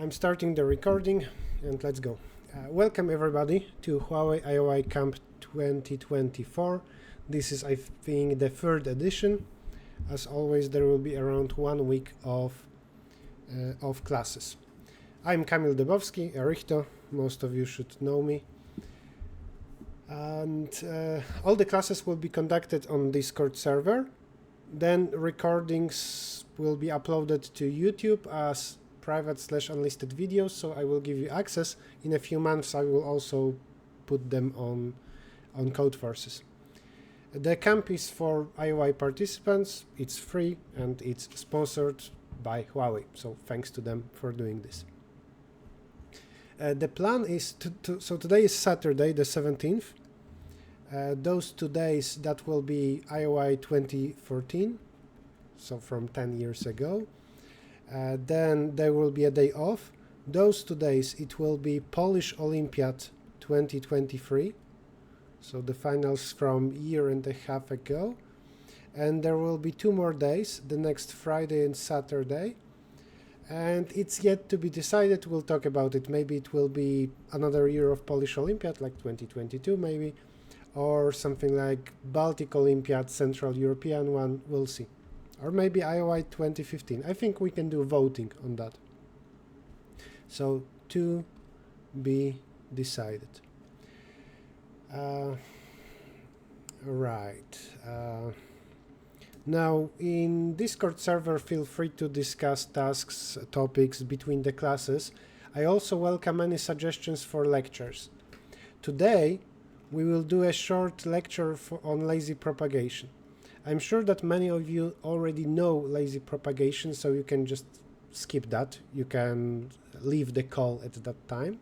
I'm starting the recording and let's go. Welcome everybody to Huawei IOI Camp 2024. This is, I think, the third edition. As always, there will be around 1 week of classes. I'm Kamil Debowski, Erichto. Most of you should know me. And all the classes will be conducted on Discord server. Then recordings will be uploaded to YouTube as private/unlisted videos, so I will give you access. In a few months I will also put them on Codeforces. The camp is for IOI participants, it's free and it's sponsored by Huawei, so thanks to them for doing this. The plan is so today is Saturday the 17th. Those 2 days that will be IOI 2014, so from 10 years ago. Then there will be a day off. Those 2 days it will be Polish Olympiad 2023, so the finals from year and a half ago. And there will be 2 more days, the next Friday and Saturday. And it's yet to be decided, we'll talk about it. Maybe it will be another year of Polish Olympiad, like 2022 maybe, or something like Baltic Olympiad, Central European one, we'll see. Or maybe IOI 2015. I think we can do voting on that. So, to be decided. Right. Now, in Discord server, feel free to discuss tasks, topics between the classes. I also welcome any suggestions for lectures. Today, we will do a short lecture on lazy propagation. I'm sure that many of you already know lazy propagation, so you can just skip that. You can leave the call at that time.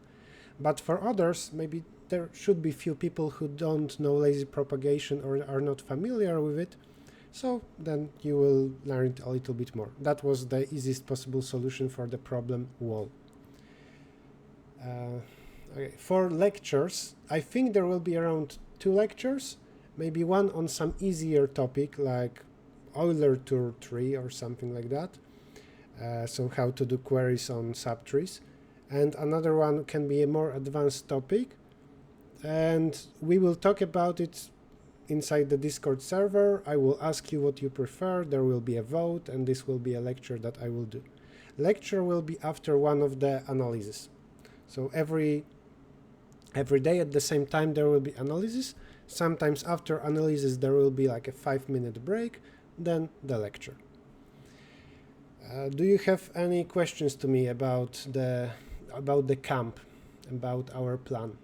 But for others, maybe there should be few people who don't know lazy propagation or are not familiar with it. So then you will learn it a little bit more. That was the easiest possible solution for the problem wall. Okay. For lectures, I think there will be around 2 lectures. Maybe one on some easier topic like Euler Tour tree or something like that. So how to do queries on subtrees. And another one can be a more advanced topic. And we will talk about it inside the Discord server. I will ask you what you prefer. There will be a vote and this will be a lecture that I will do. Lecture will be after one of the analyses. So every day at the same time there will be analysis. Sometimes after analysis there will be like a 5-minute break, then the lecture. Do you have any questions to me about the camp, about our plan?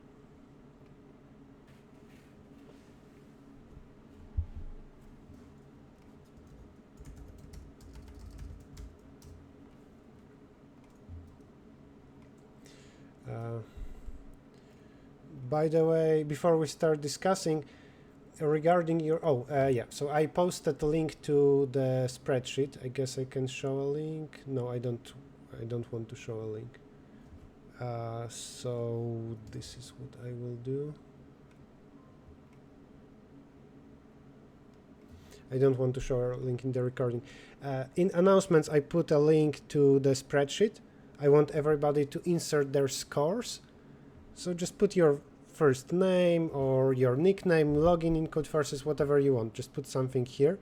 By the way, before we start discussing regarding your so I posted a link to the spreadsheet. I guess I can show a link. No, I don't want to show a link. So this is what I will do. I don't want to show a link in the recording. In announcements, I put a link to the spreadsheet. I want everybody to insert their scores. So just put your first name or your nickname, login in Codeforces, whatever you want. Just put something here.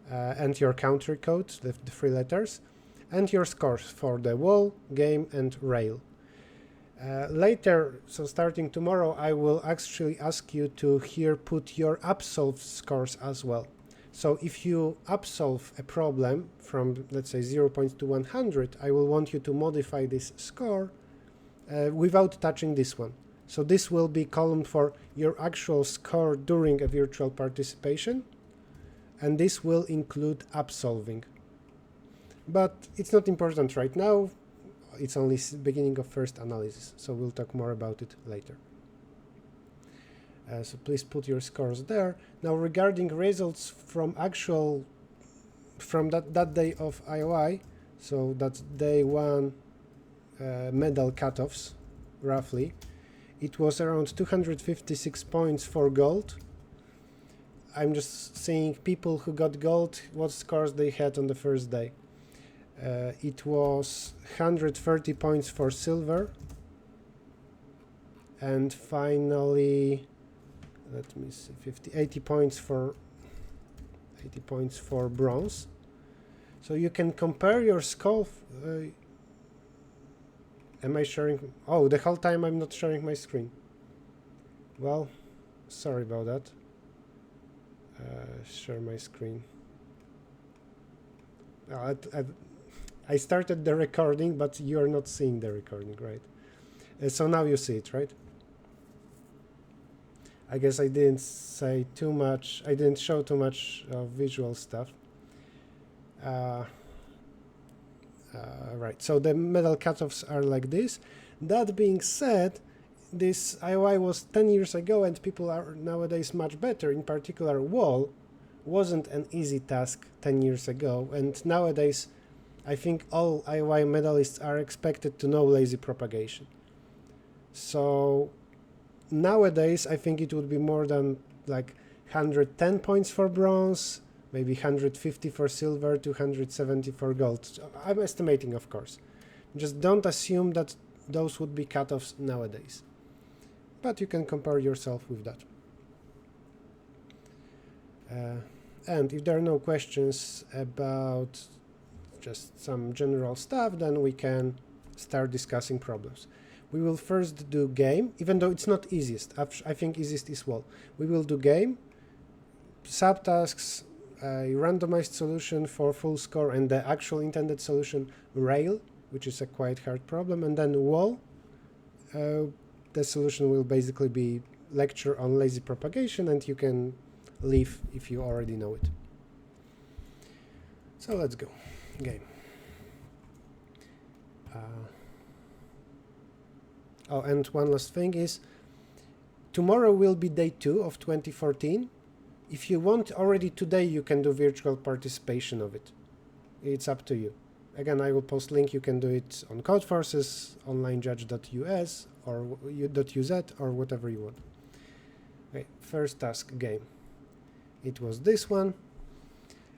And your country code, the 3 letters. And your scores for the wall, game, and rail. Later, so starting tomorrow, I will actually ask you to here put your Absolve scores as well. So if you absolve a problem from, let's say, 0 to 100, I will want you to modify this score without touching this one. So this will be column for your actual score during a virtual participation, and this will include absolving. But it's not important right now. It's only beginning of first analysis, so we'll talk more about it later. So please put your scores there. Now regarding results from that day of IOI, so that's day 1 medal cutoffs, roughly. It was around 256 points for gold. I'm just seeing people who got gold, what scores they had on the first day. It was 130 points for silver, and finally, let me see, 80 points for bronze. So you can compare your skull. Am I sharing? Oh, the whole time I'm not sharing my screen. Well, sorry about that. Share my screen. I started the recording, but you're not seeing the recording, right? So now you see it, right? I guess I didn't say too much. I didn't show too much visual stuff. Right, so the medal cutoffs are like this. That being said, this IOI was 10 years ago and people are nowadays much better. In particular, wall wasn't an easy task 10 years ago, and nowadays I think all IOI medalists are expected to know lazy propagation. So nowadays I think it would be more than like 110 points for bronze, maybe 150 for silver, 270 for gold. I'm estimating, of course. Just don't assume that those would be cutoffs nowadays. But you can compare yourself with that. And if there are no questions about just some general stuff, then we can start discussing problems. We will first do game, even though it's not easiest. I think easiest is wall. We will do game, subtasks, a randomized solution for full score, and the actual intended solution, rail, which is a quite hard problem, and then wall. The solution will basically be lecture on lazy propagation, and you can leave if you already know it. So let's go. Game. Oh, and one last thing is, tomorrow will be day 2 of 2014. If you want already today, you can do virtual participation of it. It's up to you. Again, I will post link. You can do it on Codeforces, onlinejudge.us or .uz or whatever you want. Okay, first task, game. It was this one.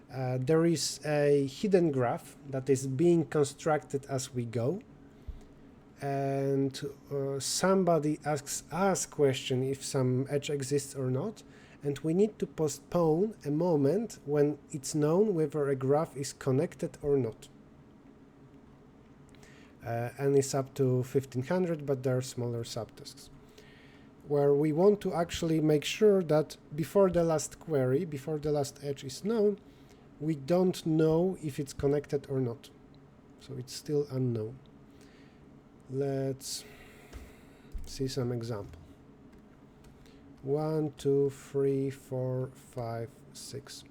There is a hidden graph that is being constructed as we go. And somebody asks us a question if some edge exists or not. And we need to postpone a moment when it's known whether a graph is connected or not. And it's up to 1500, but there are smaller subtasks, where we want to actually make sure that before the last query, before the last edge is known, we don't know if it's connected or not. So it's still unknown. Let's see some example. 1, 2, 3, 4, 5, 6.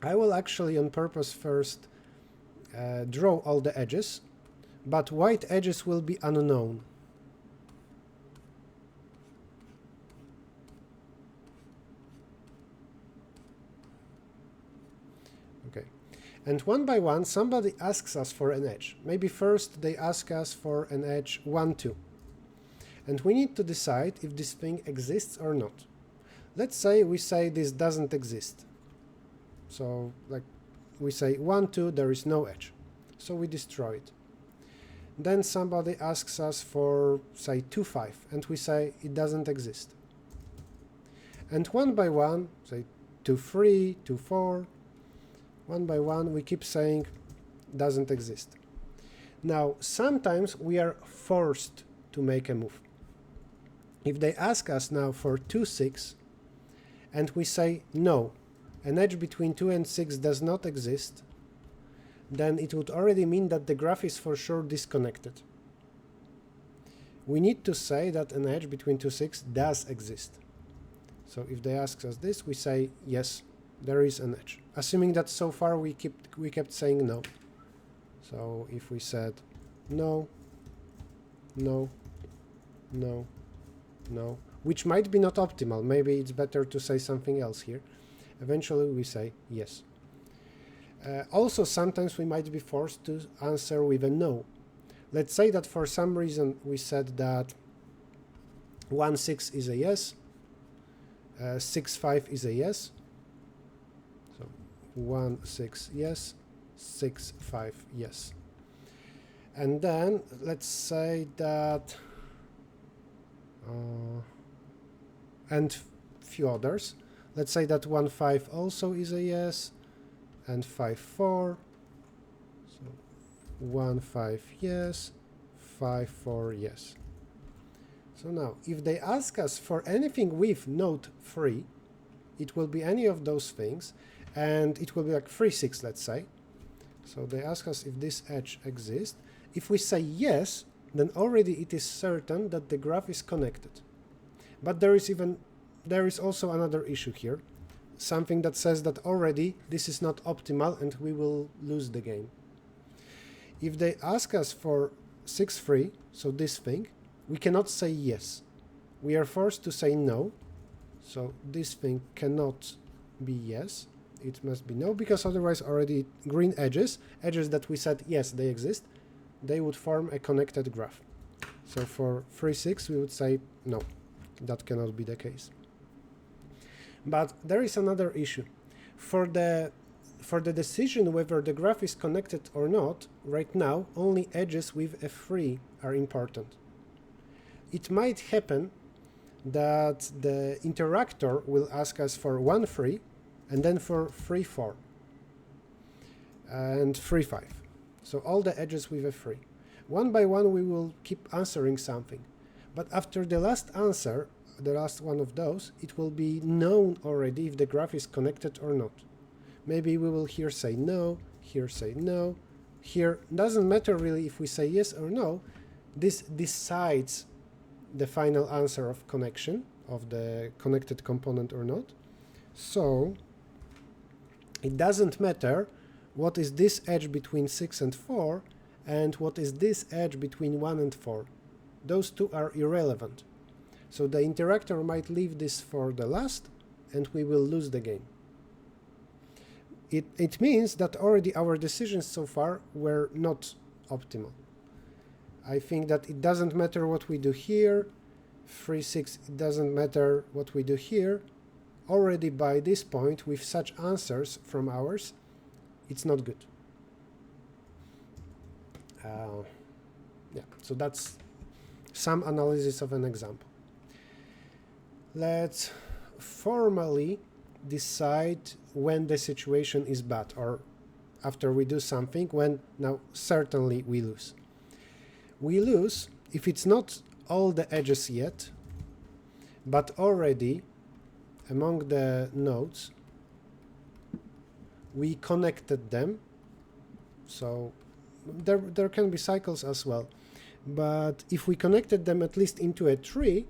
I will actually on purpose first draw all the edges, but white edges will be unknown. Okay. And one by one, somebody asks us for an edge. Maybe first they ask us for an edge 1, 2. And we need to decide if this thing exists or not. Let's say we say this doesn't exist. So like we say 1, 2, there is no edge. So we destroy it. Then somebody asks us for, say, 2, 5, and we say it doesn't exist. And one by one, say 2, 3, 2, 4, one by one, we keep saying doesn't exist. Now, sometimes we are forced to make a move. If they ask us now for 2, 6, and we say no, an edge between 2 and 6 does not exist, then it would already mean that the graph is for sure disconnected. We need to say that an edge between 2, 6 does exist. So if they ask us this, we say yes, there is an edge, assuming that so far we kept saying no. So if we said no, no, no, no, which might be not optimal, maybe it's better to say something else here, eventually we say yes. Also, sometimes we might be forced to answer with a no. Let's say that for some reason we said that 1, 6 is a yes, 6, 5 is a yes. So 1, 6, yes, 6, 5, yes. And then let's say that and few others. Let's say that 1, 5 also is a yes, and 5, 4. So 1, 5, yes, 5, 4, yes. So now, if they ask us for anything with node 3, it will be any of those things, and it will be like 3, 6, let's say. So they ask us if this edge exists. If we say yes, then already it is certain that the graph is connected. But there is also another issue here, something that says that already this is not optimal and we will lose the game. If they ask us for 6, 3, so this thing, we cannot say yes. We are forced to say no. So this thing cannot be yes. It must be no, because otherwise already green edges that we said yes, they exist, they would form a connected graph. So for 3, 6, we would say no, that cannot be the case. But there is another issue. For the decision whether the graph is connected or not, right now only edges with a 3 are important. It might happen that the interactor will ask us for 1, 3, and then for 3, 4, and 3, 5. So all the edges with a 3. One by one we will keep answering something. But after the last answer, the last one of those, it will be known already if the graph is connected or not. Maybe we will here say no, here say no, here doesn't matter really if we say yes or no. This decides the final answer of connection, of the connected component or not. So it doesn't matter what is this edge between 6 and 4 and what is this edge between 1 and 4. Those two are irrelevant. So the interactor might leave this for the last and we will lose the game. It means that already our decisions so far were not optimal. I think that it doesn't matter what we do here, 3, 6, it doesn't matter what we do here. Already by this point, with such answers from ours, it's not good. Yeah, so that's some analysis of an example. Let's formally decide when the situation is bad, or after we do something, when now certainly we lose. We lose if it's not all the edges yet, but already among the nodes we connected them. So there can be cycles as well, but if we connected them at least into a tree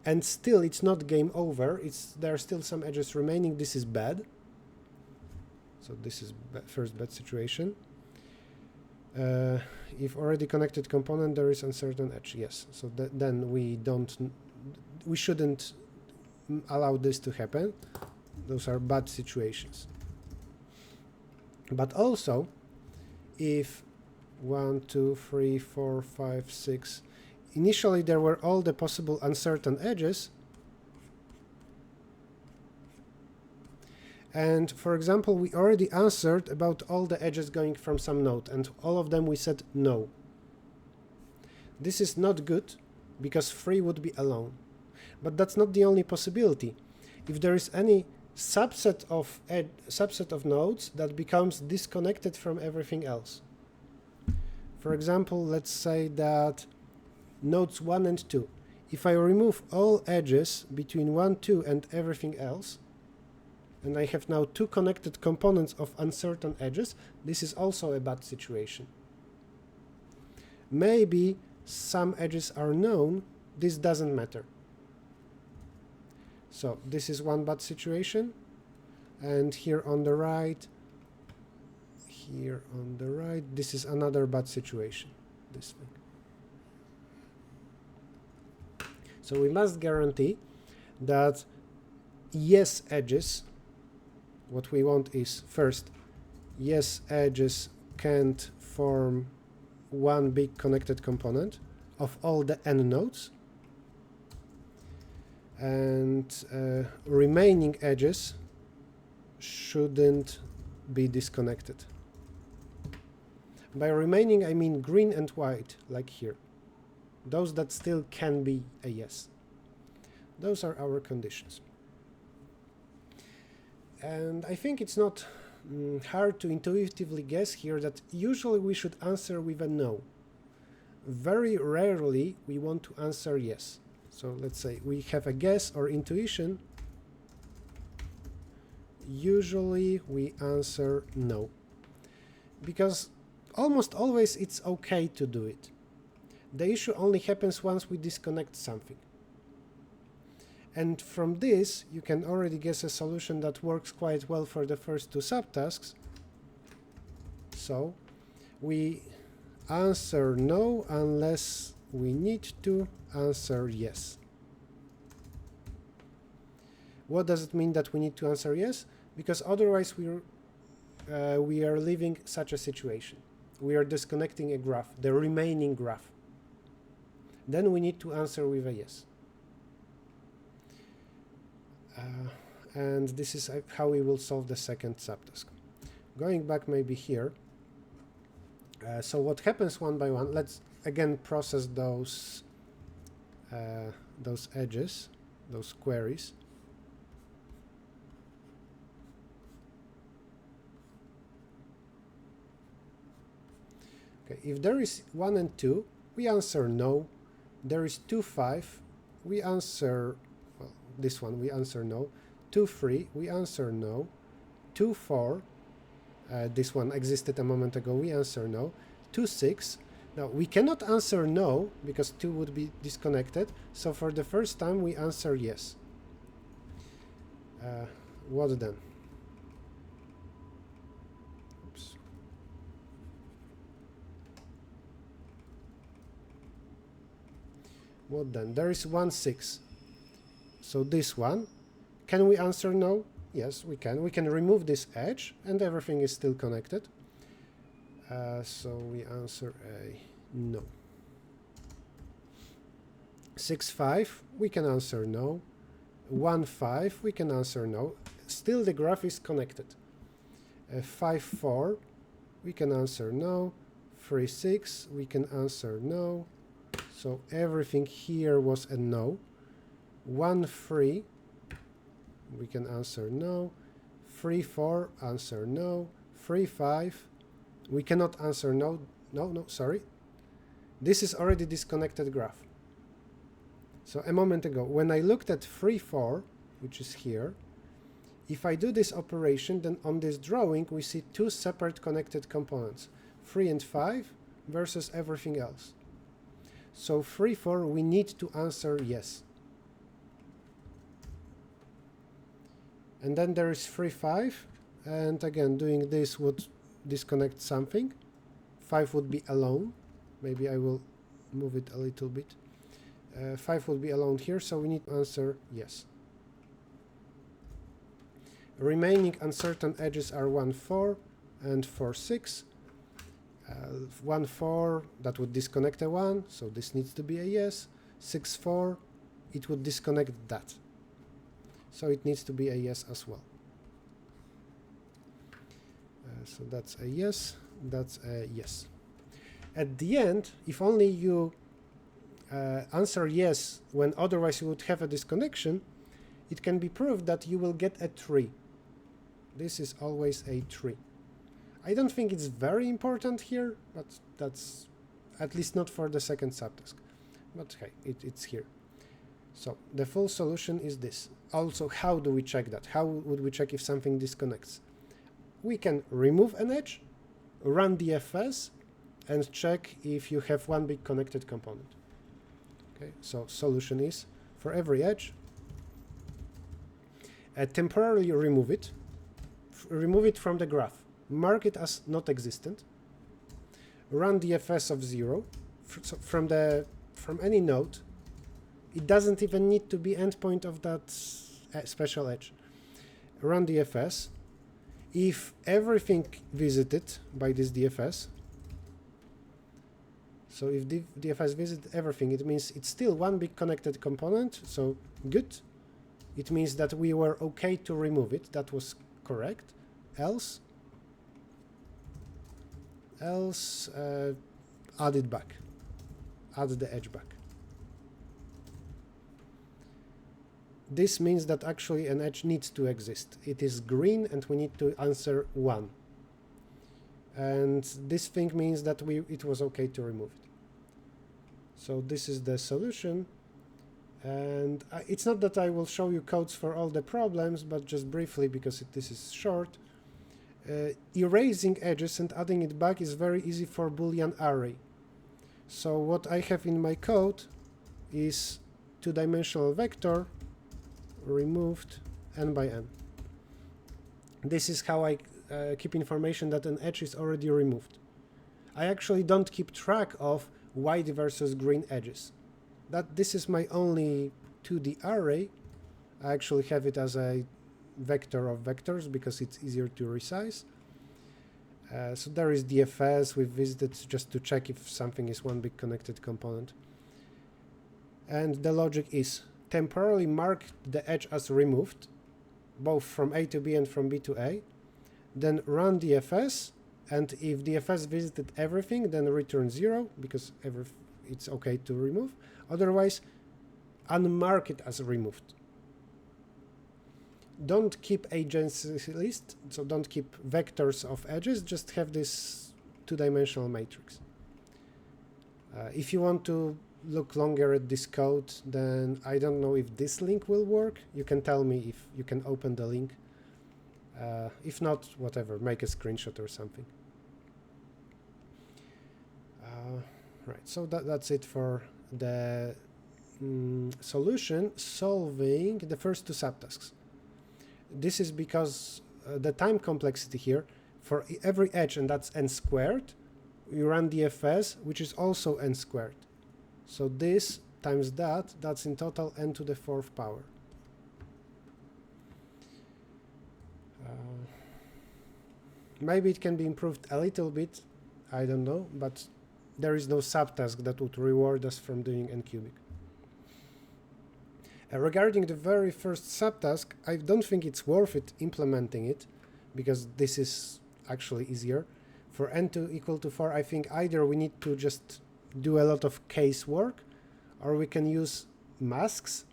and still it's not game over, there are still some edges remaining, this is bad. So this is first bad situation. If already connected component, there is uncertain edge, yes. So then we shouldn't allow this to happen. Those are bad situations. But also, if 1, 2, 3, 4, 5, 6, initially there were all the possible uncertain edges, and for example we already answered about all the edges going from some node, and all of them we said no. This is not good, because 3 would be alone. But that's not the only possibility. If there is any subset of nodes that becomes disconnected from everything else. For example, let's say that nodes 1 and 2. If I remove all edges between 1, 2 and everything else, and I have now 2 connected components of uncertain edges, this is also a bad situation. Maybe some edges are known, this doesn't matter. So this is one bad situation, and here on the right, this is another bad situation, this thing. So we must guarantee that yes edges, what we want is first, yes edges can't form one big connected component of all the n nodes, and remaining edges shouldn't be disconnected. By remaining, I mean green and white, like here. Those that still can be a yes. Those are our conditions. And I think it's not hard to intuitively guess here that usually we should answer with a no. Very rarely we want to answer yes. So let's say we have a guess or intuition. Usually we answer no. Because almost always it's okay to do it. The issue only happens once we disconnect something. And from this, you can already guess a solution that works quite well for the first two subtasks. So we answer no unless we need to answer yes. What does it mean that we need to answer yes? Because otherwise we are leaving such a situation. We are disconnecting a graph, the remaining graph. Then we need to answer with a yes. And this is how we will solve the second subtask. Going back maybe here. So what happens one by one? Let's again process those edges, those queries. Okay, if there is 1 and 2, we answer no. There is 2, 5, we answer, well, this one we answer no. 2, 3, we answer no. 2, 4, this one existed a moment ago, we answer no. 2, 6, now we cannot answer no because 2 would be disconnected, so for the first time we answer yes. What then? Oops. What then? There is 1, 6. So this one, can we answer no? Yes, we can. We can remove this edge and everything is still connected. So we answer a no. 6, 5, we can answer no. 1, 5, we can answer no. Still the graph is connected. 5, 4, we can answer no. 3, 6, we can answer no. So everything here was a no. 1, 3, we can answer no. 3, 4, answer no. 3, 5, we cannot answer no. No, sorry. This is already disconnected graph. So a moment ago, when I looked at 3, 4, which is here, if I do this operation, then on this drawing we see two separate connected components, 3 and 5 versus everything else. So 3, 4, we need to answer yes. And then there is 3, 5, and again doing this would disconnect something. 5 would be alone. Maybe I will move it a little bit. 5 would be alone here, so we need to answer yes. Remaining uncertain edges are 1, 4 and 4, 6. 1, 4, that would disconnect a 1, so this needs to be a yes. 6, 4, it would disconnect that. So it needs to be a yes as well. So that's a yes, that's a yes. At the end, if only you answer yes when otherwise you would have a disconnection, it can be proved that you will get a tree. This is always a tree. I don't think it's very important here, but that's at least not for the second subtask. But hey, it's here. So the full solution is this. Also, how do we check that? How would we check if something disconnects? We can remove an edge, run DFS, and check if you have one big connected component. Okay, so solution is, for every edge, temporarily remove it from the graph, mark it as not existent, run DFS of 0 from any node. It doesn't even need to be endpoint of that special edge. Run DFS. If everything visited by this DFS, so if DFS visits everything, it means it's still one big connected component, so good. It means that we were okay to remove it, that was correct. Else, else, add it back. Add the edge back. This means that actually an edge needs to exist. It is green and we need to answer 1. And this thing means that it was okay to remove it. So this is the solution. And it's not that I will show you codes for all the problems, but just briefly, because this is short. Erasing edges and adding it back is very easy for Boolean array. So what I have in my code is two-dimensional vector removed n by n. This is how I keep information that an edge is already removed. I actually don't keep track of white versus green edges. This is my only 2D array. I actually have it as a vector of vectors because it's easier to resize. So there is DFS. We visited just to check if something is one big connected component. And the logic is temporarily mark the edge as removed, both from A to B and from B to A. Then run DFS, and if DFS visited everything, then return 0 because it's okay to remove. Otherwise, unmark it as removed. Don't keep agency list, so don't keep vectors of edges, just have this two-dimensional matrix. If you want to look longer at this code, then I don't know if this link will work. You can tell me if you can open the link. If not, whatever, make a screenshot or something. Right, so that's it for the solution, solving the first two subtasks. This is because the time complexity here, for every edge, and that's n squared, you run DFS, which is also n squared. So this times that's in total n to the 4th power. Maybe it can be improved a little bit, I don't know, but there is no subtask that would reward us from doing n-cubic. Regarding the very first subtask, I don't think it's worth it implementing it, because this is actually easier. For n to equal to 4, I think either we need to just do a lot of case work, or we can use masks,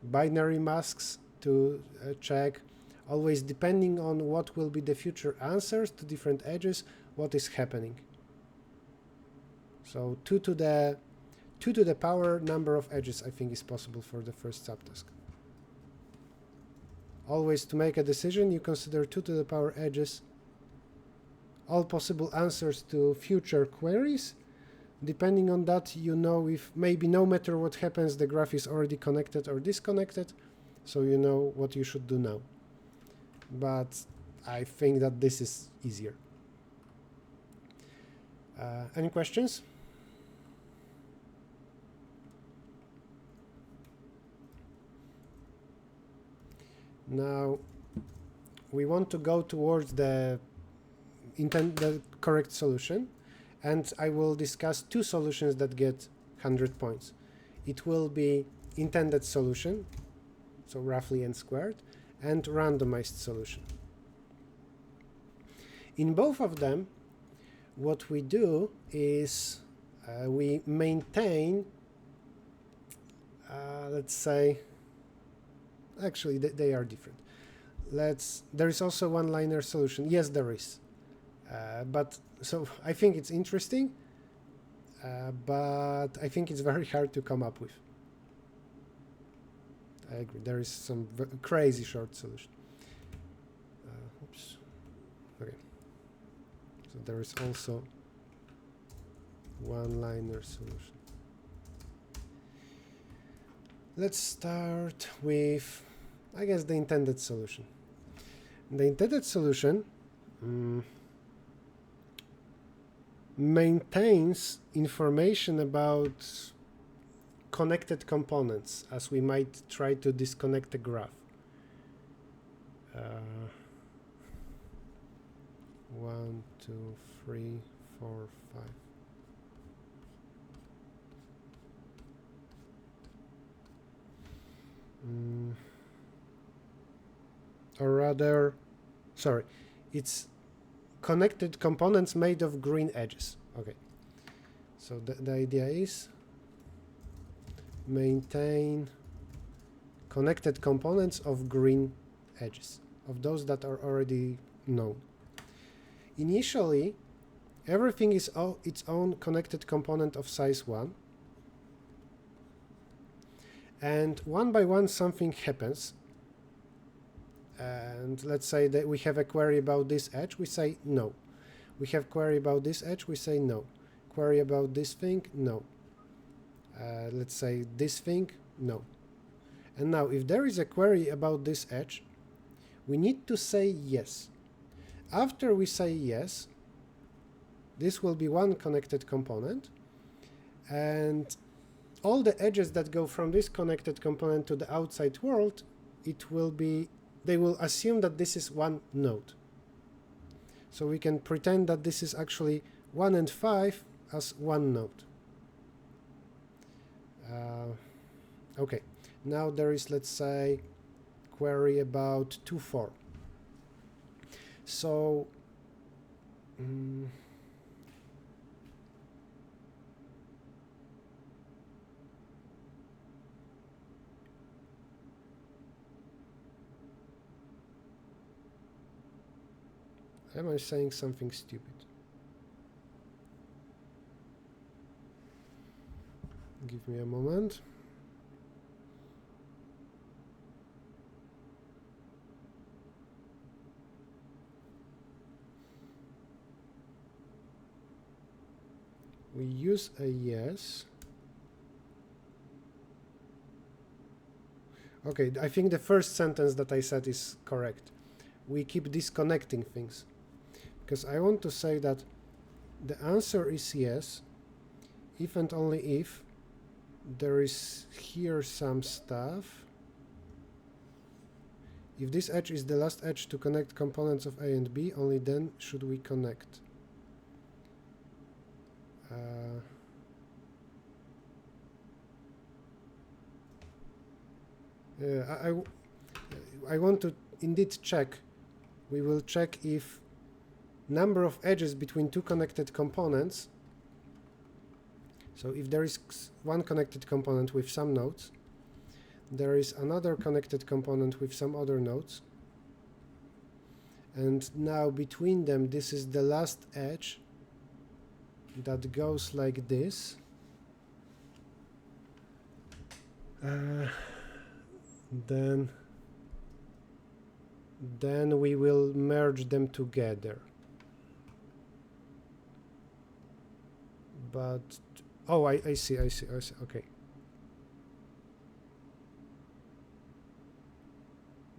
binary masks, to check, always depending on what will be the future answers to different edges, what is happening. So 2 to the power number of edges, I think, is possible for the first subtask. Always, to make a decision, you consider 2 to the power edges, all possible answers to future queries. Depending on that, you know if maybe no matter what happens, the graph is already connected or disconnected, so you know what you should do now. But I think that this is easier. Any questions? Now, we want to go towards the correct solution, and I will discuss two solutions that get 100 points. It will be intended solution, so roughly n squared, and randomized solution. In both of them, what we do is we maintain, let's say, actually they are different. There is also one-liner solution. Yes, there is. But so I think it's interesting, but I think it's very hard to come up with. I agree. There is some crazy short solution. Oops. Okay. So there is also one-liner solution. Let's start with, I guess, the intended solution. The intended solution maintains information about connected components, as we might try to disconnect a graph. 1, 2, 3, 4, 5. Or rather, sorry, it's connected components made of green edges. Okay, so the idea is maintain connected components of green edges, of those that are already known. Initially, everything is its own connected component of size 1. And one by one something happens. And let's say that we have a query about this edge, we say no. We have query about this edge, we say no. Query about this thing, no. Let's say this thing, no. And now if there is a query about this edge, we need to say yes. After we say yes, this will be one connected component, and all the edges that go from this connected component to the outside world, they will assume that this is one node. So we can pretend that this is actually 1 and 5 as one node. Okay, now there is, let's say, query about 2, 4. So am I saying something stupid? Give me a moment. We use a yes. Okay, I think the first sentence that I said is correct. We keep disconnecting things. Because I want to say that the answer is yes, if and only if there is here some stuff. If this edge is the last edge to connect components of A and B, only then should we connect. I want to indeed check. We will check if number of edges between two connected components. So if there is one connected component with some nodes, there is another connected component with some other nodes, and now between them this is the last edge that goes like this. Then we will merge them together. But oh, I see. Okay.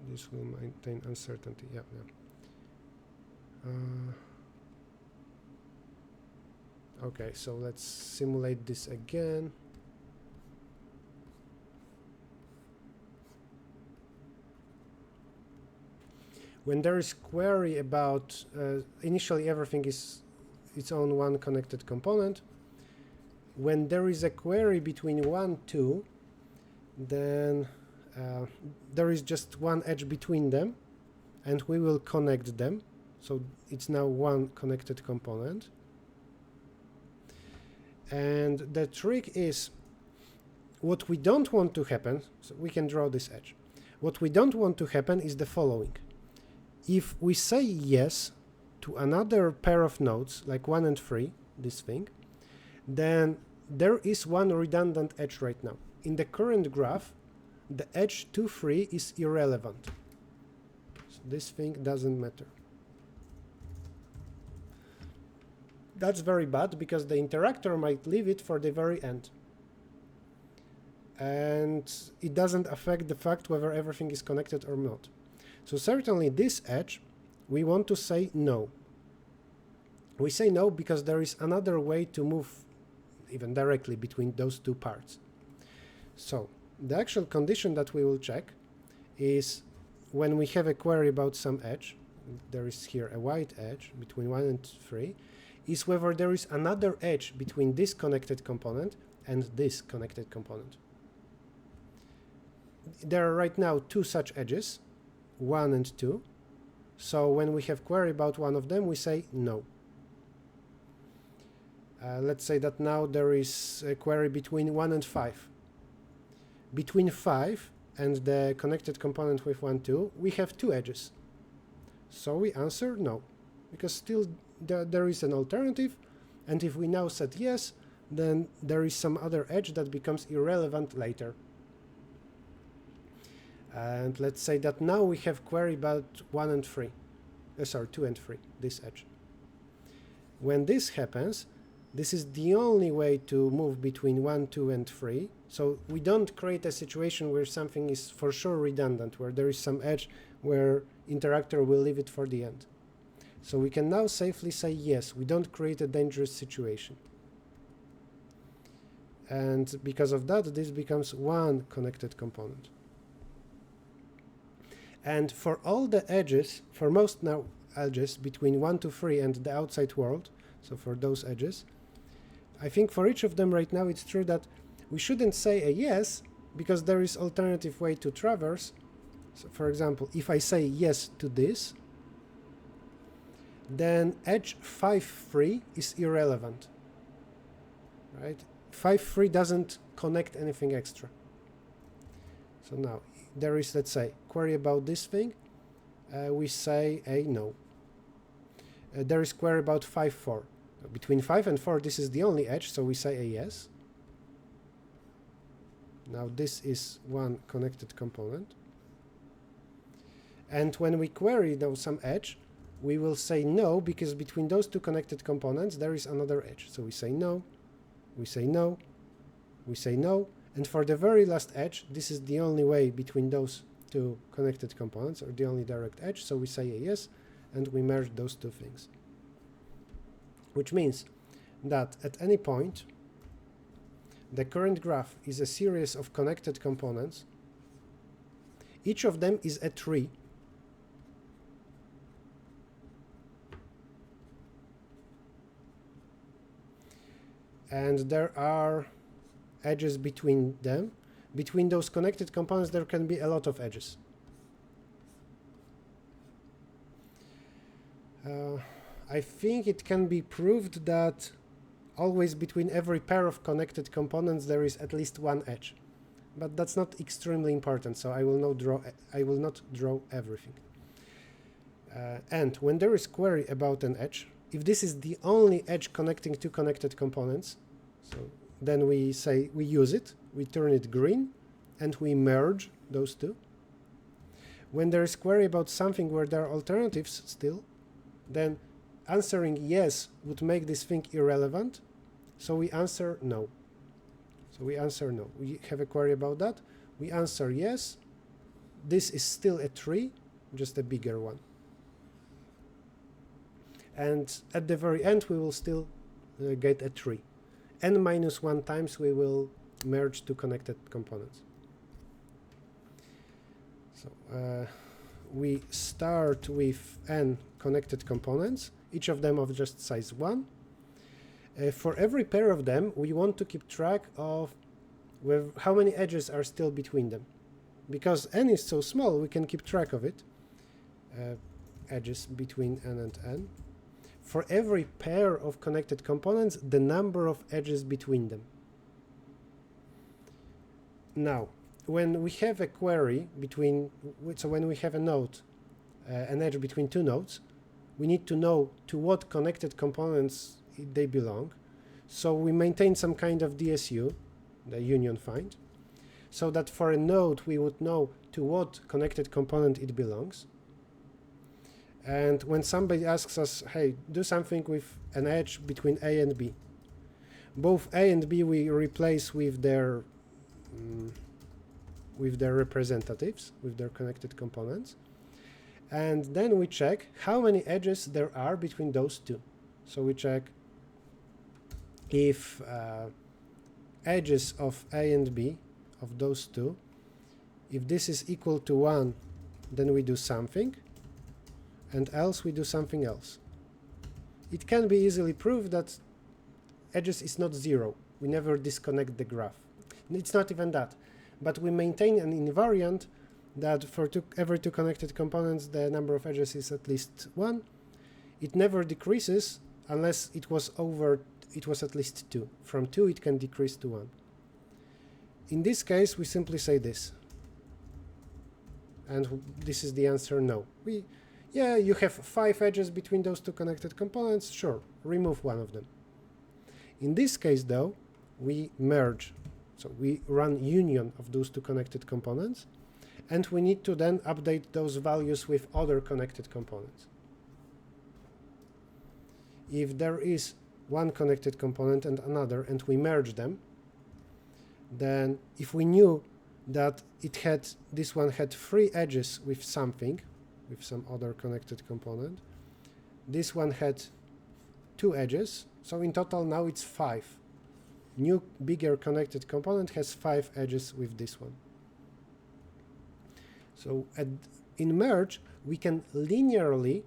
This will maintain uncertainty. Yeah. Okay, so let's simulate this again. When there is query about, initially everything is its own one connected component. When there is a query between 1, 2, then there is just one edge between them, and we will connect them. So it's now one connected component. And the trick is, what we don't want to happen, so we can draw this edge. What we don't want to happen is the following. If we say yes to another pair of nodes, like 1 and 3, this thing, then there is one redundant edge right now. In the current graph, the edge 2, 3 is irrelevant. So this thing doesn't matter. That's very bad, because the interactor might leave it for the very end. And it doesn't affect the fact whether everything is connected or not. So certainly this edge, we want to say no. We say no because there is another way to move even directly between those two parts. So the actual condition that we will check is when we have a query about some edge, there is here a white edge between 1 and 3, is whether there is another edge between this connected component and this connected component. There are right now two such edges, 1 and 2. So when we have query about one of them, we say no. Let's say that now there is a query between 1 and 5. Between 5 and the connected component with 1, 2, we have 2 edges. So we answer no, because still there is an alternative, and if we now said yes, then there is some other edge that becomes irrelevant later. And let's say that now we have query about 1 and 3. Sorry, 2 and 3, this edge. When this happens, this is the only way to move between 1, 2, and 3. So we don't create a situation where something is for sure redundant, where there is some edge where interactor will leave it for the end. So we can now safely say yes, we don't create a dangerous situation. And because of that, this becomes one connected component. And for all the edges, for most now edges between 1 to 3 and the outside world, so for those edges, I think for each of them right now it's true that we shouldn't say a yes, because there is alternative way to traverse. So for example, if I say yes to this, then edge 5,3 is irrelevant, right? 5,3 doesn't connect anything extra. So now there is, let's say, query about this thing, we say a no. There is query about 5,4. Between 5 and 4, this is the only edge, so we say a yes. Now this is one connected component. And when we query now some edge, we will say no, because between those two connected components there is another edge. So we say no, we say no, we say no, and for the very last edge, this is the only way between those two connected components, or the only direct edge, so we say a yes, and we merge those two things. Which means that at any point, the current graph is a series of connected components. Each of them is a tree. And there are edges between them. Between those connected components, there can be a lot of edges. I think it can be proved that always between every pair of connected components there is at least one edge, but that's not extremely important, so I will not draw everything. And when there is query about an edge, if this is the only edge connecting two connected components, so then we say we use it, we turn it green, and we merge those two. When there is query about something where there are alternatives still, then answering yes would make this thing irrelevant, so we answer no. So we answer no. We have a query about that, we answer yes, this is still a tree, just a bigger one. And at the very end we will still get a tree. n-1 times we will merge two connected components. So we start with n connected components, each of them of just size 1. For every pair of them, we want to keep track of how many edges are still between them. Because n is so small, we can keep track of it. Edges between n and n. For every pair of connected components, the number of edges between them. Now, when we have a query between, so when we have a node, an edge between two nodes, we need to know to what connected components they belong. So we maintain some kind of DSU, the union find, so that for a node we would know to what connected component it belongs. And when somebody asks us, hey, do something with an edge between A and B, both A and B we replace with their representatives, with their connected components. And then we check how many edges there are between those two. So we check if edges of A and B, of those two, if this is equal to 1, then we do something, and else we do something else. It can be easily proved that edges is not 0. We never disconnect the graph. It's not even that. But we maintain an invariant that for every two connected components, the number of edges is at least 1. It never decreases unless it was at least 2. From 2, it can decrease to 1. In this case, we simply say this. And this is the answer, no. Yeah, you have 5 edges between those two connected components, sure, remove one of them. In this case, though, we merge. So we run union of those two connected components, and we need to then update those values with other connected components. If there is one connected component and another, and we merge them, then if we knew that this one had 3 edges with something, with some other connected component, this one had 2 edges, so in total now it's 5. New bigger connected component has 5 edges with this one. So in merge, we can linearly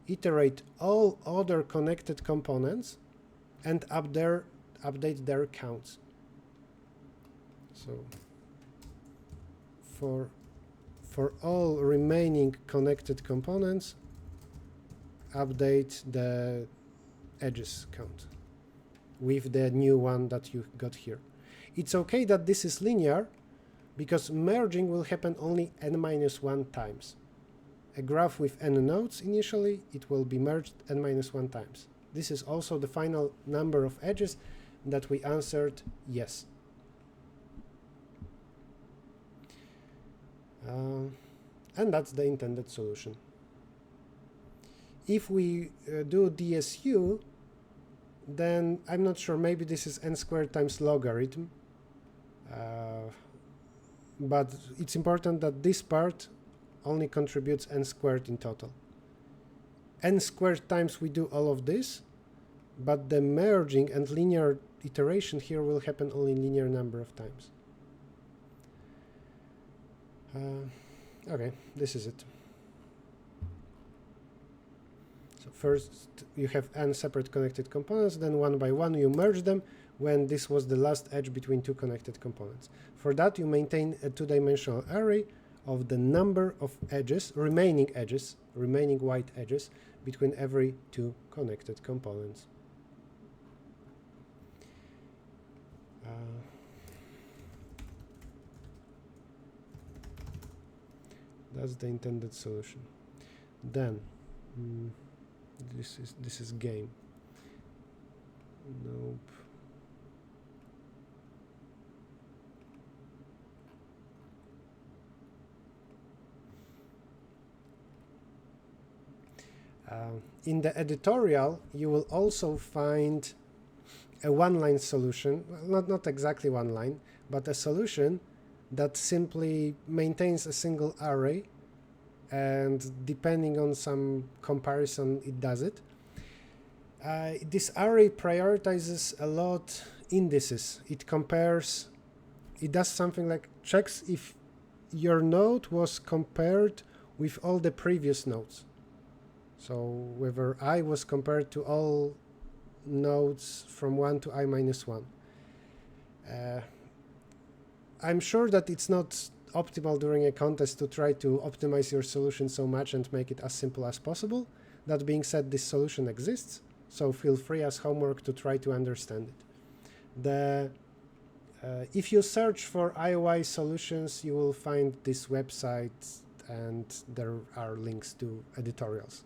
iterate all other connected components and update their counts. So for all remaining connected components, update the edges count with the new one that you got here. It's okay that this is linear, because merging will happen only n-1 times. A graph with n nodes initially, it will be merged n-1 times. This is also the final number of edges that we answered yes. And that's the intended solution. If we do DSU, then I'm not sure, maybe this is n squared times logarithm, but it's important that this part only contributes n squared in total. N squared times we do all of this, but the merging and linear iteration here will happen only linear number of times. Okay, this is it. So first you have n separate connected components, then one by one you merge them when this was the last edge between two connected components. For that you maintain a two-dimensional array of the number of edges, remaining white edges, between every two connected components. That's the intended solution. Then this is game. Nope. In the editorial, you will also find a one-line solution, well, not exactly one line, but a solution that simply maintains a single array, and depending on some comparison, it does it. This array prioritizes a lot indices. It compares, it does something like checks if your node was compared with all the previous nodes. So whether I was compared to all nodes from 1 to i-1. I'm sure that it's not optimal during a contest to try to optimize your solution so much and make it as simple as possible. That being said, this solution exists, so feel free as homework to try to understand it. If you search for IOI solutions, you will find this website, and there are links to editorials.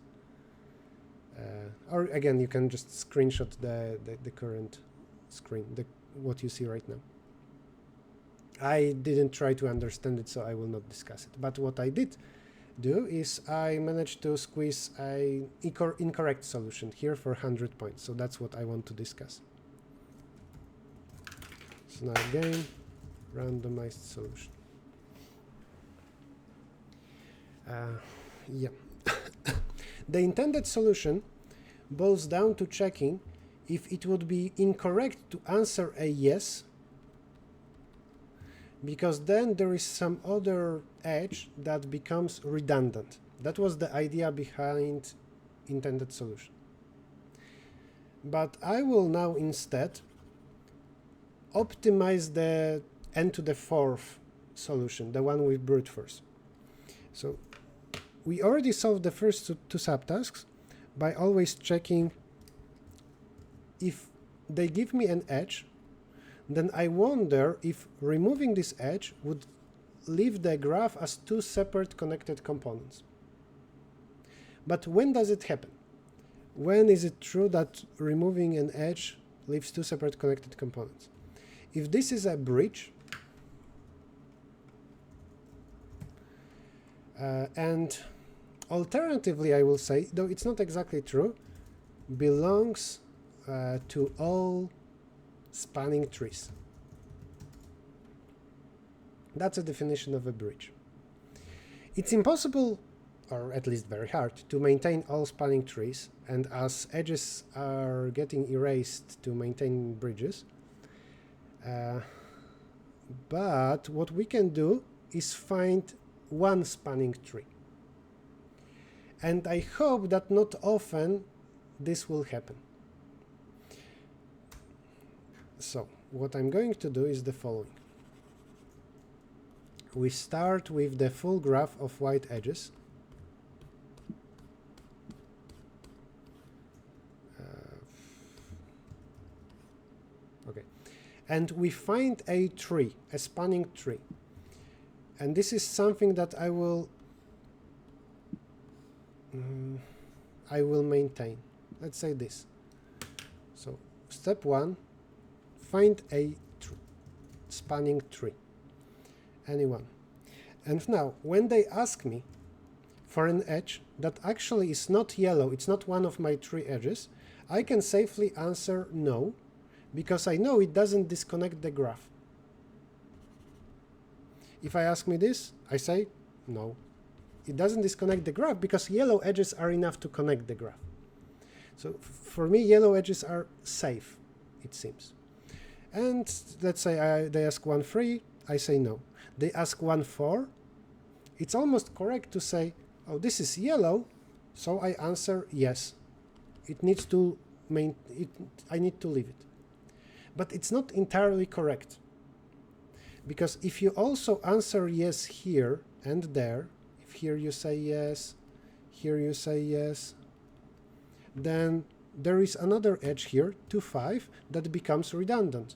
Or again, you can just screenshot the current screen, what you see right now. I didn't try to understand it, so I will not discuss it. But what I did do is I managed to squeeze an incorrect solution here for 100 points. So that's what I want to discuss. So now again, randomized solution. Yeah. The intended solution boils down to checking if it would be incorrect to answer a yes, because then there is some other edge that becomes redundant. That was the idea behind intended solution. But I will now instead optimize the n to the 4th solution, the one with brute force. So we already solved the first two subtasks by always checking if they give me an edge, then I wonder if removing this edge would leave the graph as two separate connected components. But when does it happen? When is it true that removing an edge leaves two separate connected components? If this is a bridge, and alternatively, I will say, though it's not exactly true, belongs to all spanning trees. That's a definition of a bridge. It's impossible, or at least very hard, to maintain all spanning trees, and as edges are getting erased, to maintain bridges. But what we can do is find one spanning tree. And I hope that not often this will happen. So what I'm going to do is the following. We start with the full graph of white edges. Okay. And we find a tree, a spanning tree. And this is something that I will maintain. Let's say this. So step 1, find a spanning tree. Anyone. And now, when they ask me for an edge that actually is not yellow, it's not one of my three edges, I can safely answer no, because I know it doesn't disconnect the graph. If I ask me this, I say no. It doesn't disconnect the graph because yellow edges are enough to connect the graph. So for me, yellow edges are safe, it seems. And let's say they ask 1, 3, I say no. They ask 1, 4. It's almost correct to say, oh, this is yellow, so I answer yes. It needs to I need to leave it. But it's not entirely correct. Because if you also answer yes here and there, if here you say yes, here you say yes, then there is another edge here, 2, 5, that becomes redundant.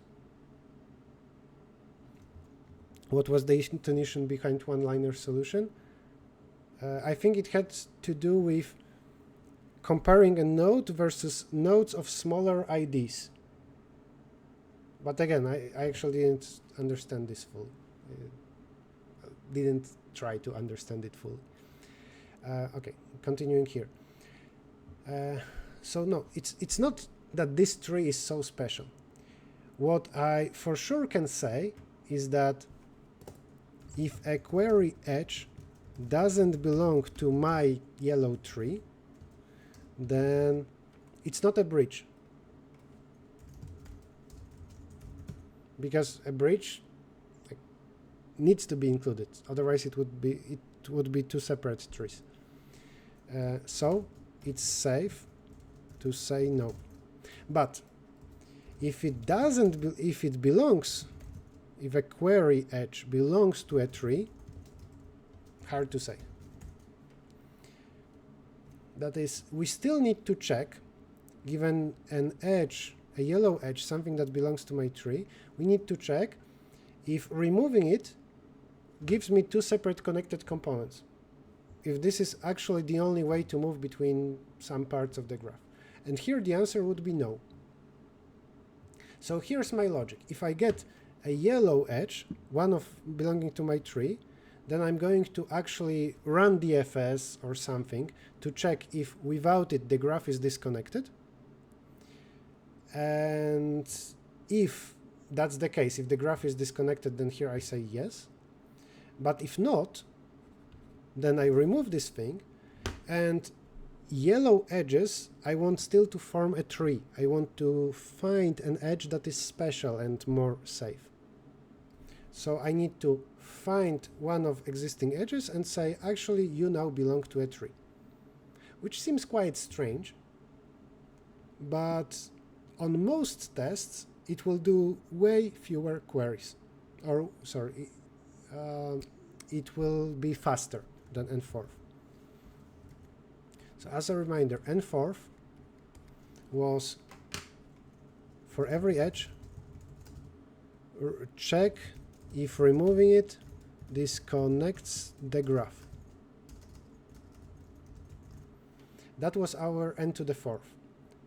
What was the intention behind one-liner solution? I think it had to do with comparing a node versus nodes of smaller IDs. But again, I actually didn't understand this fully. Didn't try to understand it fully. Okay, continuing here. So no, it's not that this tree is so special. What I for sure can say is that if a query edge doesn't belong to my yellow tree, then it's not a bridge. Because a bridge needs to be included, otherwise it would be two separate trees. So it's safe to say no. But if it doesn't, if it belongs, if a query edge belongs to a tree, hard to say. That is, we still need to check, given an edge, a yellow edge, something that belongs to my tree, we need to check if removing it gives me two separate connected components. If this is actually the only way to move between some parts of the graph. And here the answer would be no. So here's my logic. If I get a yellow edge, one of belonging to my tree, then I'm going to actually run DFS or something to check if without it the graph is disconnected. And if that's the case, if the graph is disconnected, then here I say yes. But if not, then I remove this thing, and yellow edges, I want still to form a tree. I want to find an edge that is special and more safe. So I need to find one of existing edges and say, actually, you now belong to a tree. Which seems quite strange, but on most tests, it will do way fewer queries. Or, sorry, it will be faster. than n4th. So as a reminder, n4th was for every edge, check if removing it disconnects the graph. That was our n to the 4th.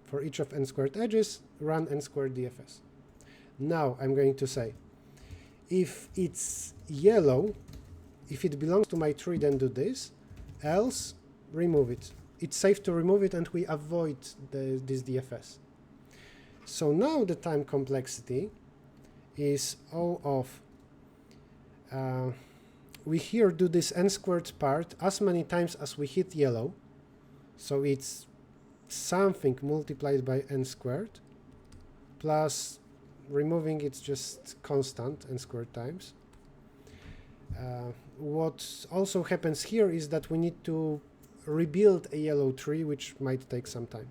For each of n squared edges, run n squared DFS. Now I'm going to say, if it's yellow, if it belongs to my tree, then do this, else remove it. It's safe to remove it and we avoid this DFS. So now the time complexity is O of, we here do this n squared part as many times as we hit yellow. So it's something multiplied by n squared plus removing it's just constant n squared times. What also happens here is that we need to rebuild a yellow tree, which might take some time.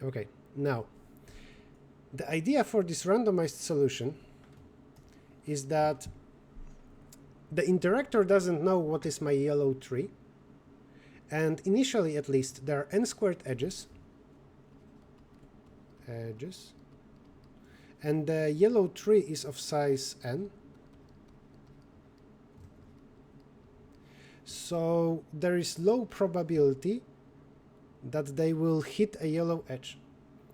Okay, now the idea for this randomized solution is that the interactor doesn't know what is my yellow tree, and initially at least there are n squared edges, and the yellow tree is of size n. So there is low probability that they will hit a yellow edge.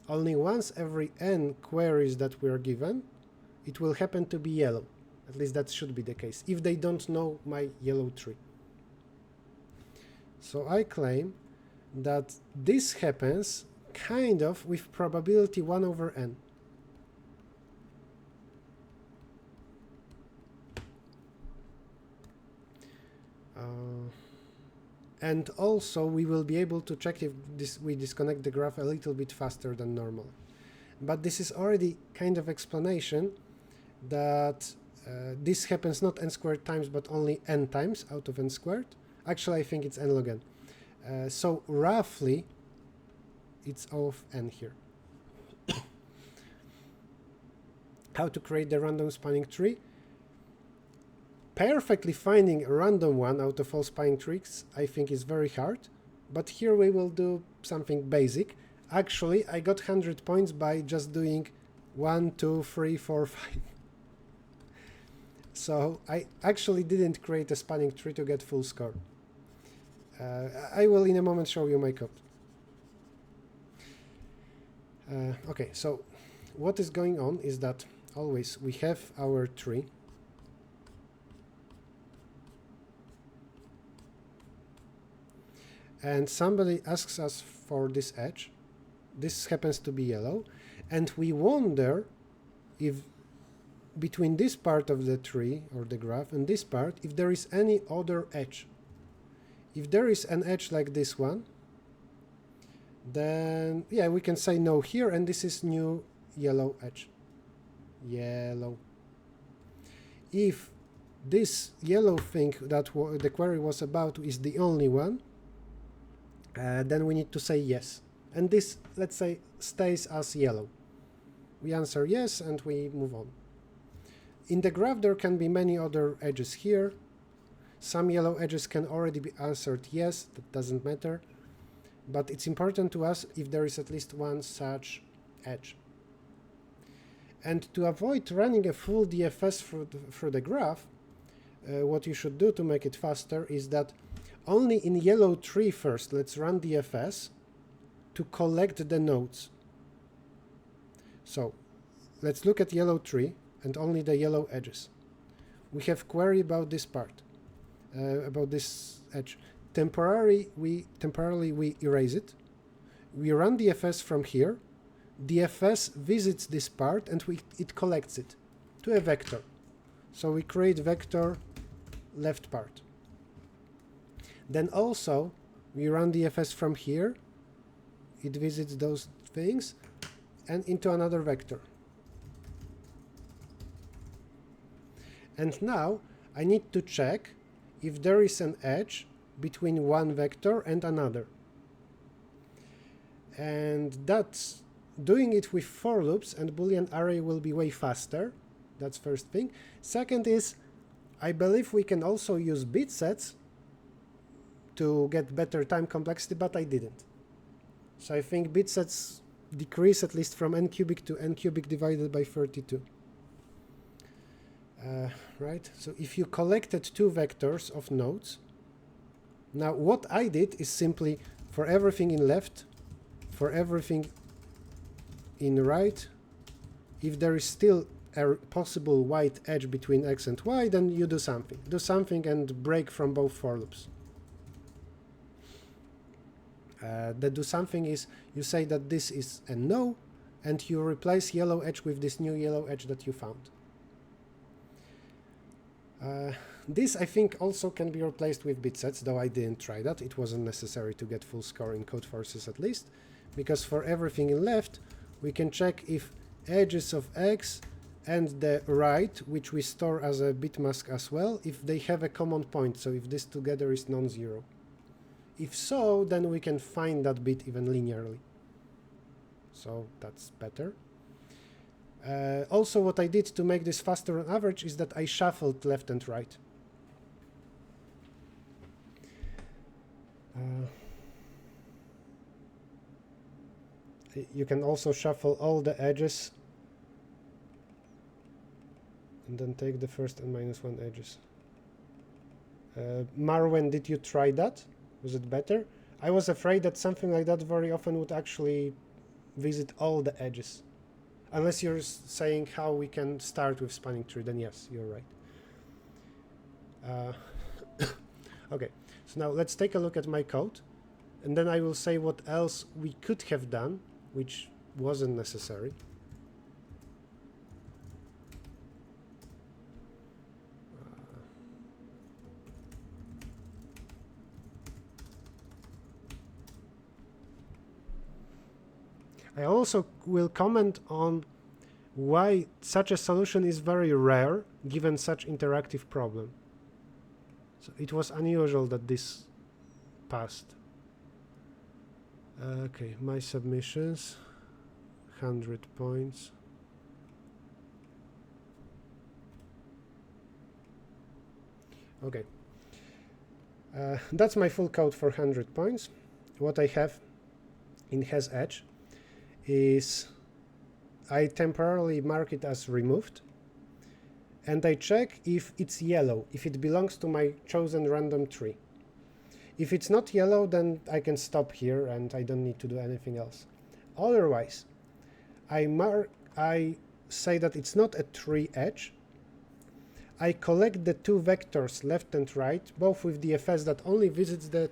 Only once every n queries that we are given, it will happen to be yellow. At least that should be the case, if they don't know my yellow tree. So I claim that this happens kind of with probability 1 over n. And also we will be able to check if we disconnect the graph a little bit faster than normal. But this is already kind of explanation that this happens not n squared times but only n times out of n squared. Actually I think it's n log n. So roughly it's O of n here. How to create the random spanning tree? Perfectly finding a random one out of all spanning trees I think is very hard, but here we will do something basic. Actually I got 100 points by just doing 1, 2, 3, 4, 5. So I actually didn't create a spanning tree to get full score. I will in a moment show you my code. Okay, so what is going on is that always we have our tree. And somebody asks us for this edge. This happens to be yellow. And we wonder if between this part of the tree or the graph and this part, if there is any other edge. If there is an edge like this one, then yeah, we can say no here, and this is new yellow edge. Yellow. If this yellow thing that the query was about is the only one, then we need to say yes. And this, let's say, stays as yellow. We answer yes and we move on. In the graph there can be many other edges here. Some yellow edges can already be answered yes, that doesn't matter. But it's important to us if there is at least one such edge. And to avoid running a full DFS through the graph, what you should do to make it faster is that only in yellow tree first, let's run DFS to collect the nodes. So let's look at yellow tree and only the yellow edges. We have query about this part, about this edge. Temporarily we erase it. We run DFS from here. DFS visits this part and it collects it to a vector. So we create vector left part. Then also we run DFS from here. It visits those things and into another vector. And now I need to check if there is an edge between one vector and another. And that's doing it with for loops and Boolean array will be way faster That's first thing. Second is, I believe we can also use bit sets to get better time complexity, but I didn't. So I think bit sets decrease at least from n cubic to n cubic divided by 32. Right? So if you collected two vectors of nodes, now what I did is simply for everything in left, for everything in right, if there is still a possible white edge between x and y, then you do something. Do something and break from both for loops. The do something is you say that this is a no, and you replace yellow edge with this new yellow edge that you found. This I think also can be replaced with bit sets, though I didn't try that. It wasn't necessary to get full score in code forces at least, because for everything in left we can check if edges of x and the right, which we store as a bit mask as well, if they have a common point, so if this together is non-zero. If so, then we can find that bit even linearly. So that's better. Also, what I did to make this faster on average is that I shuffled left and right. You can also shuffle all the edges and then take the first and -1 edges. Marwen, did you try that? Was it better? I was afraid that something like that very often would actually visit all the edges. Unless you're saying how we can start with spanning tree, then yes, you're right. Okay, so now let's take a look at my code, and then I will say what else we could have done, which wasn't necessary. I also will comment on why such a solution is very rare given such interactive problem. So it was unusual that this passed. Okay, my submissions, 100 points. Okay, that's my full code for 100 points. What I have in hasEdge is I temporarily mark it as removed, and I check if it's yellow, if it belongs to my chosen random tree. If it's not yellow, then I can stop here and I don't need to do anything else. Otherwise, I say that it's not a tree edge. I collect the two vectors left and right, both with DFS that only visits the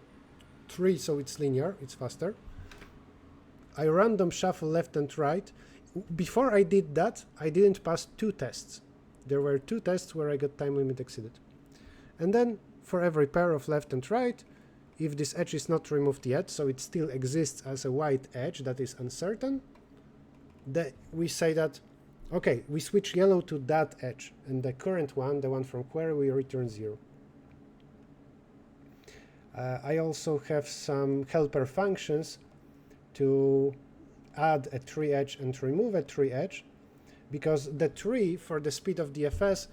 tree, so it's linear, it's faster. I random shuffle left and right. Before I did that, I didn't pass two tests. There were two tests where I got time limit exceeded. And then for every pair of left and right, if this edge is not removed yet, so it still exists as a white edge that is uncertain, we say that, okay, we switch yellow to that edge, and the current one, the one from query, we return 0. I also have some helper functions to add a tree edge and remove a tree edge, because the tree, for the speed of DFS,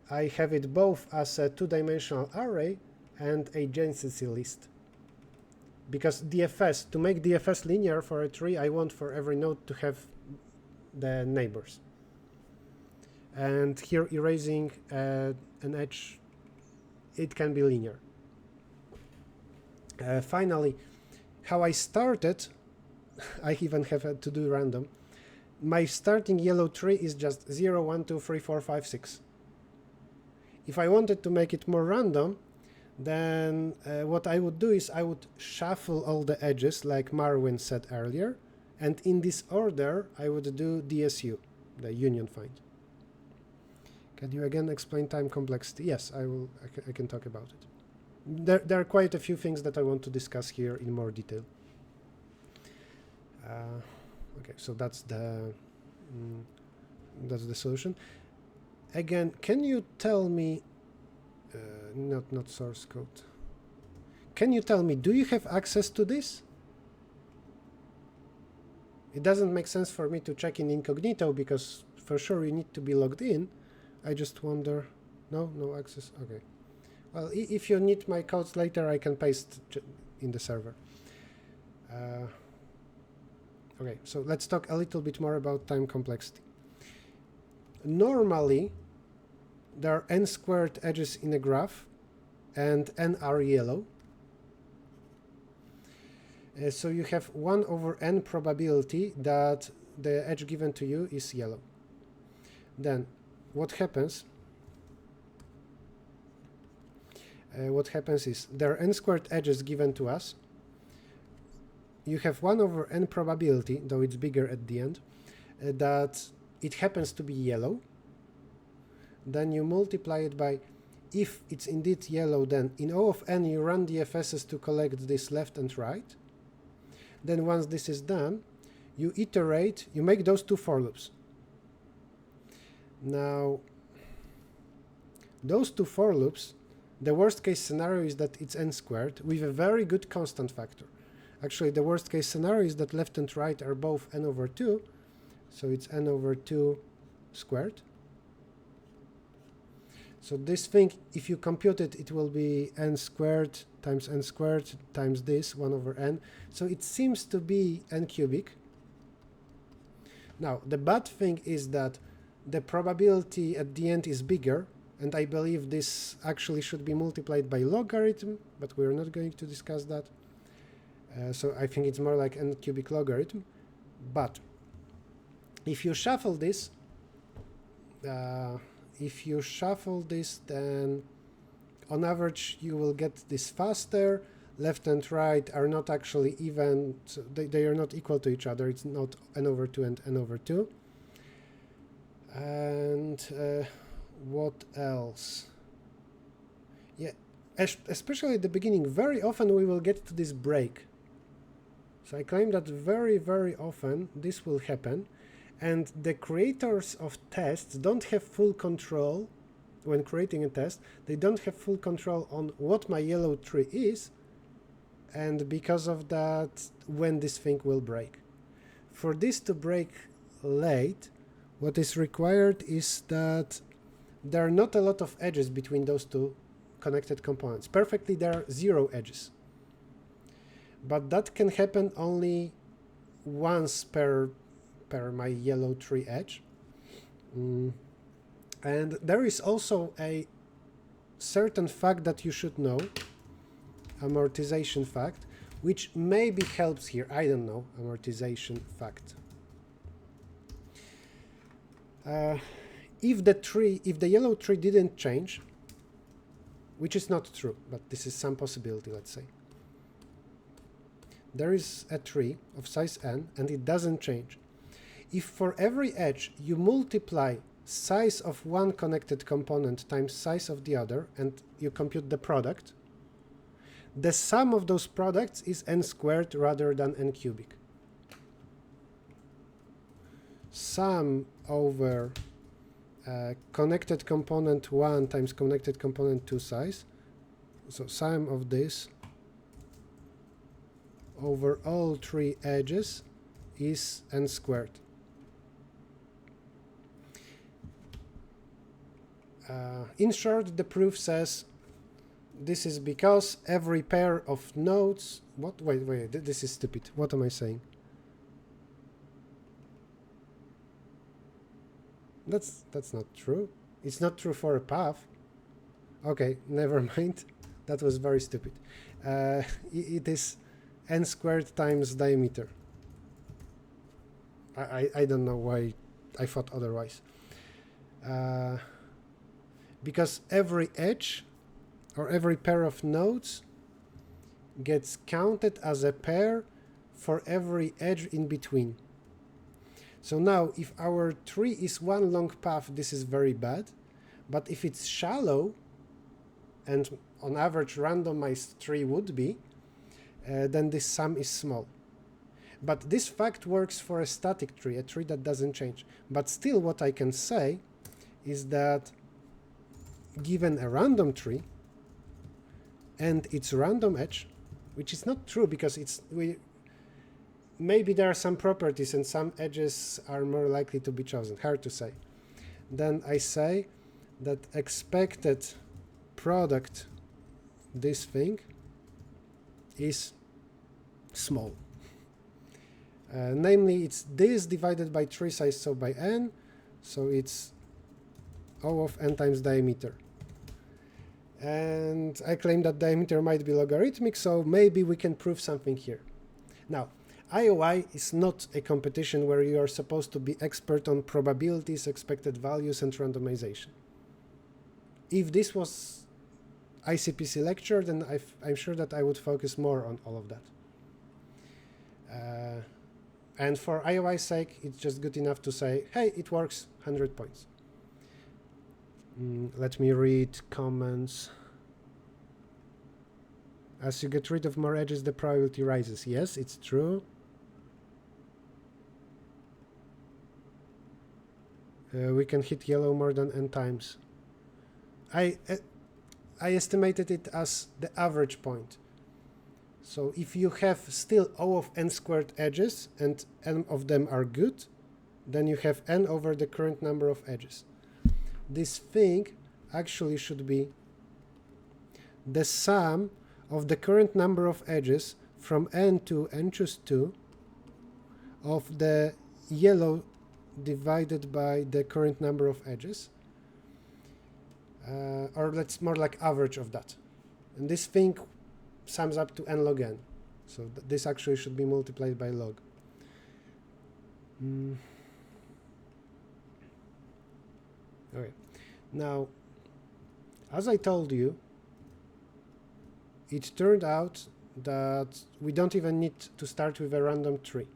I have it both as a two-dimensional array and a density list. Because DFS, to make DFS linear for a tree, I want for every node to have the neighbors. And here erasing an edge, it can be linear. Finally, how I started, I even have to do random. My starting yellow tree is just 0, 1, 2, 3, 4, 5, 6. If I wanted to make it more random, then what I would do is I would shuffle all the edges like Marwin said earlier, and in this order I would do DSU, the union find. Can you again explain time complexity? Yes, I will. I can talk about it. There are quite a few things that I want to discuss here in more detail. Okay, so that's the solution. Again, can you tell me, not source code, can you tell me, do you have access to this? It doesn't make sense for me to check in incognito because for sure you need to be logged in, I just wonder. No access. Okay. Well, if you need my codes later, I can paste in the server. Okay, so let's talk a little bit more about time complexity. Normally, there are n squared edges in a graph, and n are yellow. So you have 1 over n probability that the edge given to you is yellow. Then what happens? What happens is there are n squared edges given to us. You have 1 over n probability, though it's bigger at the end, that it happens to be yellow. Then you multiply it by, if it's indeed yellow, then in O of n you run the FSs to collect this left and right. Then once this is done, you iterate, you make those two for loops. Now, those two for loops, the worst case scenario is that it's n squared with a very good constant factor. Actually, the worst case scenario is that left and right are both n over 2, so it's n over 2 squared. So this thing, if you compute it, it will be n squared times this, 1 over n. So it seems to be n cubic. Now, the bad thing is that the probability at the end is bigger, and I believe this actually should be multiplied by logarithm, but we're not going to discuss that. So I think it's more like n cubic logarithm. But if you shuffle this, then on average you will get this faster. Left and right are not actually even, so they are not equal to each other. It's not n over 2 and n over 2. And what else? Yeah, especially at the beginning, very often we will get to this break. So I claim that very, very often this will happen, and the creators of tests don't have full control when creating a test. They don't have full control on what my yellow tree is, and because of that, when this thing will break. For this to break late, what is required is that there are not a lot of edges between those two connected components. Perfectly, there are 0 edges. But that can happen only once per my yellow tree edge. And there is also a certain fact that you should know, amortization fact, which maybe helps here. I don't know, amortization fact. If the yellow tree didn't change, which is not true, but this is some possibility, let's say. There is a tree of size n and it doesn't change. If for every edge you multiply size of one connected component times size of the other and you compute the product, the sum of those products is n squared rather than n cubic. Sum over connected component 1 times connected component 2 size. So sum of this over all 3 edges is n squared. In short, the proof says this is because every pair of nodes... What? Wait, this is stupid. What am I saying? That's not true. It's not true for a path. Okay, never mind. That was very stupid. It is n squared times diameter. I don't know why I thought otherwise. Because every edge or every pair of nodes gets counted as a pair for every edge in between. So now, if our tree is one long path, this is very bad. But if it's shallow, and on average randomized tree would be, then this sum is small. But this fact works for a static tree, a tree that doesn't change. But still, what I can say is that given a random tree and its random edge, which is not true because maybe there are some properties and some edges are more likely to be chosen, hard to say. Then I say that expected product, this thing, is small. Namely, it's this divided by tree size, so by n, so it's O of n times diameter. And I claim that diameter might be logarithmic, so maybe we can prove something here. Now, IOI is not a competition where you are supposed to be expert on probabilities, expected values, and randomization. If this was ICPC lecture, then I'm sure that I would focus more on all of that. And for IOI's sake, it's just good enough to say, hey, it works, 100 points. Let me read comments. As you get rid of more edges, the probability rises. Yes, it's true. We can hit yellow more than n times. I estimated it as the average point. So if you have still O of n squared edges and n of them are good, then you have n over the current number of edges. This thing actually should be the sum of the current number of edges from n to n choose 2 of the yellow divided by the current number of edges, or let's more like average of that. And this thing sums up to n log n. So this actually should be multiplied by log. Okay. Now, as I told you, it turned out that we don't even need to start with a random tree.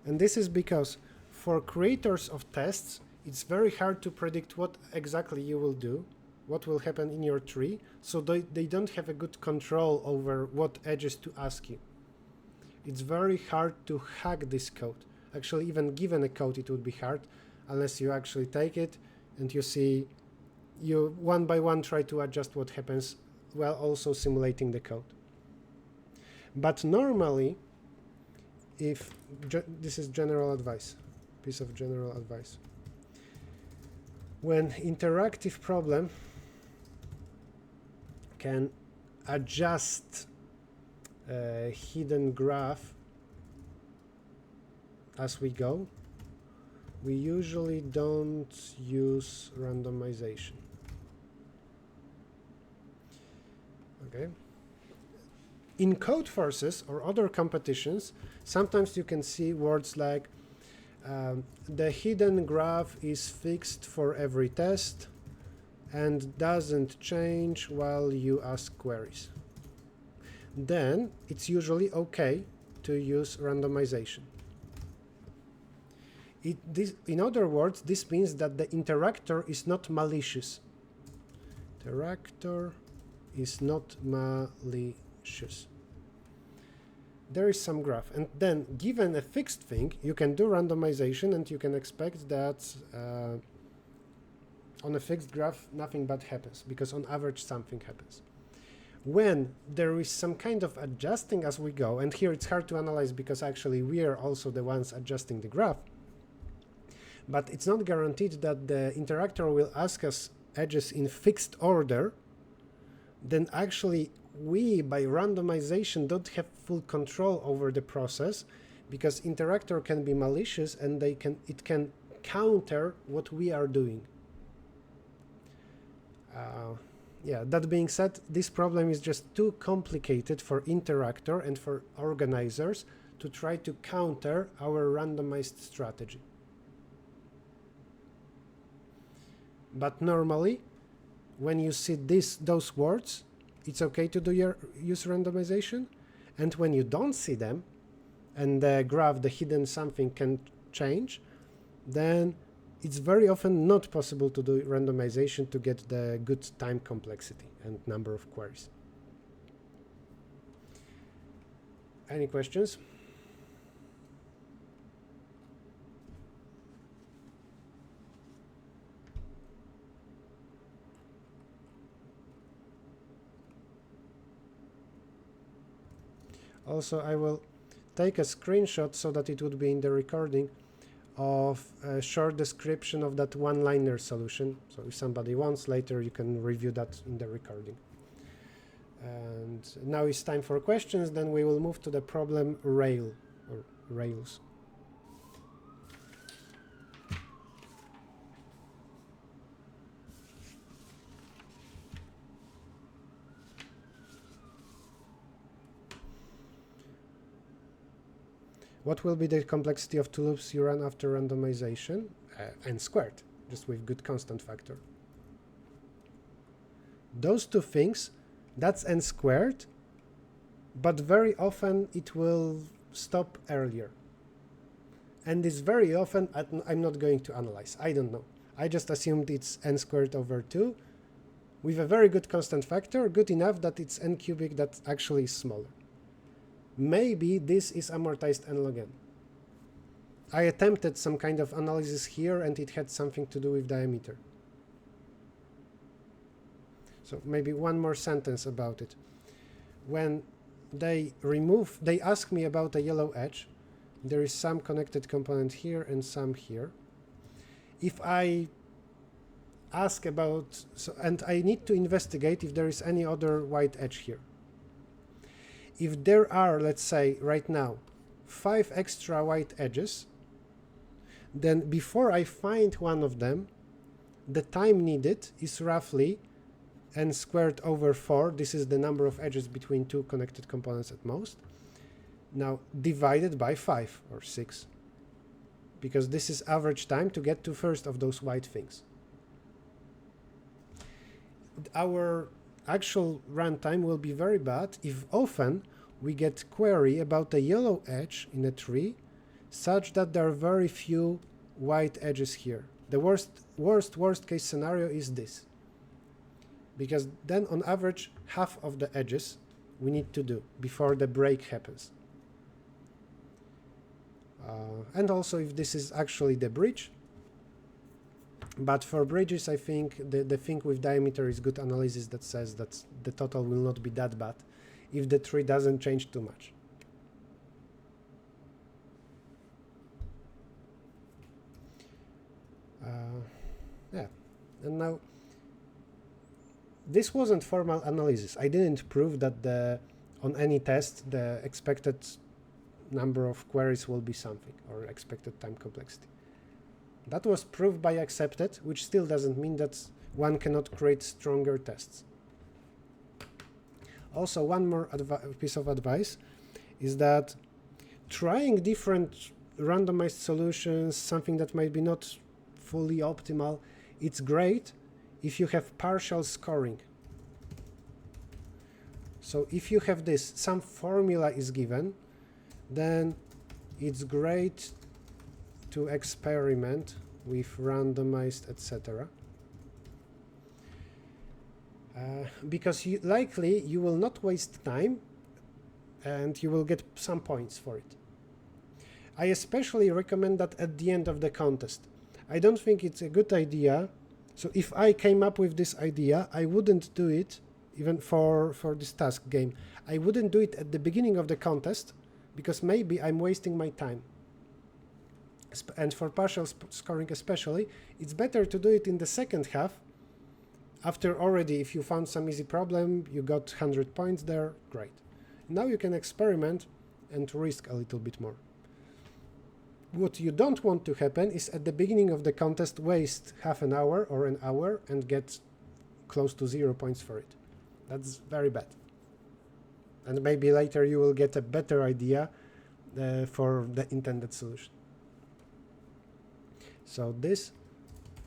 And this is because for creators of tests, it's very hard to predict what exactly you will do, what will happen in your tree, so they don't have a good control over what edges to ask you. It's very hard to hack this code. Actually, even given a code, it would be hard unless you actually take it and you see, you one by one try to adjust what happens while also simulating the code. But normally, if this is general advice, piece of general advice. When interactive problem can adjust a hidden graph as we go, we usually don't use randomization. Okay. In code forces or other competitions, sometimes you can see words like the hidden graph is fixed for every test and doesn't change while you ask queries. Then it's usually okay to use randomization. In other words, this means that the interactor is not malicious. Interactor is not malicious. There is some graph, and then given a fixed thing, you can do randomization and you can expect that on a fixed graph nothing bad happens, because on average something happens. When there is some kind of adjusting as we go, and here it's hard to analyze because actually we are also the ones adjusting the graph, but it's not guaranteed that the interactor will ask us edges in fixed order, then actually we, by randomization, don't have full control over the process, because interactor can be malicious and it can counter what we are doing. Yeah, that being said, this problem is just too complicated for interactor and for organizers to try to counter our randomized strategy. But normally, when you see those words, it's okay to use randomization. And when you don't see them, and the graph, the hidden something can change, then it's very often not possible to do randomization to get the good time complexity and number of queries. Any questions? Also, I will take a screenshot so that it would be in the recording of a short description of that one-liner solution. So if somebody wants, later you can review that in the recording. And now it's time for questions. Then we will move to the problem rail or rails. What will be the complexity of two loops you run after randomization? N squared, just with good constant factor. Those two things, that's N squared, but very often it will stop earlier. And this very often, I'm not going to analyze. I don't know. I just assumed it's N squared over 2 with a very good constant factor, good enough that it's N cubic that actually is smaller. Maybe this is amortized N log N. I attempted some kind of analysis here and it had something to do with diameter. So maybe one more sentence about it. When they ask me about a yellow edge, there is some connected component here and some here. If I ask about, and I need to investigate if there is any other white edge here. If there are, let's say, right now, 5 extra white edges, then before I find one of them, the time needed is roughly N squared over 4. This is the number of edges between two connected components at most. Now, divided by 5 or 6, because this is average time to get to first of those white things. Our actual runtime will be very bad if often we get query about a yellow edge in a tree such that there are very few white edges here. The worst case scenario is this, because then on average half of the edges we need to do before the break happens. And also if this is actually the bridge. But for bridges, I think the thing with diameter is good analysis that says that the total will not be that bad if the tree doesn't change too much. Yeah, and now this wasn't formal analysis. I didn't prove that on any test the expected number of queries will be something, or expected time complexity. That was proved by accepted, which still doesn't mean that one cannot create stronger tests. Also, one more piece of advice is that trying different randomized solutions, something that might be not fully optimal, it's great if you have partial scoring. So if you have this, some formula is given, then it's great to experiment with randomized, etc. Because likely you will not waste time and you will get some points for it. I especially recommend that at the end of the contest. I don't think it's a good idea. So if I came up with this idea, I wouldn't do it even for this task game. I wouldn't do it at the beginning of the contest because maybe I'm wasting my time. And for partial scoring especially, it's better to do it in the second half. After already, if you found some easy problem, you got 100 points there, great. Now you can experiment and risk a little bit more. What you don't want to happen is at the beginning of the contest waste half an hour or an hour and get close to 0 points for it. That's very bad. And maybe later you will get a better idea for the intended solution. So this,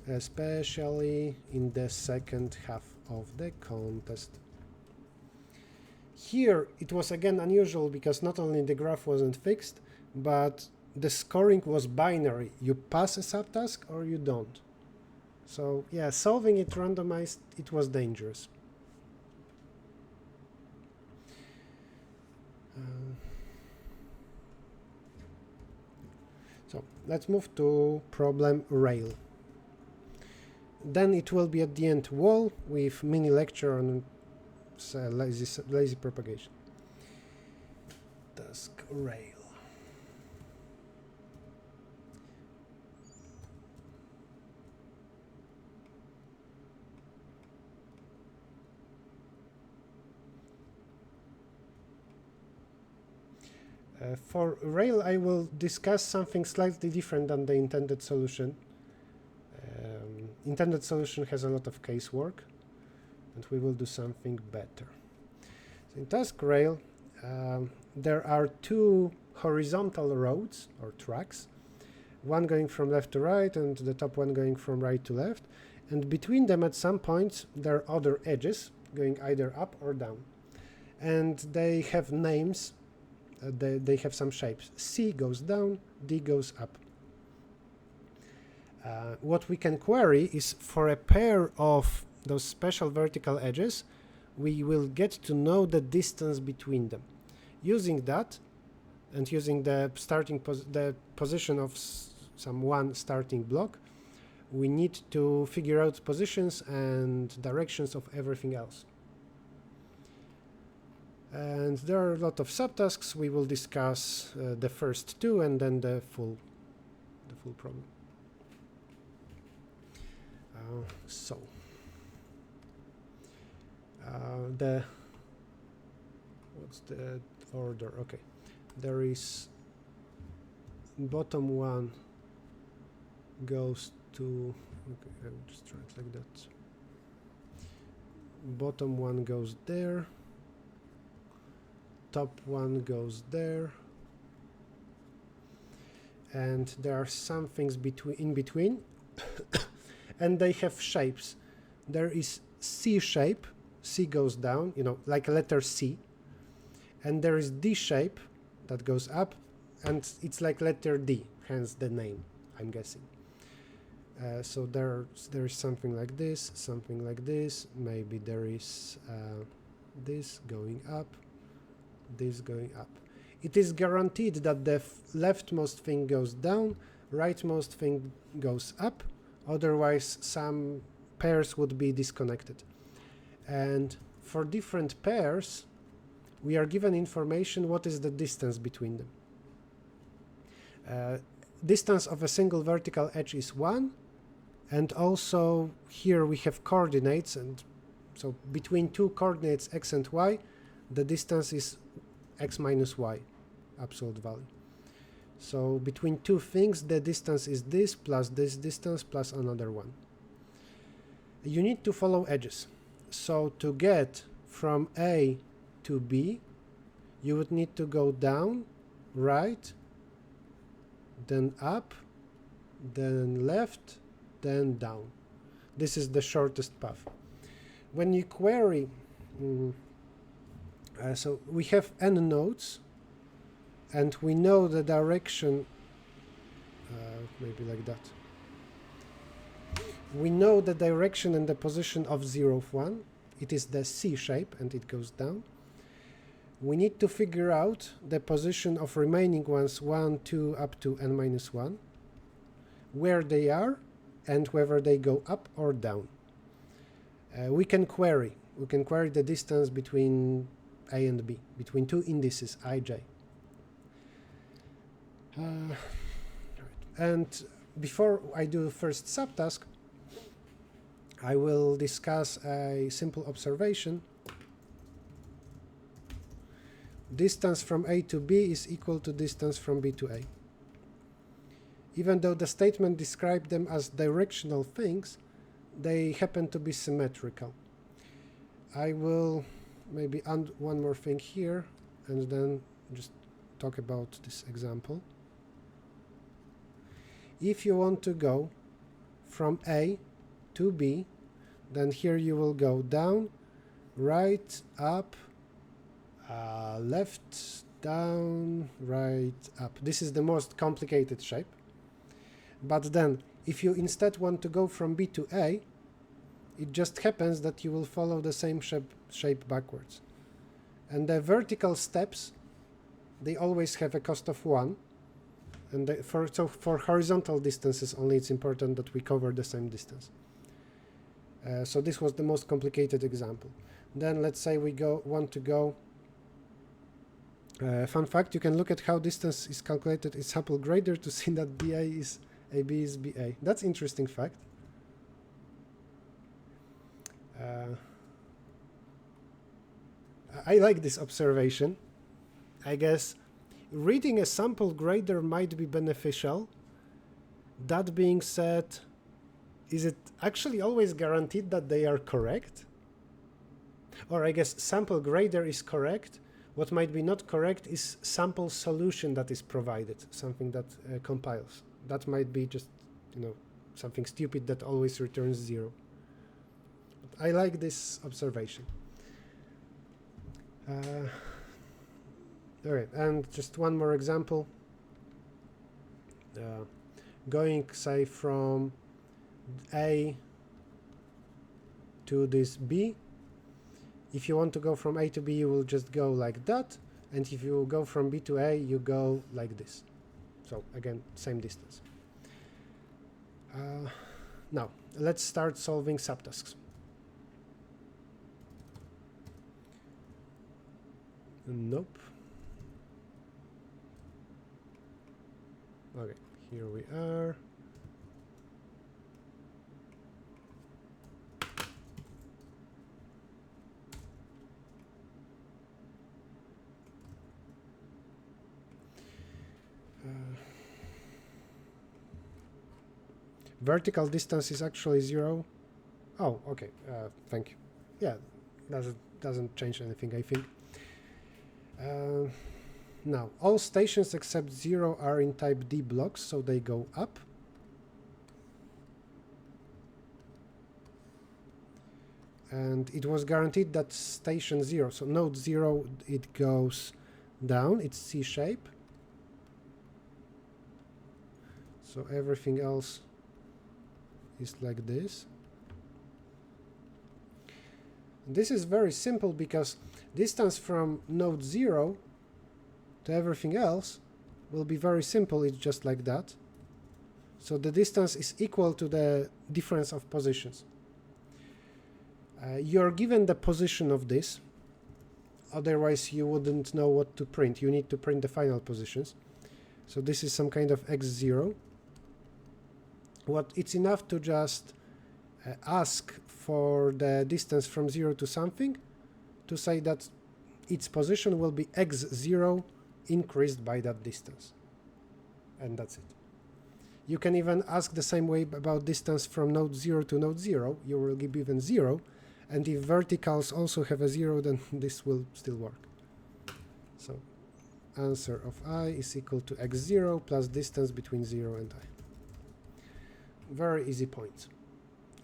especially in the second half of the contest. Here it was again unusual because not only the graph wasn't fixed, but the scoring was binary. You pass a subtask or you don't. So yeah, solving it randomized, it was dangerous. So let's move to problem rail. Then it will be at the end wall with mini lecture on lazy propagation. Task rail. For Rail, I will discuss something slightly different than the intended solution. Intended solution has a lot of casework, and we will do something better. So in task Rail, there are two horizontal roads or tracks, one going from left to right and the top one going from right to left, and between them at some points there are other edges going either up or down, and they have names. They have some shapes. C goes down, D goes up. What we can query is for a pair of those special vertical edges, we will get to know the distance between them. Using that, and using the the position of some one starting block, we need to figure out positions and directions of everything else. And there are a lot of subtasks. We will discuss the first two and then the full problem. What's the order? Okay, there is bottom one goes to, okay, I will just try it like that. Bottom one goes there, top one goes there, and there are some things in between and they have shapes. There is C shape, C goes down, like a letter C, and there is D shape that goes up, and it's like letter D, hence the name, I'm guessing. So there is something like this, maybe there is this going up, this going up. It is guaranteed that the leftmost thing goes down, rightmost thing goes up, otherwise some pairs would be disconnected. And for different pairs, we are given information what is the distance between them. Distance of a single vertical edge is 1, and also here we have coordinates, and so between two coordinates x and y, the distance is x minus y, absolute value. So between two things, the distance is this plus this distance plus another one. You need to follow edges. So to get from A to B, you would need to go down, right, then up, then left, then down. This is the shortest path. When you query, so we have n nodes, and we know the direction, maybe like that. We know the direction and the position of 0 of 1. It is the C shape, and it goes down. We need to figure out the position of remaining ones, 1, 2, up to n minus 1, where they are, and whether they go up or down. We can query the distance between A and B, between two indices, ij. And before I do the first subtask, I will discuss a simple observation. Distance from A to B is equal to distance from B to A. Even though the statement described them as directional things, they happen to be symmetrical. I will maybe add one more thing here and then just talk about this example. If you want to go from A to B, then here you will go down, right, up, left, down, right, up. This is the most complicated shape. But then, if you instead want to go from B to A, it just happens that you will follow the same shape backwards. And the vertical steps, they always have a cost of 1. And for horizontal distances only, it's important that we cover the same distance. So this was the most complicated example. Then let's say we want to go. Fun fact: you can look at how distance is calculated in sample grader to see that BA is AB is BA. That's interesting fact. I like this observation. I guess reading a sample grader might be beneficial. That being said, is it actually always guaranteed that they are correct? Or I guess sample grader is correct. What might be not correct is sample solution that is provided, something that compiles. That might be just, something stupid that always returns 0. But I like this observation. All right, and just one more example. Going, say, from A to this B. If you want to go from A to B, you will just go like that. And if you go from B to A, you go like this. So again, same distance. Now, let's start solving subtasks. Nope. Okay, here we are. Vertical distance is actually 0. Oh, okay. Thank you. Yeah, doesn't change anything, I think. Now, all stations except 0 are in type D blocks, so they go up. And it was guaranteed that station 0, so node 0, it goes down, it's C shape. So everything else is like this. This is very simple because distance from node 0 to everything else will be very simple. It's just like that. So the distance is equal to the difference of positions. You're given the position of this. Otherwise, you wouldn't know what to print. You need to print the final positions. So this is some kind of x0. It's enough to just ask for the distance from 0 to something to say that its position will be x0 increased by that distance. And that's it. You can even ask the same way about distance from node 0 to node 0. You will be given 0. And if verticals also have a 0, then this will still work. So answer of I is equal to x0 plus distance between 0 and I. Very easy point.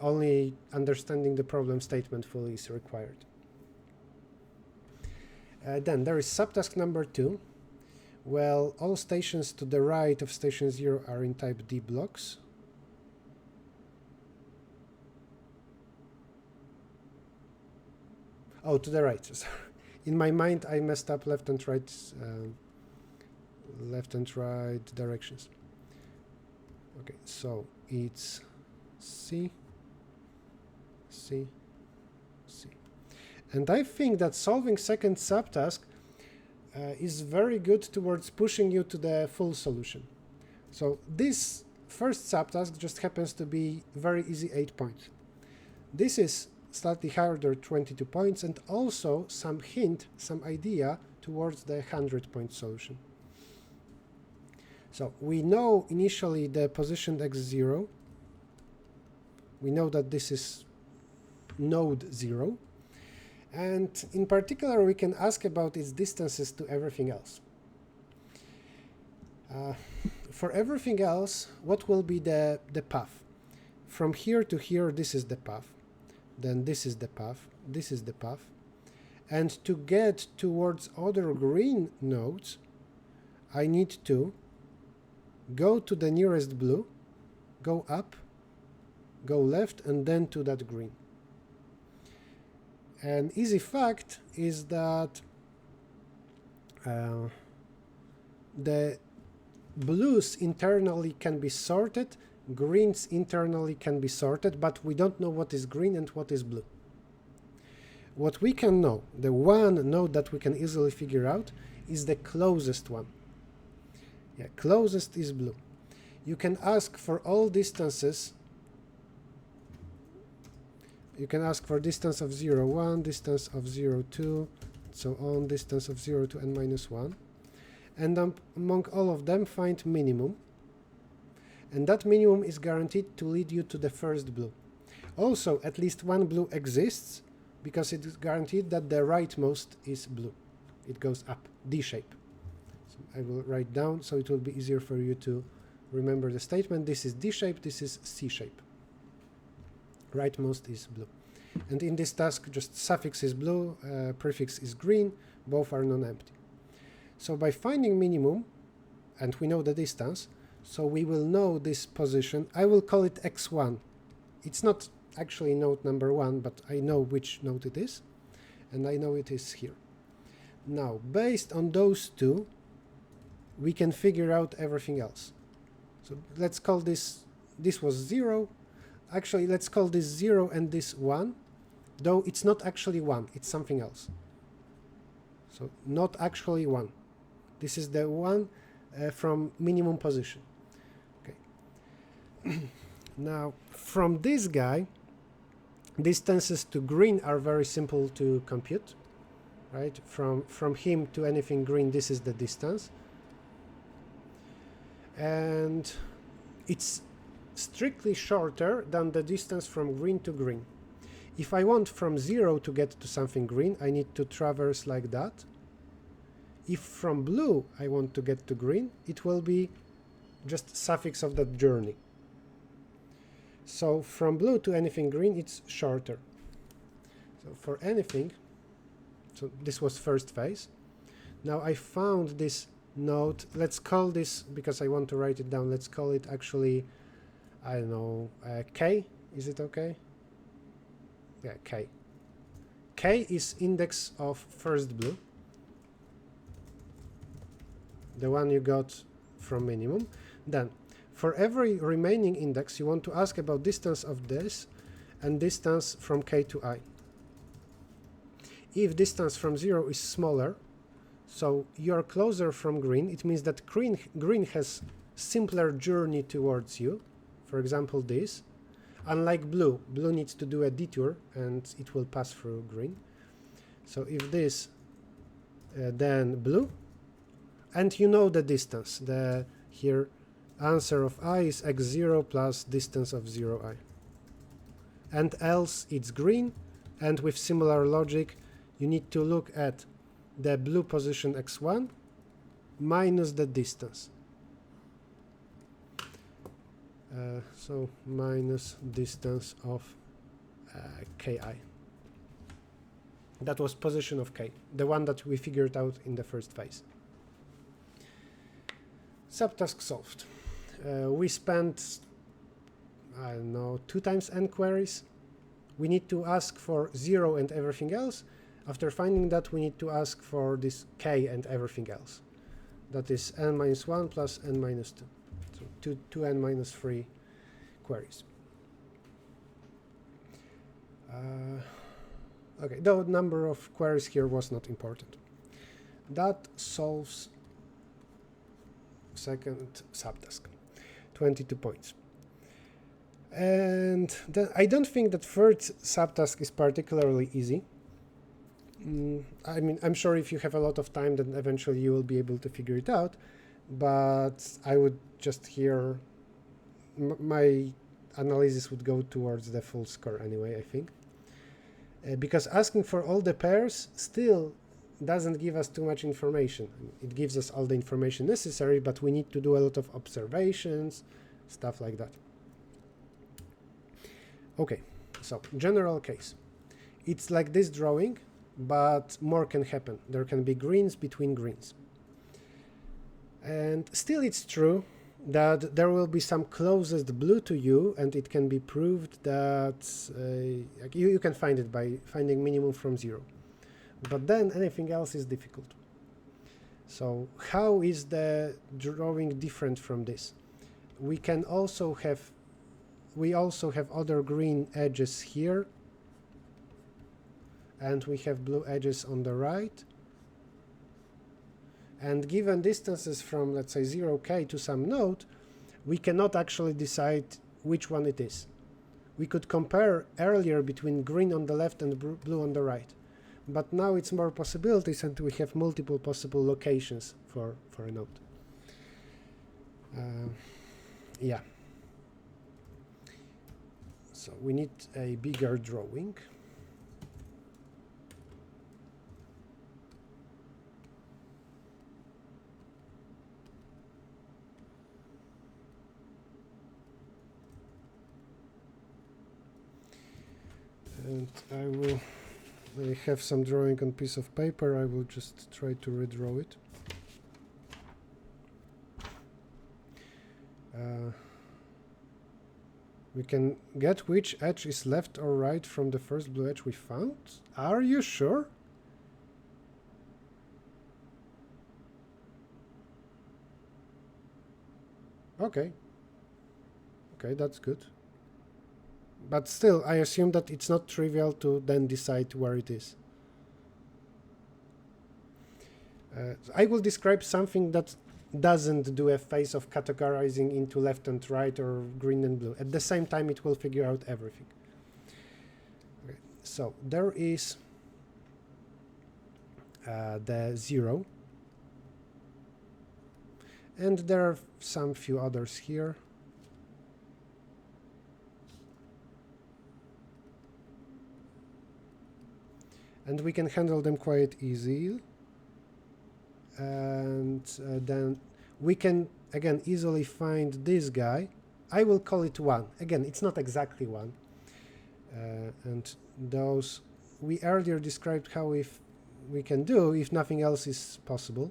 Only understanding the problem statement fully is required. Then there is subtask number 2. Well, all stations to the right of station 0 are in type D blocks. Oh, to the right. In my mind, I messed up left and right directions. Okay, so it's C, C, C. And I think that solving second subtask is very good towards pushing you to the full solution. So this first subtask just happens to be very easy 8 points. This is slightly harder 22 points and also some hint, some idea towards the 100-point solution. So we know initially the position x0. We know that this is node 0. And in particular, we can ask about its distances to everything else. For everything else, what will be the path? From here to here, this is the path. Then this is the path. This is the path. And to get towards other green nodes, I need to go to the nearest blue, go up, go left, and then to that green. An easy fact is that the blues internally can be sorted, greens internally can be sorted, but we don't know what is green and what is blue. What we can know, the one node that we can easily figure out, is the closest one. Yeah, closest is blue. You can ask for all distances. You can ask for distance of 0, 1, distance of 0, 2, so on, distance of 0 to n minus 1. and among all of them find minimum, and that minimum is guaranteed to lead you to the first blue. Also, at least one blue exists, because it is guaranteed that the rightmost is blue. It goes up, D shape. So I will write down so it will be easier for you to remember the statement. This is D shape, this is C shape. Rightmost is blue. And in this task, just suffix is blue, prefix is green, both are non-empty. So by finding minimum, and we know the distance, so we will know this position. I will call it x1. It's not actually node number 1, but I know which node it is, and I know it is here. Now, based on those two, we can figure out everything else. So let's call this was 0. Actually, let's call this 0 and this 1, though it's not actually 1, it's something else. So not actually 1. This is the one from minimum position. Okay. Now, from this guy, distances to green are very simple to compute, right? From him to anything green, this is the distance. And it's strictly shorter than the distance from green to green. If I want from 0 to get to something green, I need to traverse like that. If from blue I want to get to green, it will be just suffix of that journey. So from blue to anything green, it's shorter. So for anything, so this was first phase. Now I found this node. Let's call this, because I want to write it down, let's call it actually, I don't know, K. Is it okay? Yeah, K. K is index of first blue, the one you got from minimum. Then for every remaining index, you want to ask about distance of this and distance from K to I. If distance from 0 is smaller, so you're closer from green, it means that green has simpler journey towards you. For example, this. Unlike blue, blue needs to do a detour and it will pass through green. So if this, then blue, and you know the distance. Here answer of I is x0 plus distance of 0i. And else it's green, and with similar logic, you need to look at the blue position x1 minus the distance. So minus distance of ki. That was position of k, the one that we figured out in the first phase. Subtask solved. We spent, I don't know, 2 times n queries. We need to ask for 0 and everything else. After finding that, we need to ask for this k and everything else. That is n minus 1 plus n minus 2. So 2n minus 3 queries. Okay, the number of queries here was not important. That solves second subtask, 22 points. And then I don't think that third subtask is particularly easy. I mean, I'm sure if you have a lot of time, then eventually you will be able to figure it out. But I would just here, my analysis would go towards the full score anyway, I think. Because asking for all the pairs still doesn't give us too much information. It gives us all the information necessary, but we need to do a lot of observations, stuff like that. Okay, so general case. It's like this drawing, but more can happen. There can be greens between greens. And still it's true that there will be some closest blue to you, and it can be proved that you can find it by finding minimum from 0. But then anything else is difficult. So how is the drawing different from this? We also have other green edges here, and we have blue edges on the right. And given distances from, let's say, 0k to some node, we cannot actually decide which one it is. We could compare earlier between green on the left and blue on the right. but now it's more possibilities and we have multiple possible locations for a node. Yeah. So we need a bigger drawing. And I have some drawing on piece of paper. I will just try to redraw it. We can get which edge is left or right from the first blue edge we found. Are you sure? Okay. Okay, that's good. But still, I assume that it's not trivial to then decide where it is. I will describe something that doesn't do a phase of categorizing into left and right or green and blue. At the same time, it will figure out everything. Okay. So there is the 0. And there are some few others here. And we can handle them quite easy. And then we can, again, easily find this guy. I will call it 1. Again, it's not exactly 1. And those, we earlier described how we can do if nothing else is possible.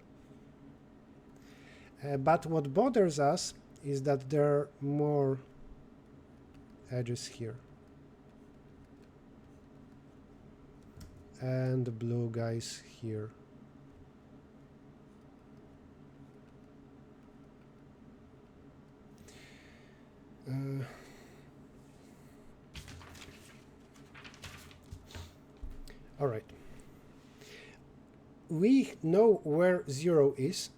But what bothers us is that there are more edges here. And the blue guys here. All right. We know where 0 is.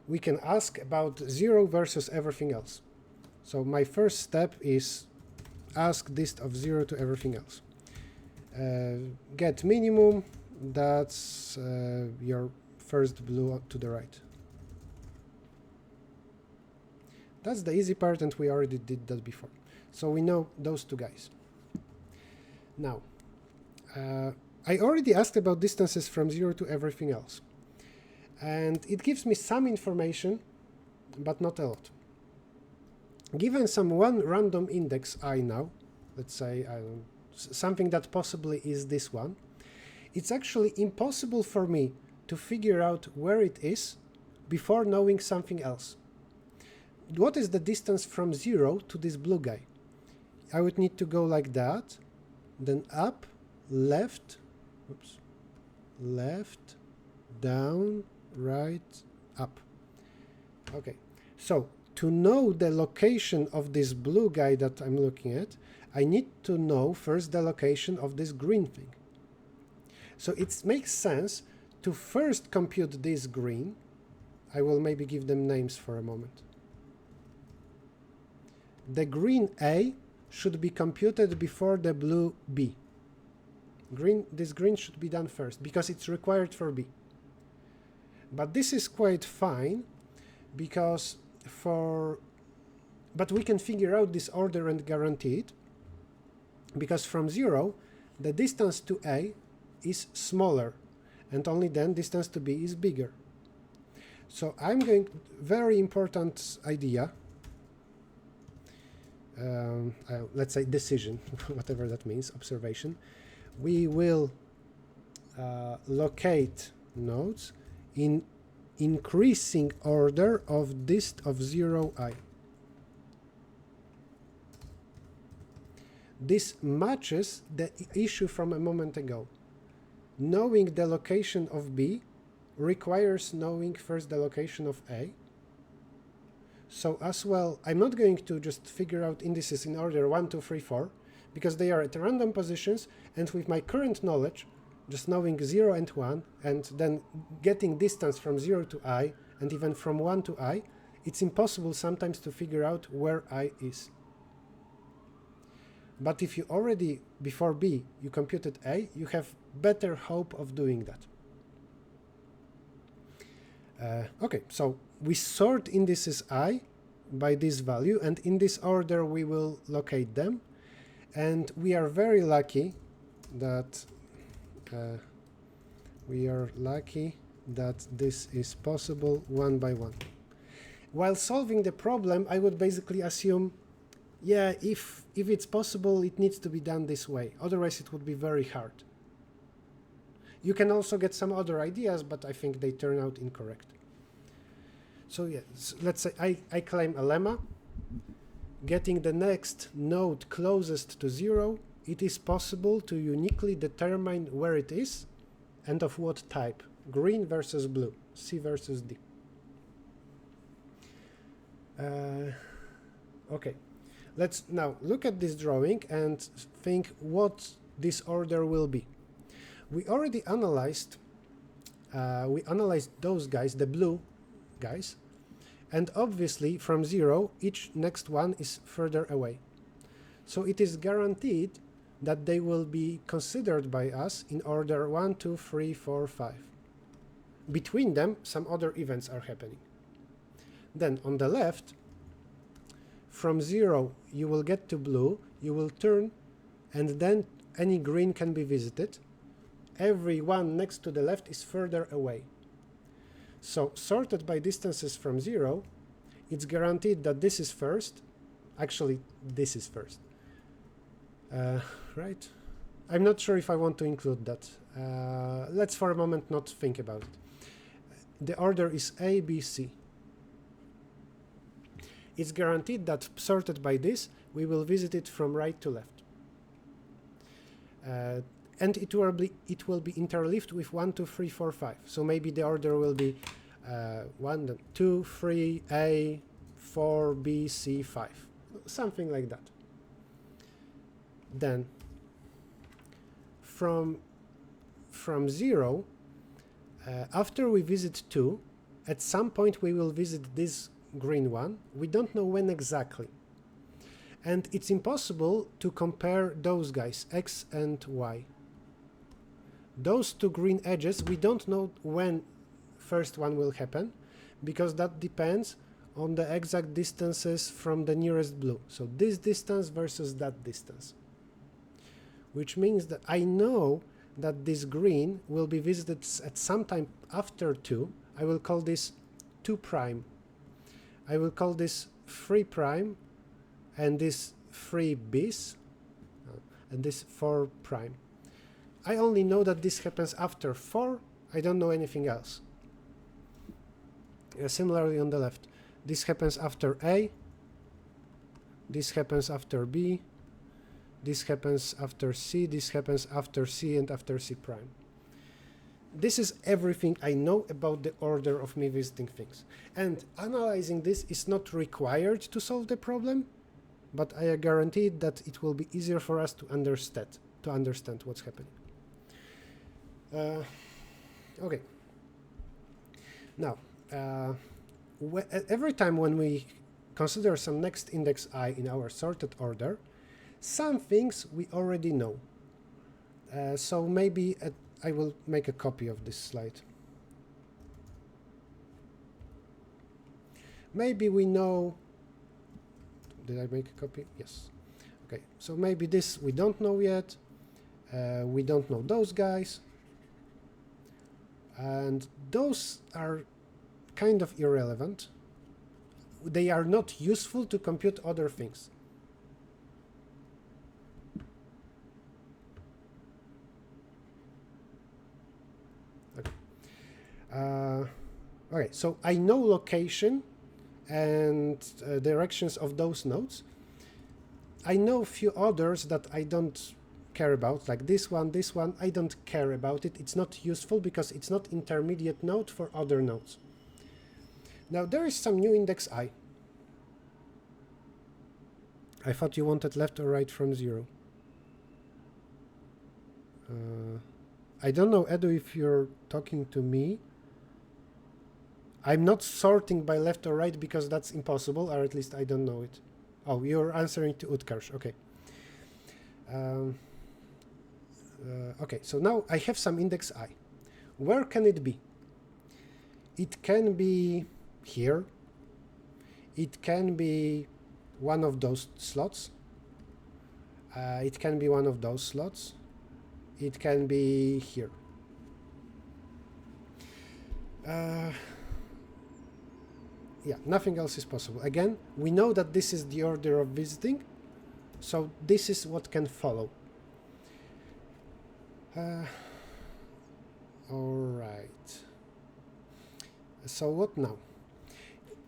We can ask about 0 versus everything else. So my first step is ask dist of 0 to everything else. Get minimum, that's your first blue to the right. That's the easy part, and we already did that before. So we know those two guys. Now, I already asked about distances from 0 to everything else. And it gives me some information, but not a lot. Given some one random index I now, let's say something that possibly is this one, it's actually impossible for me to figure out where it is before knowing something else. What is the distance from 0 to this blue guy? I would need to go like that, then up, left, oops, left, down, right, up. Okay, so to know the location of this blue guy that I'm looking at, I need to know first the location of this green thing. So it makes sense to first compute this green. I will maybe give them names for a moment. The green A should be computed before the blue B. This green should be done first because it's required for B. But this is quite fine because but we can figure out this order and guarantee it because from 0 the distance to A is smaller and only then distance to B is bigger. So I'm going, very important idea, let's say decision, whatever that means, observation. We will locate nodes in increasing order of dist of 0i. This matches the issue from a moment ago. Knowing the location of B requires knowing first the location of A. So as well, I'm not going to just figure out indices in order 1, 2, 3, 4, because they are at random positions, and with my current knowledge, just knowing 0 and 1, and then getting distance from 0 to I, and even from 1 to I, it's impossible sometimes to figure out where I is. But if you already, before B, you computed A, you have better hope of doing that. Okay, so we sort indices I by this value, and in this order we will locate them. And we are very lucky that this is possible one by one. While solving the problem, I would basically assume, yeah, if it's possible, it needs to be done this way. Otherwise, it would be very hard. You can also get some other ideas, but I think they turn out incorrect. So yeah, let's say I claim a lemma. Getting the next node closest to 0, it is possible to uniquely determine where it is and of what type. Green versus blue, C versus D. Okay, let's now look at this drawing and think what this order will be. We already analyzed those guys, the blue guys, and obviously from 0 each next one is further away. So it is guaranteed that they will be considered by us in order 1, 2, 3, 4, 5. Between them some other events are happening. Then on the left, from 0 you will get to blue, you will turn, and then any green can be visited. Every one next to the left is further away. So sorted by distances from 0, it's guaranteed that this is first. Actually, this is first. Right? I'm not sure if I want to include that. Let's for a moment not think about it. The order is A, B, C. It's guaranteed that sorted by this, we will visit it from right to left. And it will be interleaved with 1, 2, 3, 4, 5. So maybe the order will be 1, 2, 3, A, 4, B, C, 5. Something like that. Then from 0, after we visit 2, at some point we will visit this green one. We don't know when exactly. And it's impossible to compare those guys, X and Y. Those two green edges, we don't know when first one will happen, because that depends on the exact distances from the nearest blue. So this distance versus that distance. Which means that I know that this green will be visited at some time after 2. I will call this 2 prime. I will call this 3 prime, and this 3 bis, and this 4 prime. I only know that this happens after 4. I don't know anything else. Similarly on the left, this happens after A, this happens after B, this happens after C, this happens after C, and after C prime. This is everything I know about the order of me visiting things. And analyzing this is not required to solve the problem, but I are guaranteed that it will be easier for us to understand what's happening. Okay. Now, every time when we consider some next index I in our sorted order, some things we already know. So maybe I will make a copy of this slide. Maybe we know... Did I make a copy? Yes. Okay, so maybe this we don't know yet. We don't know those guys. And those are kind of irrelevant. They are not useful to compute other things. Okay. Okay, so I know location and directions of those nodes. I know a few others that I don't care about, like this one, I don't care about it. It's not useful because it's not intermediate node for other nodes. Now there is some new index I. I thought you wanted left or right from 0. I don't know, Edu, if you're talking to me. I'm not sorting by left or right because that's impossible, or at least I don't know it. Oh, you're answering to Utkarsh, okay. Um, okay, so now I have some index I. Where can it be? It can be here. It can be one of those slots. It can be one of those slots. It can be here. Yeah, nothing else is possible. Again, we know that this is the order of visiting, so this is what can follow. Alright. So what now?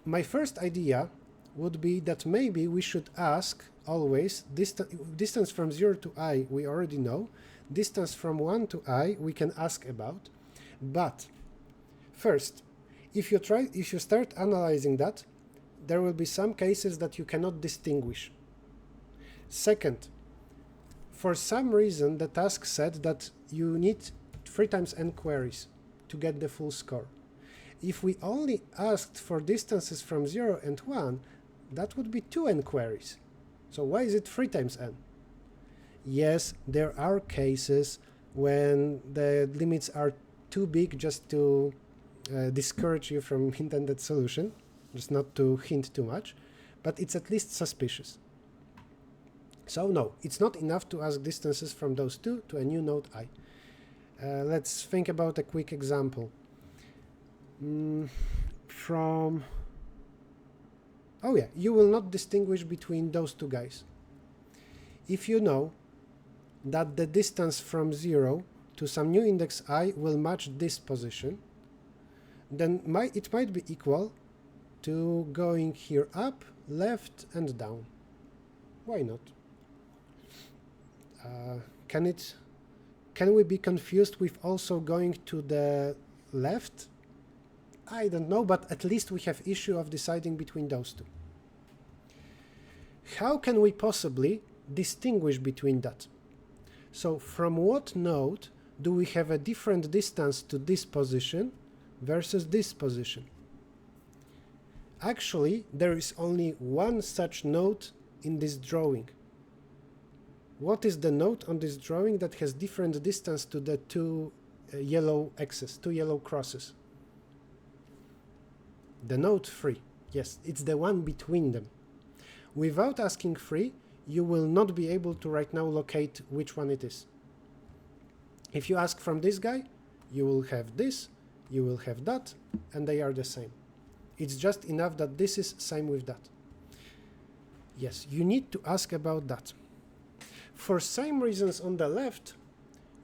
My first idea would be that maybe we should ask always distance from 0 to I we already know, distance from 1 to I we can ask about, but first, if you start analyzing that, there will be some cases that you cannot distinguish. Second, for some reason the task said that you need 3 times n queries to get the full score. If we only asked for distances from 0 and 1, that would be 2n queries. So why is it 3 times n? Yes, there are cases when the limits are too big just to discourage you from intended solution, just not to hint too much, but it's at least suspicious. So no, it's not enough to ask distances from those two to a new node I. Let's think about a quick example. Oh yeah, you will not distinguish between those two guys. If you know that the distance from 0 to some new index I will match this position, then it might be equal to going here up, left, and down. Why not? Can we be confused with also going to the left? I don't know, but at least we have issue of deciding between those two. How can we possibly distinguish between that? So from what node do we have a different distance to this position versus this position? Actually, there is only one such node in this drawing. What is the node on this drawing that has different distance to the two yellow X's, two yellow crosses? The node 3. Yes, it's the one between them. Without asking 3, you will not be able to right now locate which one it is. If you ask from this guy, you will have this, you will have that, and they are the same. It's just enough that this is same with that. Yes, you need to ask about that. For same reasons on the left,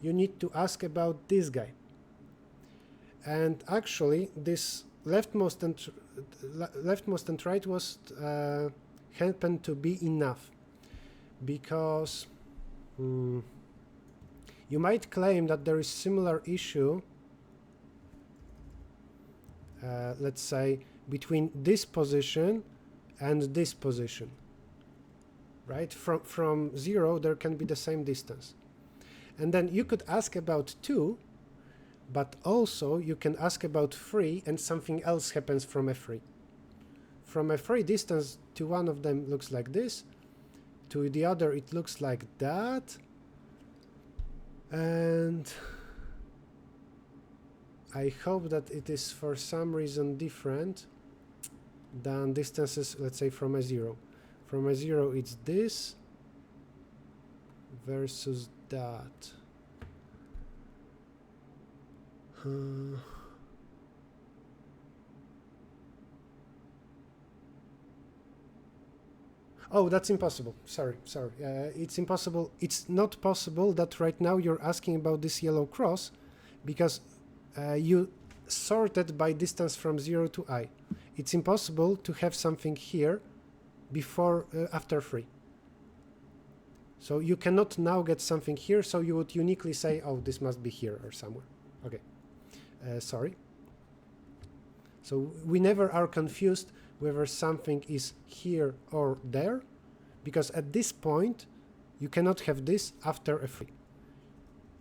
you need to ask about this guy. And actually, this leftmost and right was happened to be enough, because you might claim that there is similar issue, let's say, between this position and this position, right? From 0 there can be the same distance, and then you could ask about 2, but also you can ask about 3 and something else happens from a 3. From a 3 distance to one of them looks like this, to the other it looks like that, and I hope that it is for some reason different than distances, let's say, from a 0. From a 0 it's this versus that. Oh, that's impossible. Sorry. It's impossible. It's not possible that right now you're asking about this yellow cross, because you sorted by distance from 0 to I. It's impossible to have something here before after 3. So you cannot now get something here, so you would uniquely say, oh, this must be here or somewhere. Okay. Sorry. So we never are confused whether something is here or there, because at this point you cannot have this after a 3.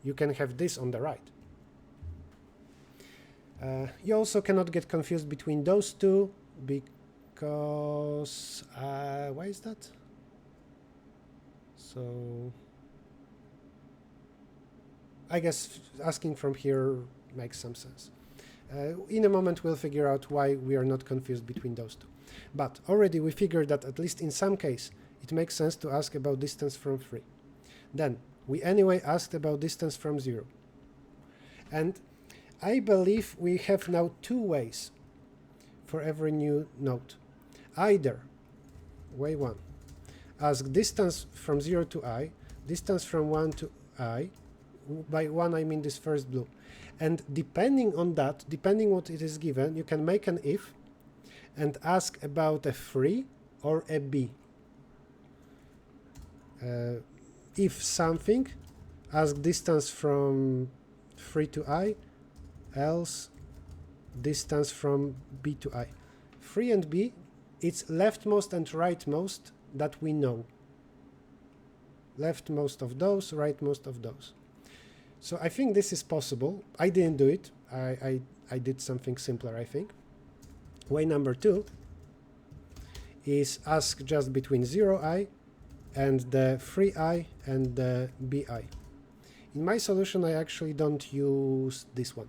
You can have this on the right. You also cannot get confused between those two, because why is that? So I guess asking from here makes some sense. In a moment we'll figure out why we are not confused between those two. But already we figured that at least in some case it makes sense to ask about distance from 3. Then we anyway asked about distance from 0. And I believe we have now two ways for every new node. Either way 1, ask distance from 0 to I, distance from 1 to I. By 1 I mean this first blue. And depending on that, depending what it is given, you can make an if and ask about a 3 or a b. If something, ask distance from 3 to I, else distance from b to I. 3 and b, it's leftmost and rightmost that we know. Leftmost of those, rightmost of those. So I think this is possible. I didn't do it. I did something simpler, I think. Way number 2 is ask just between 0i and the 3i and the bi. In my solution, I actually don't use this one.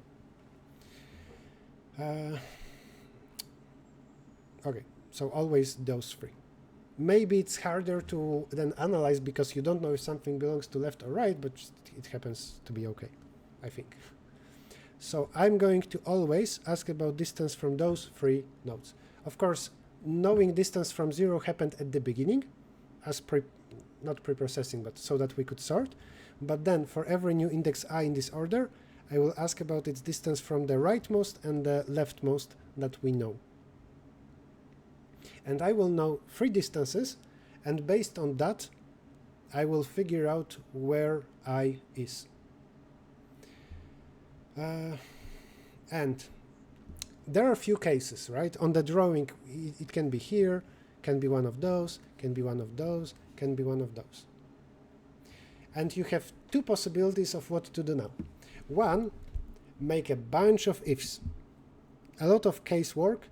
Okay, so always those 3. Maybe it's harder to then analyze because you don't know if something belongs to left or right, but it happens to be okay, I think. So I'm going to always ask about distance from those 3 nodes. Of course, knowing distance from 0 happened at the beginning, as not pre-processing, but so that we could sort. But then for every new index I in this order, I will ask about its distance from the rightmost and the leftmost that we know. And I will know 3 distances, and based on that, I will figure out where I is. And there are a few cases, right? On the drawing, it can be here, can be one of those, can be one of those, can be one of those. And you have 2 possibilities of what to do now. One, make a bunch of ifs, a lot of case work,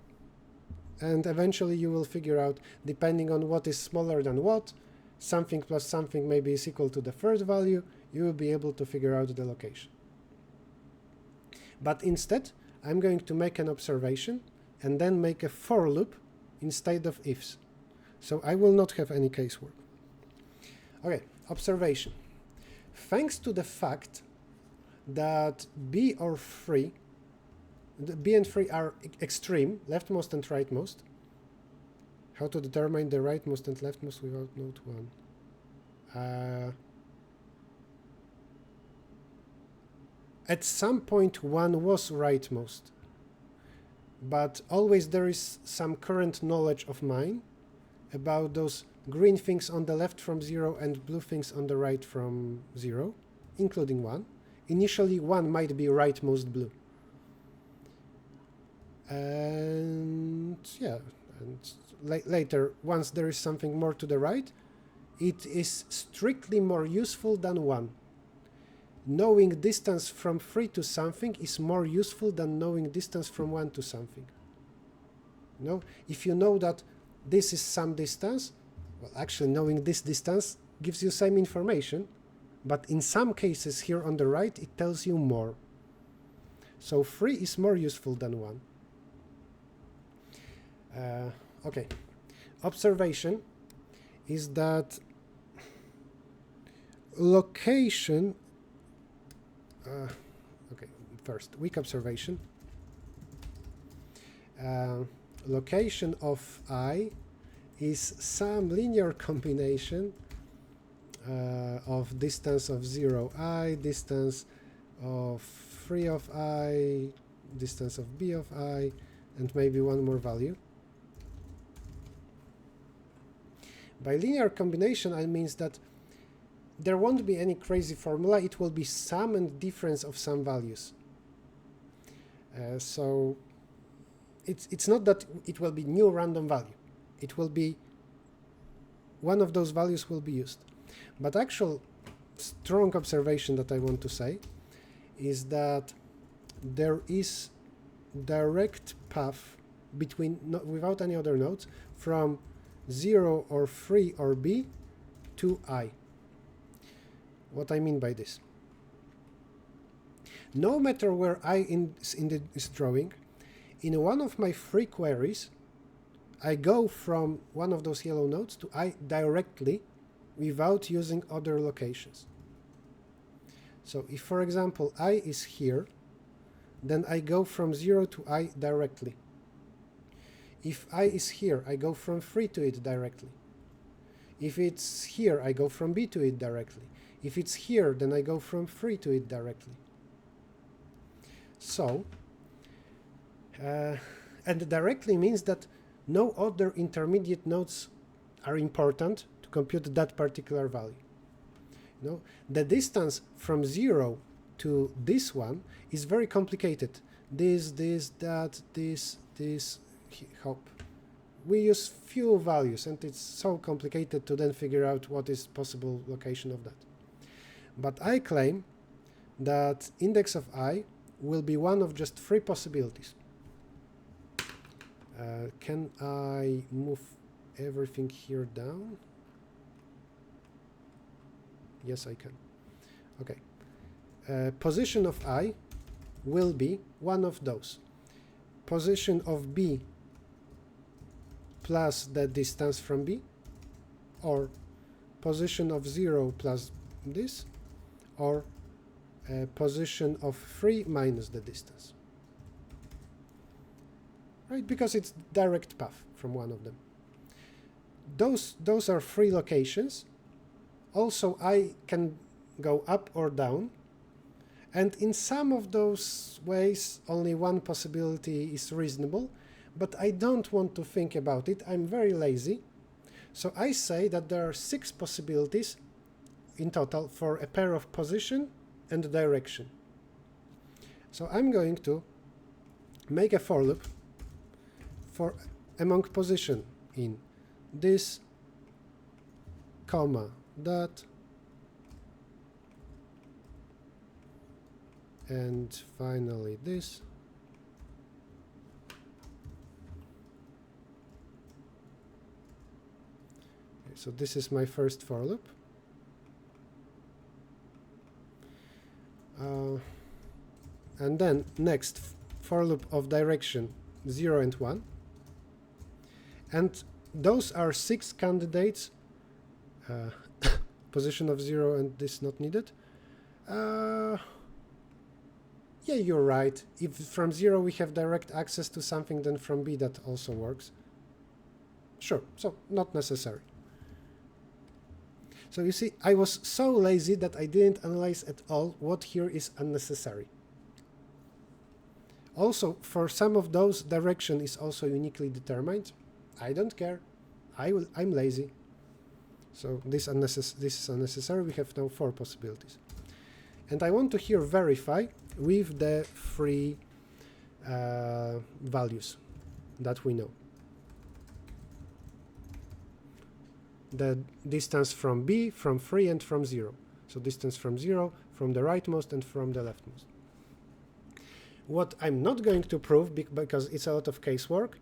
and eventually you will figure out, depending on what is smaller than what, something plus something maybe is equal to the first value, you will be able to figure out the location. But instead, I'm going to make an observation and then make a for loop instead of ifs. So I will not have any casework. Okay, observation. Thanks to the fact that b or 3, the b and 3 are extreme, leftmost and rightmost. How to determine the rightmost and leftmost without node 1? At some point 1 was rightmost, but always there is some current knowledge of mine about those green things on the left from 0 and blue things on the right from 0, including 1. Initially 1 might be rightmost blue. And yeah, and later, once there is something more to the right, it is strictly more useful than 1. Knowing distance from 3 to something is more useful than knowing distance from 1 to something. No? If you know that this is some distance, well, actually knowing this distance gives you same information, but in some cases here on the right, it tells you more. So 3 is more useful than 1. Okay. Observation is that location. Okay, first, weak observation. Location of I is some linear combination of distance of 0i, distance of 3 of I, distance of b of I, and maybe one more value. By linear combination, I means that there won't be any crazy formula. It will be sum and difference of some values. So it's not that it will be new random value. It will be one of those values will be used. But actual strong observation that I want to say is that there is direct path between, without any other nodes, from 0 or 3 or b to I. What I mean by this? no matter where I in this drawing, in one of my free queries, I go from one of those yellow nodes to I directly without using other locations. So if, for example, I is here, then I go from 0 to I directly. If I is here, I go from free to it directly. If it's here, I go from B to it directly. If it's here, then I go from free to it directly. So, and directly means that no other intermediate nodes are important to compute that particular value. You know, the distance from 0 to this one is very complicated. This, that, this, hop. We use few values, and it's so complicated to then figure out what is possible location of that. But I claim that index of I will be one of just 3 possibilities. Can I move everything here down? Yes, I can. Okay. Position of I will be one of those. Position of B plus the distance from B, or position of 0 plus this, or position of 3 minus the distance. Right, because it's direct path from one of them. Those are 3 locations. Also, I can go up or down, and in some of those ways only one possibility is reasonable, but I don't want to think about it. I'm very lazy, so I say that there are 6 possibilities in total for a pair of position and direction. So I'm going to make a for loop for among position in this, comma, that, and finally this. Okay, so this is my first for loop. And then next for loop of direction 0 and 1. And those are 6 candidates. Position of 0 and this not needed. Yeah, you're right. If from 0 we have direct access to something, then from B that also works. Sure, so not necessary. So you see, I was so lazy that I didn't analyze at all what here is unnecessary. Also, for some of those, direction is also uniquely determined. I don't care. I'm lazy. So this is unnecessary. We have now 4 possibilities. And I want to here verify with the 3 values that we know. The distance from B, from 3, and from 0. So distance from 0, from the rightmost, and from the leftmost. What I'm not going to prove, because it's a lot of casework,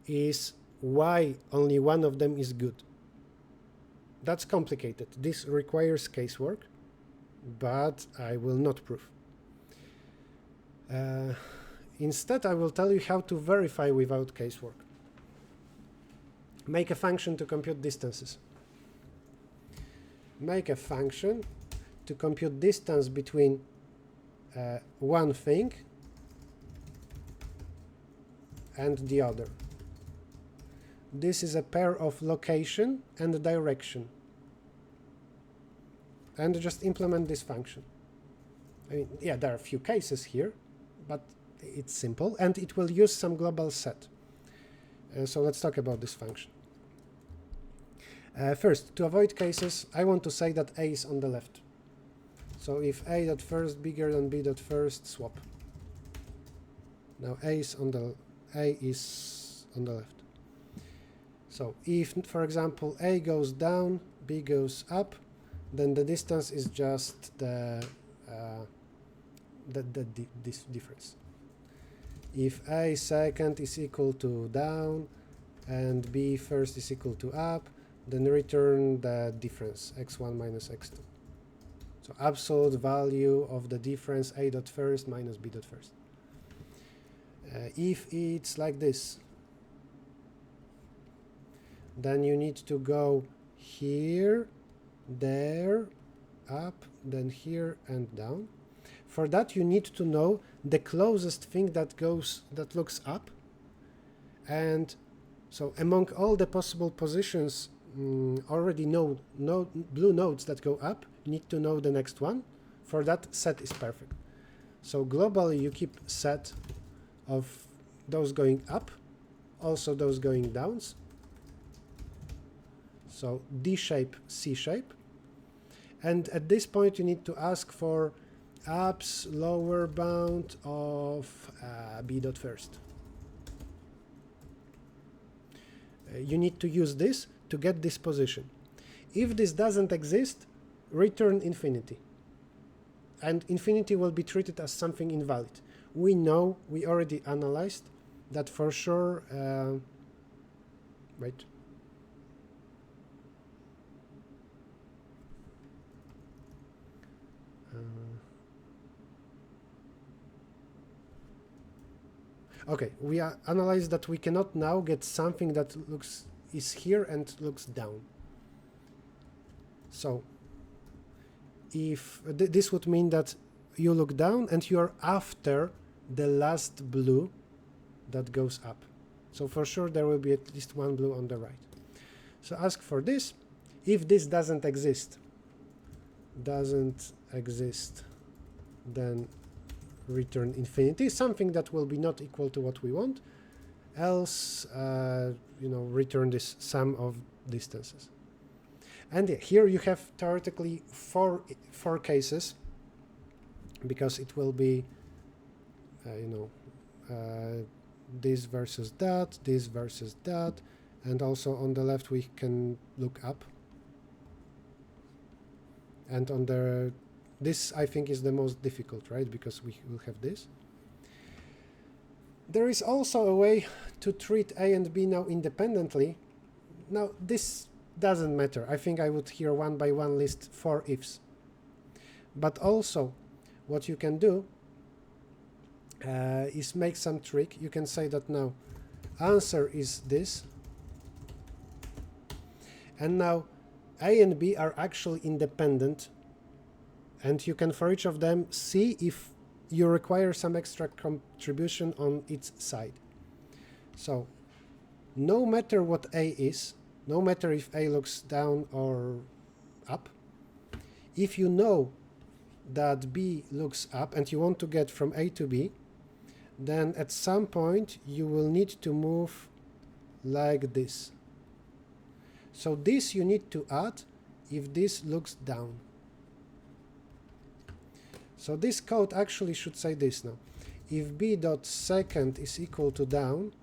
is why only one of them is good. That's complicated. This requires casework, but I will not prove. Instead, I will tell you how to verify without casework. Make a function to compute distances. Make a function to compute distance between one thing and the other. This is a pair of location and direction. And just implement this function. I mean, yeah, there are a few cases here, but it's simple, and it will use some global set. So let's talk about this function. First, to avoid cases, I want to say that A is on the left. So if A.first bigger than B.first, swap. Now A is on the left. So if, for example, A goes down, B goes up, then the distance is just this difference. If A second is equal to down and B first is equal to up, then return the difference, x1 minus x2. So absolute value of the difference a dot first minus b dot first. If it's like this, then you need to go here, there, up, then here and down. For that you need to know the closest thing that looks up, and so among all the possible positions already blue nodes that go up, you need to know the next one. For that, set is perfect. So globally you keep set of those going up, also those going downs. So D shape, C shape. And at this point you need to ask for ups lower bound of b dot first. You need to use this to get this position. If this doesn't exist, return infinity. And infinity will be treated as something invalid. We know, we already analyzed that for sure. Wait. Okay, we analyzed that we cannot now get something that is here and looks down. So if this would mean that you look down and you're after the last blue that goes up. So for sure there will be at least one blue on the right. So ask for this. If this doesn't exist, then return infinity, something that will be not equal to what we want. Else, return this sum of distances. And here you have theoretically four cases, because it will be, this versus that, and also on the left we can look up. And on this I think is the most difficult, right? Because we will have this. There is also a way to treat A and B now independently. Now this doesn't matter. I think I would here one by one list 4 ifs. But also what you can do is make some trick. You can say that now answer is this, and now A and B are actually independent, and you can for each of them see if you require some extra contribution on its side. So no matter what A is, no matter if A looks down or up, if you know that B looks up and you want to get from A to B, then at some point you will need to move like this. So this you need to add if this looks down. So this code actually should say this now. If b dot second is equal to down,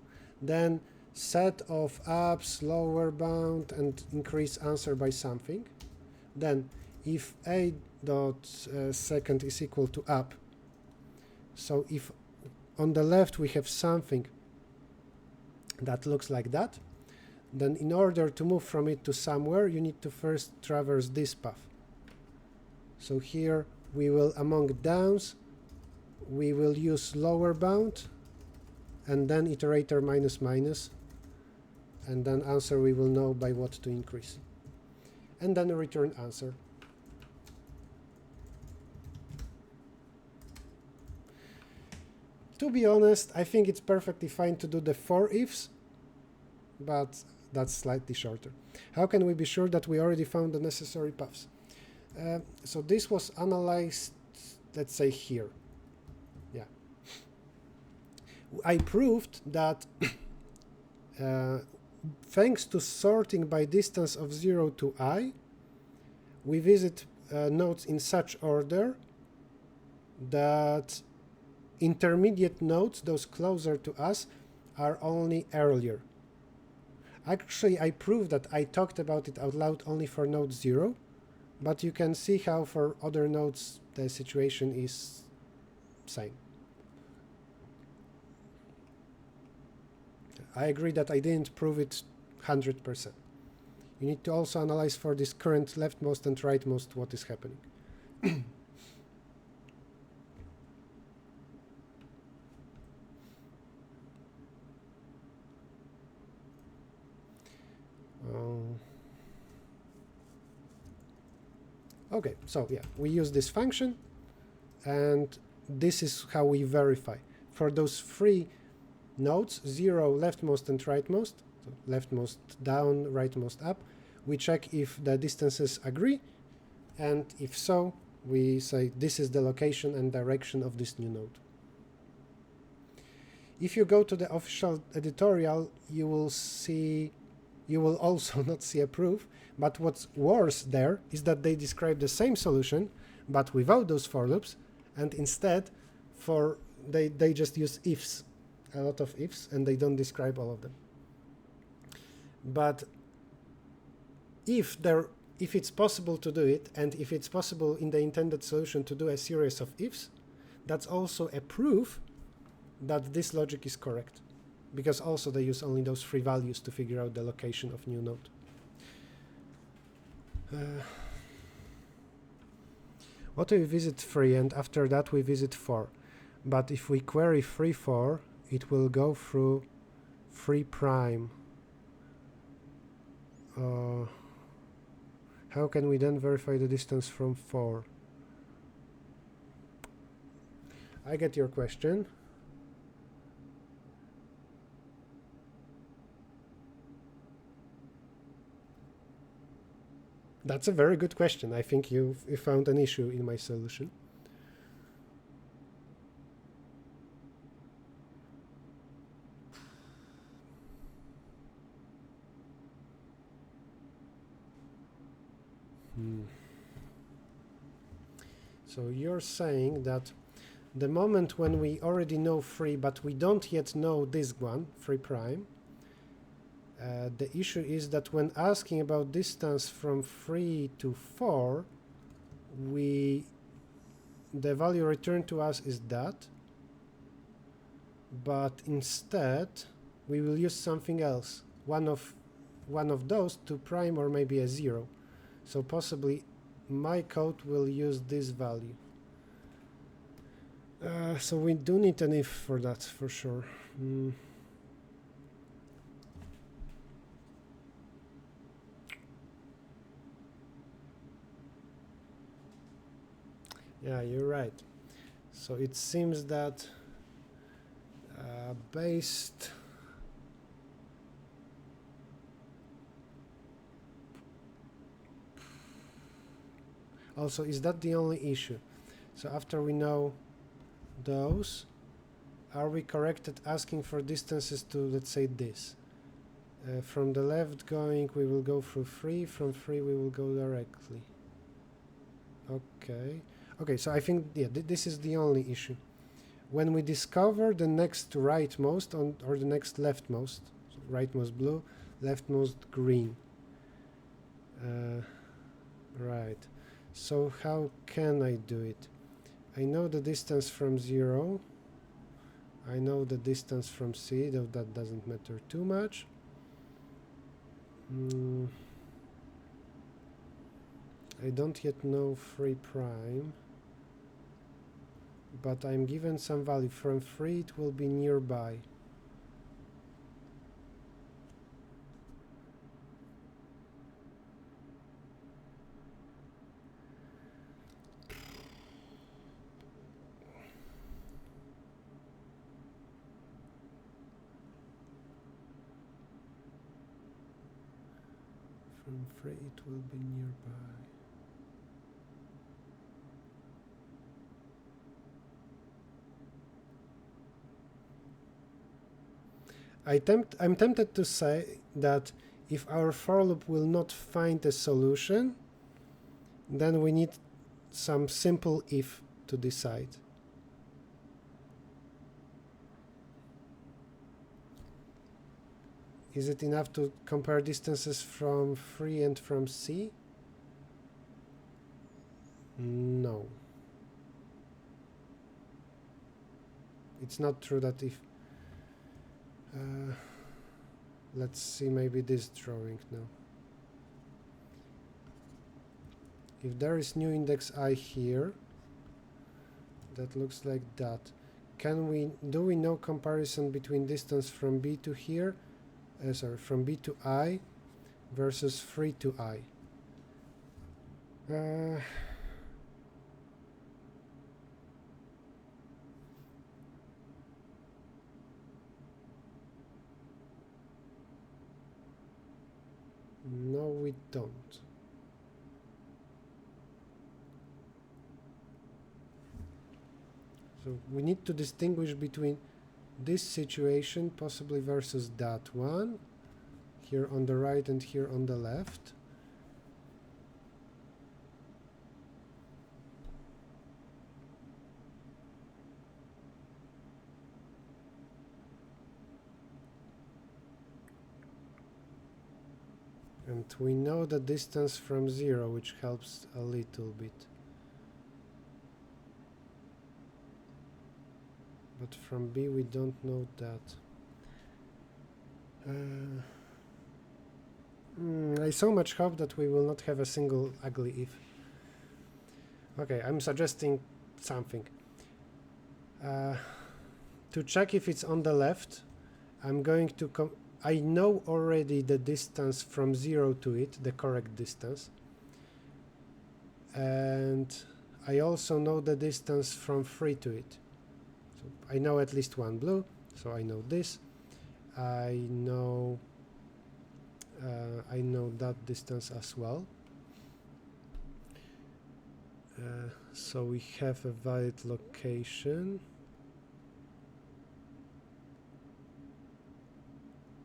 then set of ups, lower bound, and increase answer by something. Then if a dot second is equal to up, so if on the left we have something that looks like that, then in order to move from it to somewhere, you need to first traverse this path. So here we will, among downs, we will use lower bound, and then iterator minus minus, and then answer we will know by what to increase. And then a return answer. To be honest, I think it's perfectly fine to do the 4 ifs, but that's slightly shorter. How can we be sure that we already found the necessary paths? So this was analyzed, let's say here. Yeah. I proved that thanks to sorting by distance of 0 to I, we visit nodes in such order that intermediate nodes, those closer to us, are only earlier. Actually, I proved that I talked about it out loud only for node 0, but you can see how for other nodes the situation is same. I agree that I didn't prove it 100%. You need to also analyze for this current leftmost and rightmost what is happening. Okay, so yeah, we use this function, and this is how we verify. For those three nodes, 0, leftmost and rightmost, so leftmost down, rightmost up, we check if the distances agree, and if so, we say this is the location and direction of this new node. If you go to the official editorial, you will also not see a proof, but what's worse there is that they describe the same solution, but without those for loops, and instead they just use ifs, a lot of ifs, and they don't describe all of them. But if it's possible to do it, and if it's possible in the intended solution to do a series of ifs, that's also a proof that this logic is correct, because also they use only those three values to figure out the location of new node. What if we visit 3 and after that we visit 4? But if we query 3, 4, it will go through 3 prime. How can we then verify the distance from 4? I get your question. That's a very good question. I think you found an issue in my solution. So you're saying that the moment when we already know 3, but we don't yet know this one, 3 prime, the issue is that when asking about distance from 3 to 4, the value returned to us is that, but instead we will use something else, one of those, 2 prime or maybe a 0. So possibly my code will use this value. So we do need an if for that, for sure. Yeah, you're right. So it seems that based also, is that the only issue? So after we know those, are we correct at asking for distances to, let's say, this? From the left going, we will go through 3, from 3 we will go directly. Okay, so I think, yeah, this is the only issue. When we discover the next rightmost or the next leftmost, so rightmost blue, leftmost green. Right. So how can I do it? I know the distance from 0. I know the distance from C, though that doesn't matter too much. I don't yet know 3 prime, but I'm given some value. From 3 it will be nearby. From 3 it will be nearby. I'm tempted to say that if our for loop will not find a solution, then we need some simple if to decide. Is it enough to compare distances from 3 and from C? No. It's not true that if... let's see maybe this drawing now. if there is new index I here, that looks like that. Do we know comparison between distance from B to here, sorry, from B to I versus 3 to I? No, we don't. So we need to distinguish between this situation possibly versus that one, here on the right and here on the left. And we know the distance from 0, which helps a little bit. But from B we don't know that. I so much hope that we will not have a single ugly if. Okay, I'm suggesting something. To check if it's on the left, I'm going to I know already the distance from 0 to it, the correct distance. And I also know the distance from 3 to it. So I know at least one blue, so I know this. I know that distance as well. So we have a valid location.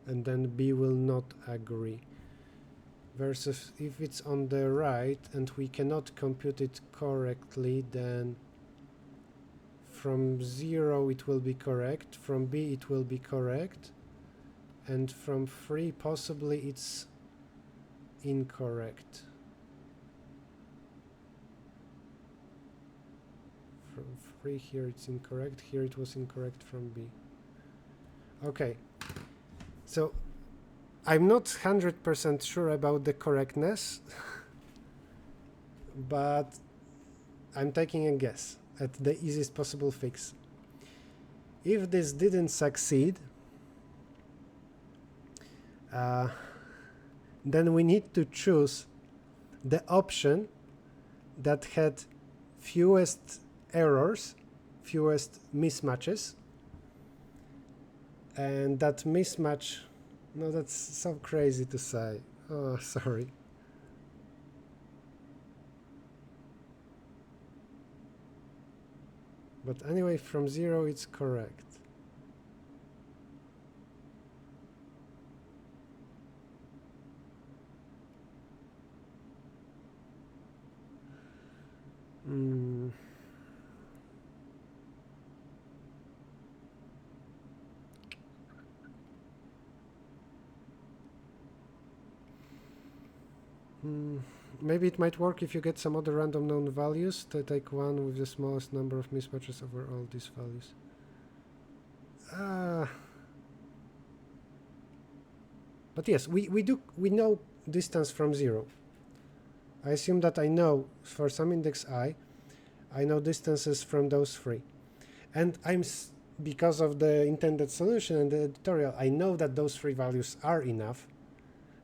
And then B will not agree. Versus if it's on the right and we cannot compute it correctly, then from 0 it will be correct, from B it will be correct, and from 3 possibly it's incorrect. From 3 here it's incorrect, here it was incorrect from B. Okay, so I'm not 100% sure about the correctness, but I'm taking a guess at the easiest possible fix. If this didn't succeed, then we need to choose the option that had fewest errors, fewest mismatches, and that mismatch, no, that's so crazy to say. Oh, sorry. But anyway, from 0 it's correct. Maybe it might work if you get some other random known values to take one with the smallest number of mismatches over all these values. But yes, we know distance from 0. I assume that I know for some index I know distances from those 3. And because of the intended solution and the editorial, I know that those 3 values are enough,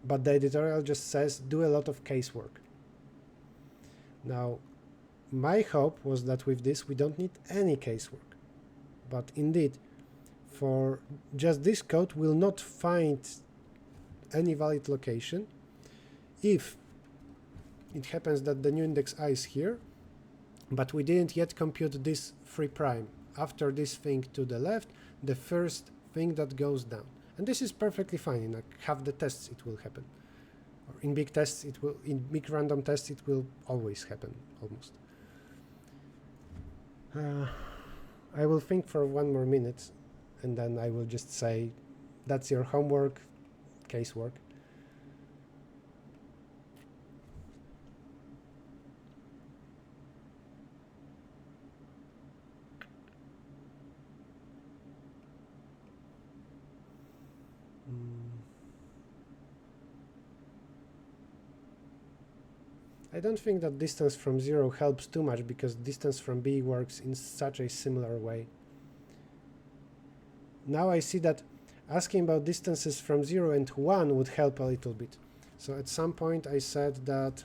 but the editorial just says do a lot of casework. Now, my hope was that with this we don't need any casework, but indeed, for just this code will not find any valid location if it happens that the new index I is here, but we didn't yet compute this 3 prime. After this thing to the left, the first thing that goes down. And this is perfectly fine. In like half the tests it will happen. Or in big tests it will, in big random tests it will always happen, almost. I will think for 1 more minute and then I will just say that's your homework, casework. I don't think that distance from 0 helps too much, because distance from B works in such a similar way. Now I see that asking about distances from 0 and 1 would help a little bit. So at some point I said that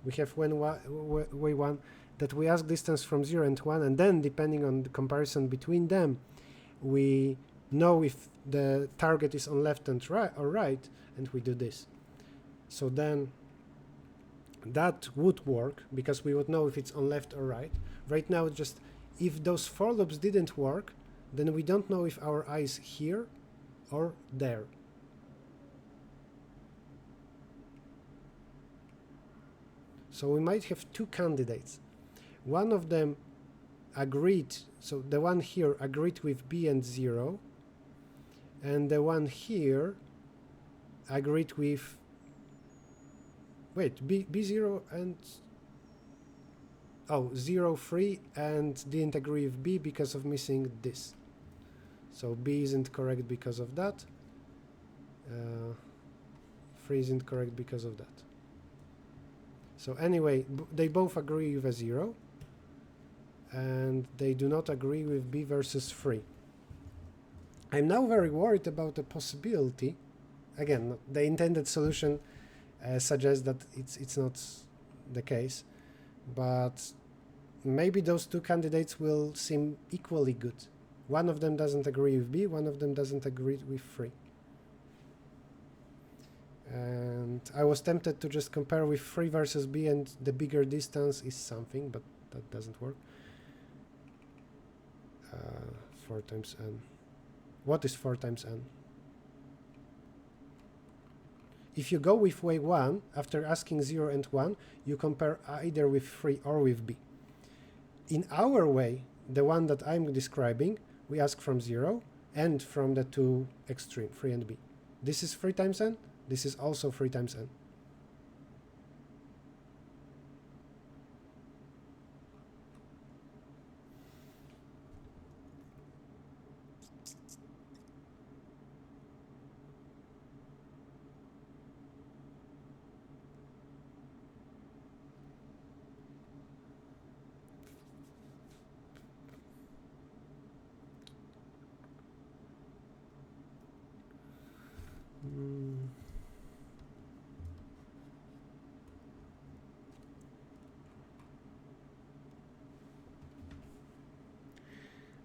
we have way 1, that we ask distance from 0 and 1, and then depending on the comparison between them, we know if the target is on left and right, and we do this. So then that would work, because we would know if it's on left or right. Right now, just if those for loops didn't work, then we don't know if our eye is here or there. So we might have two candidates. One of them agreed, so the one here agreed with B and 0, and the one here agreed with B0 and 0, 3, and didn't agree with B because of missing this. So B isn't correct because of that. 3 isn't correct because of that. So anyway, they both agree with a 0, and they do not agree with B versus 3. I'm now very worried about the possibility. Again, the intended solution suggests that it's not the case, but maybe those two candidates will seem equally good. One of them doesn't agree with B, one of them doesn't agree with 3. And I was tempted to just compare with 3 versus B, and the bigger distance is something, but that doesn't work. 4 times n. What is 4 times n? If you go with way 1, after asking 0 and 1, you compare either with 3 or with B. In our way, the one that I'm describing, we ask from 0 and from the two extreme, 3 and B. This is 3 times n, this is also 3 times n.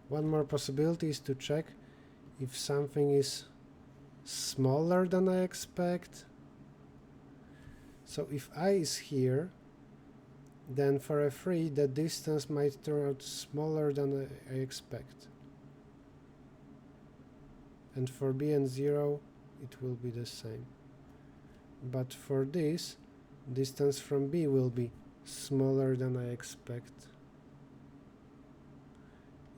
One more possibility is to check if something is smaller than I expect. So if I is here, then for a 3 the distance might turn out smaller than I expect. And for B and 0 it will be the same. But for this, distance from B will be smaller than I expect.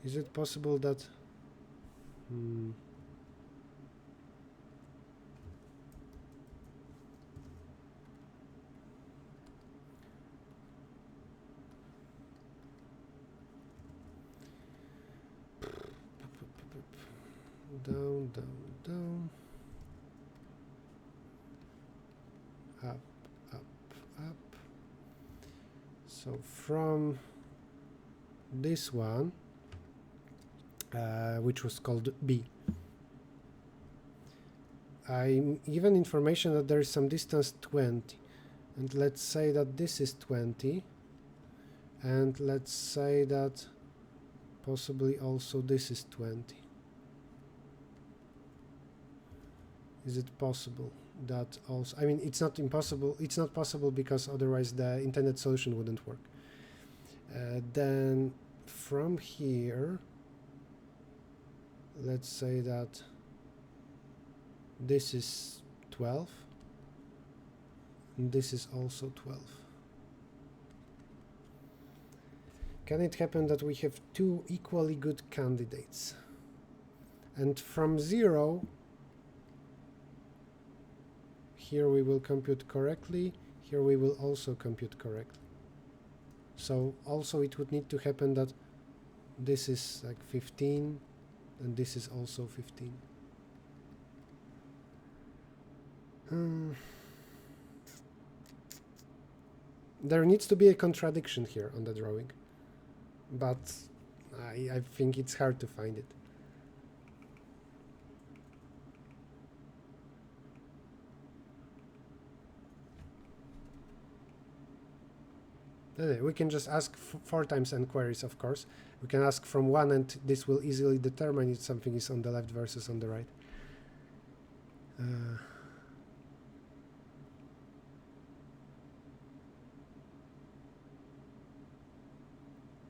Is it possible that down, down, down, up, up, up. So from this one, which was called B, I'm given information that there is some distance 20, and let's say that this is 20, and let's say that possibly also this is 20. Is it possible that also, I mean, it's not impossible, it's not possible because otherwise the intended solution wouldn't work. Then from here, let's say that this is 12, and this is also 12. Can it happen that we have two equally good candidates? And from 0, here we will compute correctly, here we will also compute correctly. So also it would need to happen that this is like 15, and this is also 15. There needs to be a contradiction here on the drawing, but I think it's hard to find it. Anyway, we can just ask 4 times n queries, of course. We can ask from 1, and this will easily determine if something is on the left versus on the right.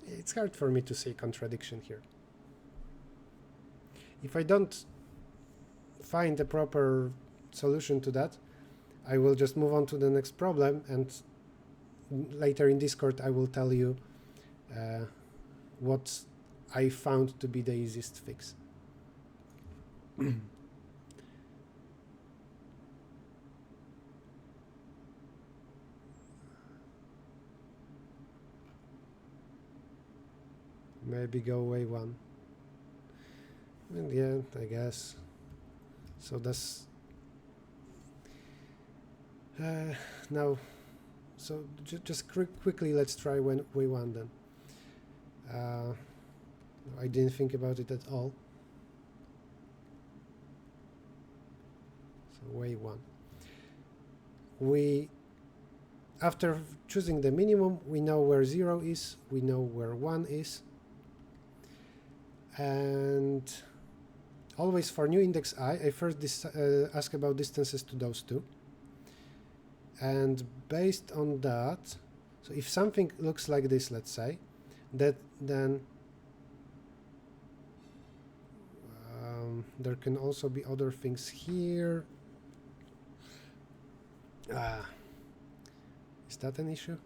It's hard for me to see contradiction here. If I don't find a proper solution to that, I will just move on to the next problem, and later in Discord I will tell you what I found to be the easiest fix. Maybe go away 1. And yeah, I guess. So that's now. So just quickly, let's try way 1 then. I didn't think about it at all. So way 1. After choosing the minimum, we know where 0 is, we know where 1 is. And always for new index I first ask about distances to those two. And based on that, so if something looks like this, let's say, then there can also be other things here. Is that an issue?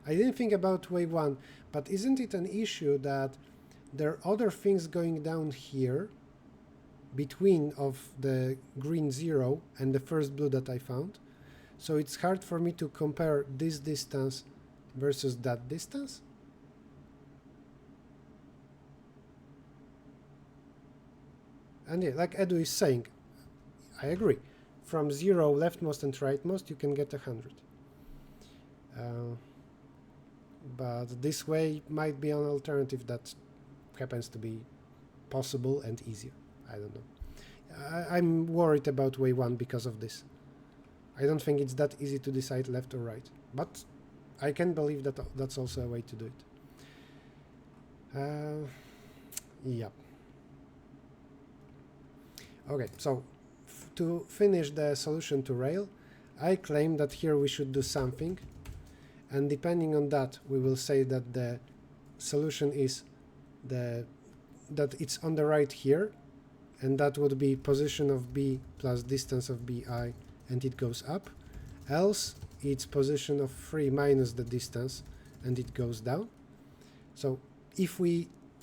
I didn't think about way 1, but isn't it an issue that there are other things going down here between of the green 0 and the first blue that I found? So it's hard for me to compare this distance versus that distance. And yeah, like Edu is saying, I agree. From 0 leftmost and rightmost, you can get 100. But this way might be an alternative that happens to be possible and easier. I don't know. I'm worried about way 1 because of this. I don't think it's that easy to decide left or right, but I can believe that that's also a way to do it. Yeah. Okay, so to finish the solution to Rail, I claim that here we should do something, and depending on that, we will say that the solution is that it's on the right here, and that would be position of B plus distance of BI, and it goes up. Else it's position of 3 minus the distance, and it goes down. So if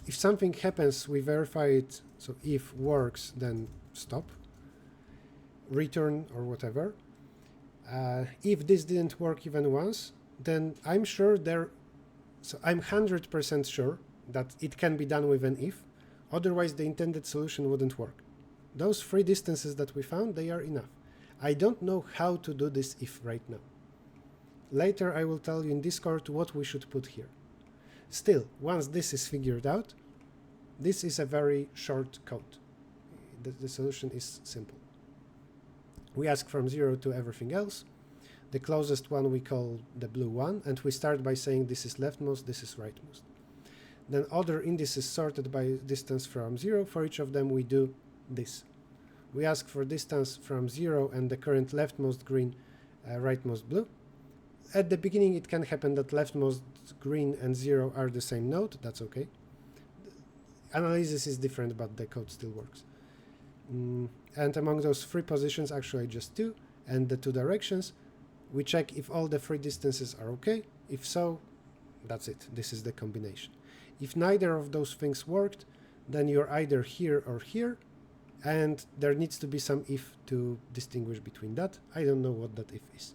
something happens, we verify it. So if works, then stop, return or whatever. If this didn't work even once, then I'm sure so I'm 100% sure that it can be done with an if, otherwise the intended solution wouldn't work. Those 3 distances that we found, they are enough. I don't know how to do this if right now. Later I will tell you in Discord what we should put here. Still, once this is figured out, this is a very short code. The solution is simple. We ask from 0 to everything else. The closest one we call the blue one, and we start by saying this is leftmost, this is rightmost. Then other indices sorted by distance from 0. For each of them we do this. We ask for distance from 0 and the current leftmost green, rightmost blue. At the beginning it can happen that leftmost green and 0 are the same node. That's okay. Analysis is different, but the code still works. And among those 3 positions, actually just 2, and the 2 directions, we check if all the 3 distances are okay. If so, that's it. This is the combination. If neither of those things worked, then you're either here or here, and there needs to be some if to distinguish between that. I don't know what that if is.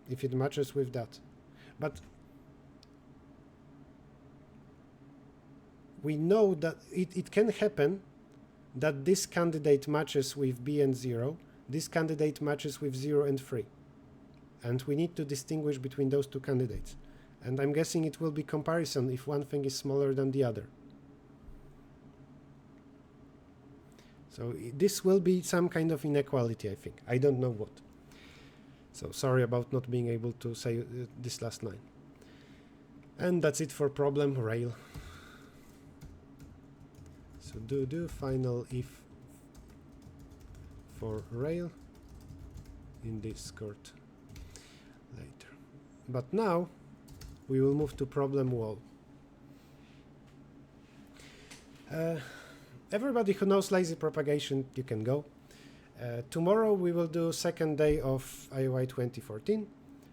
If it matches with that. But we know that it can happen that this candidate matches with B and 0, this candidate matches with 0 and 3. And we need to distinguish between those two candidates. And I'm guessing it will be comparison if one thing is smaller than the other. So this will be some kind of inequality, I think. I don't know what. So sorry about not being able to say this last line. And that's it for problem rail. So do final if for rail in Discord later. But now we will move to problem wall. Everybody who knows lazy propagation, you can go. Tomorrow we will do second day of IOI 2014.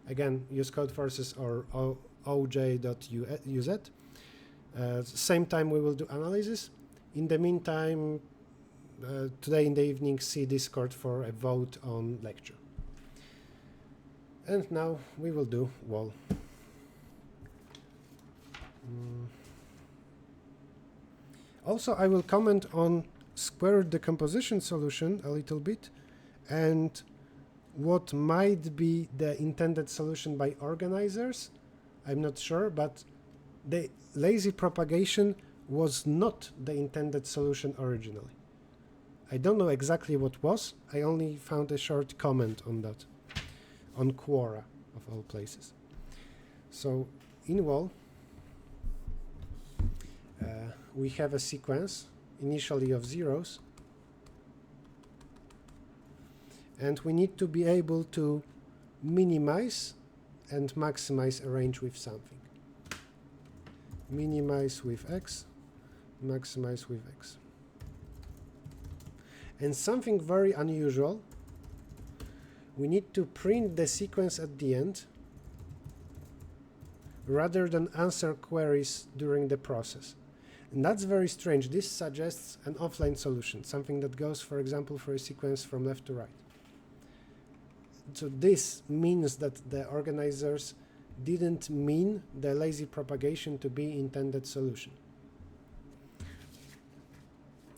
Again, use Codeforces or oj.uz. Same time we will do analysis. In the meantime, today in the evening, see Discord for a vote on lecture. And now we will do wall. Also, I will comment on square root decomposition solution a little bit and what might be the intended solution by organizers. I'm not sure, but the lazy propagation was not the intended solution originally. I don't know exactly what was. I only found a short comment on that, on Quora of all places. So in wall, we have a sequence initially of zeros, and we need to be able to minimize and maximize a range with something. Minimize with x, maximize with x. And something very unusual, we need to print the sequence at the end rather than answer queries during the process. And that's very strange. This suggests an offline solution, something that goes, for example, for a sequence from left to right. So this means that the organizers didn't mean the lazy propagation to be intended solution.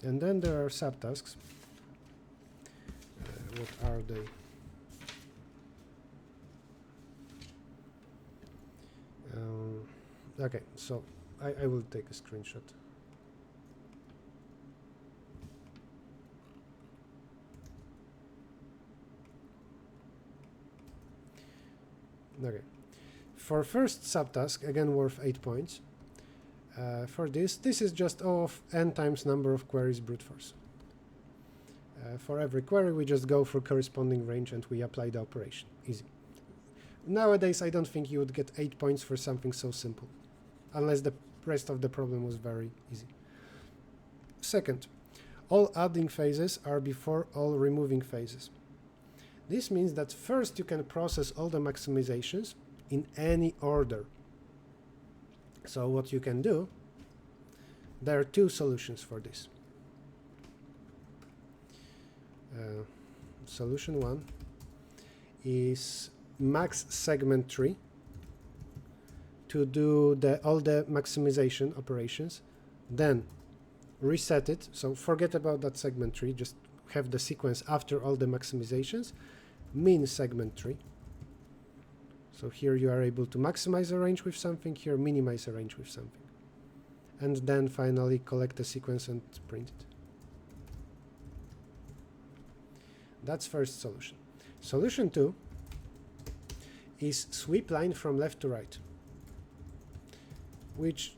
And then there are subtasks. What are they? Okay, so I will take a screenshot. Okay, for first subtask, again worth 8 points. For this is just O of n times number of queries brute force. For every query, we just go for corresponding range and we apply the operation. Easy. Nowadays, I don't think you would get 8 points for something so simple, unless the rest of the problem was very easy. Second, all adding phases are before all removing phases. This means that first you can process all the maximizations in any order. So what you can do, there are two solutions for this. Solution one is max segment tree to do all the maximization operations, then reset it. So forget about that segment tree, just have the sequence after all the maximizations, min segment tree. So here you are able to maximize a range with something, here minimize a range with something. And then finally collect the sequence and print it. That's first solution. Solution two is sweep line from left to right, which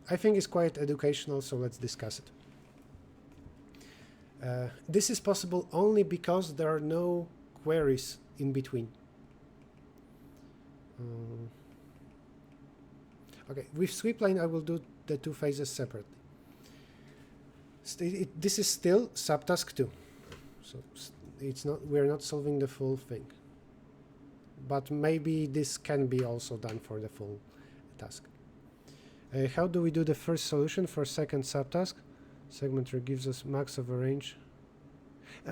I think is quite educational, so let's discuss it. This is possible only because there are no queries in between. Okay, with sweep line I will do the two phases separately. This is still subtask 2, so it's not, we're not solving the full thing, but maybe this can be also done for the full task. How do we do the first solution for second subtask? Segment tree gives us max of a range.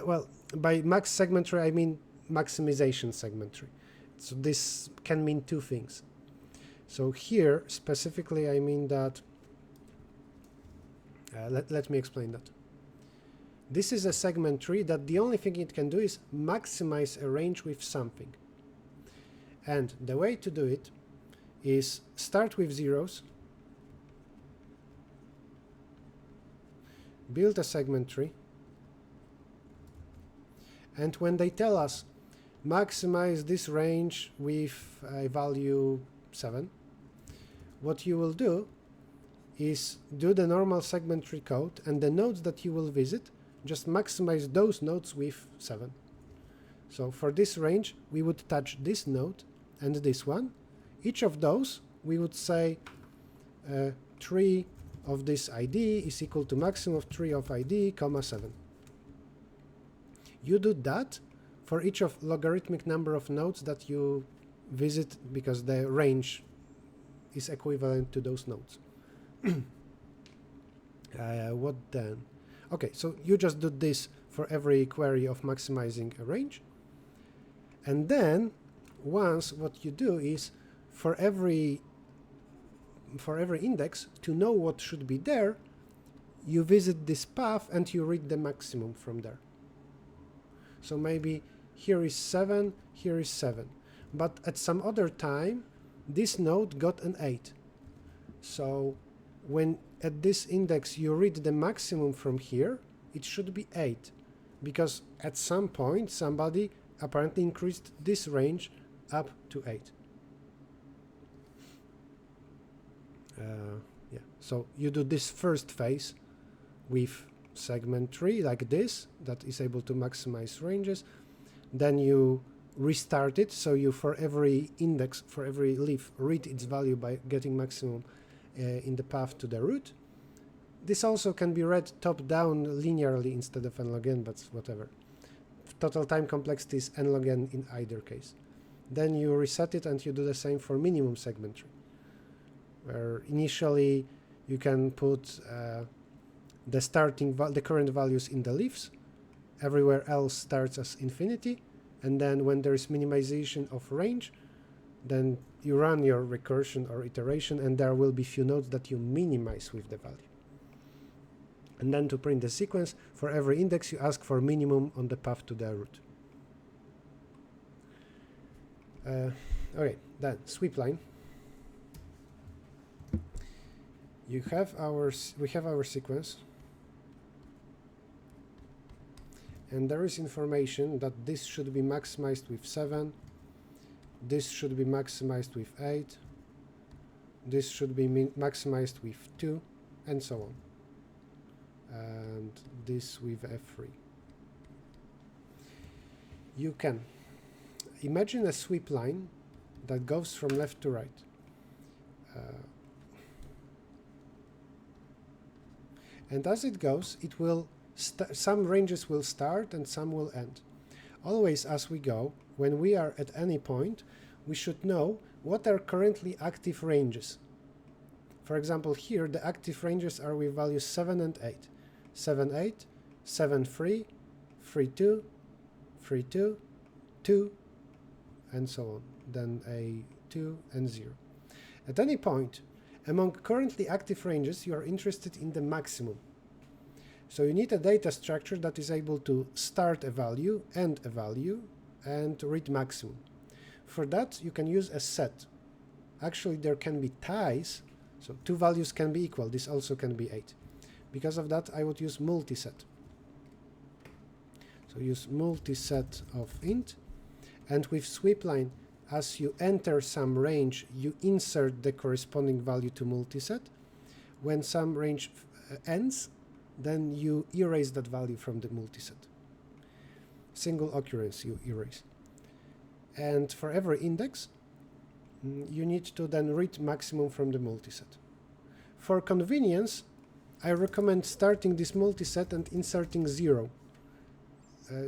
Well, by max segment tree I mean maximization segment tree. So this can mean two things. So here specifically I mean that let me explain that. This is a segment tree that the only thing it can do is maximize a range with something. And the way to do it is start with zeros, build a segment tree, and when they tell us maximize this range with a value 7, what you will do is do the normal segment tree code, and the nodes that you will visit, just maximize those nodes with 7. So for this range, we would touch this node and this one. Each of those, we would say tree of this ID is equal to maximum of tree of ID, comma 7. You do that for each of logarithmic number of nodes that you visit, because the range is equivalent to those nodes. What then? Okay, so you just do this for every query of maximizing a range. And then once what you do is for every index, to know what should be there, you visit this path and you read the maximum from there. So maybe here is 7, here is 7. But at some other time, this node got an 8. So when at this index you read the maximum from here, it should be 8. Because at some point, somebody apparently increased this range up to 8. Yeah. So you do this first phase with segment tree like this, that is able to maximize ranges. Then you restart it, so you for every index, for every leaf, read its value by getting maximum in the path to the root. This also can be read top-down linearly instead of n log n, but whatever. Total time complexity is n log n in either case. Then you reset it and you do the same for minimum segment tree, where initially you can put the current values in the leaves. Everywhere else starts as infinity, and then when there is minimization of range, then you run your recursion or iteration, and there will be few nodes that you minimize with the value. And then to print the sequence, for every index you ask for minimum on the path to the root. Okay, then sweep line. We have our sequence, and there is information that this should be maximized with 7, this should be maximized with 8, this should be maximized with 2, and so on. And this with F3. You can imagine a sweep line that goes from left to right. And as it goes, it will some ranges will start and some will end. Always as we go, when we are at any point, we should know what are currently active ranges. For example, here the active ranges are with values 7 and 8. 7, 8, 7, 3, 3, 2, 3, 2, 2, and so on. Then a 2 and 0. At any point, among currently active ranges, you are interested in the maximum. So you need a data structure that is able to start a value, end a value, and read maximum. For that, you can use a set. Actually, there can be ties, so two values can be equal. This also can be 8. Because of that, I would use multiset. So use multiset of int, and with sweep line, as you enter some range, you insert the corresponding value to multiset. When some range ends, then you erase that value from the multiset. Single occurrence you erase. And for every index, you need to then read maximum from the multiset. For convenience, I recommend starting this multiset and inserting 0,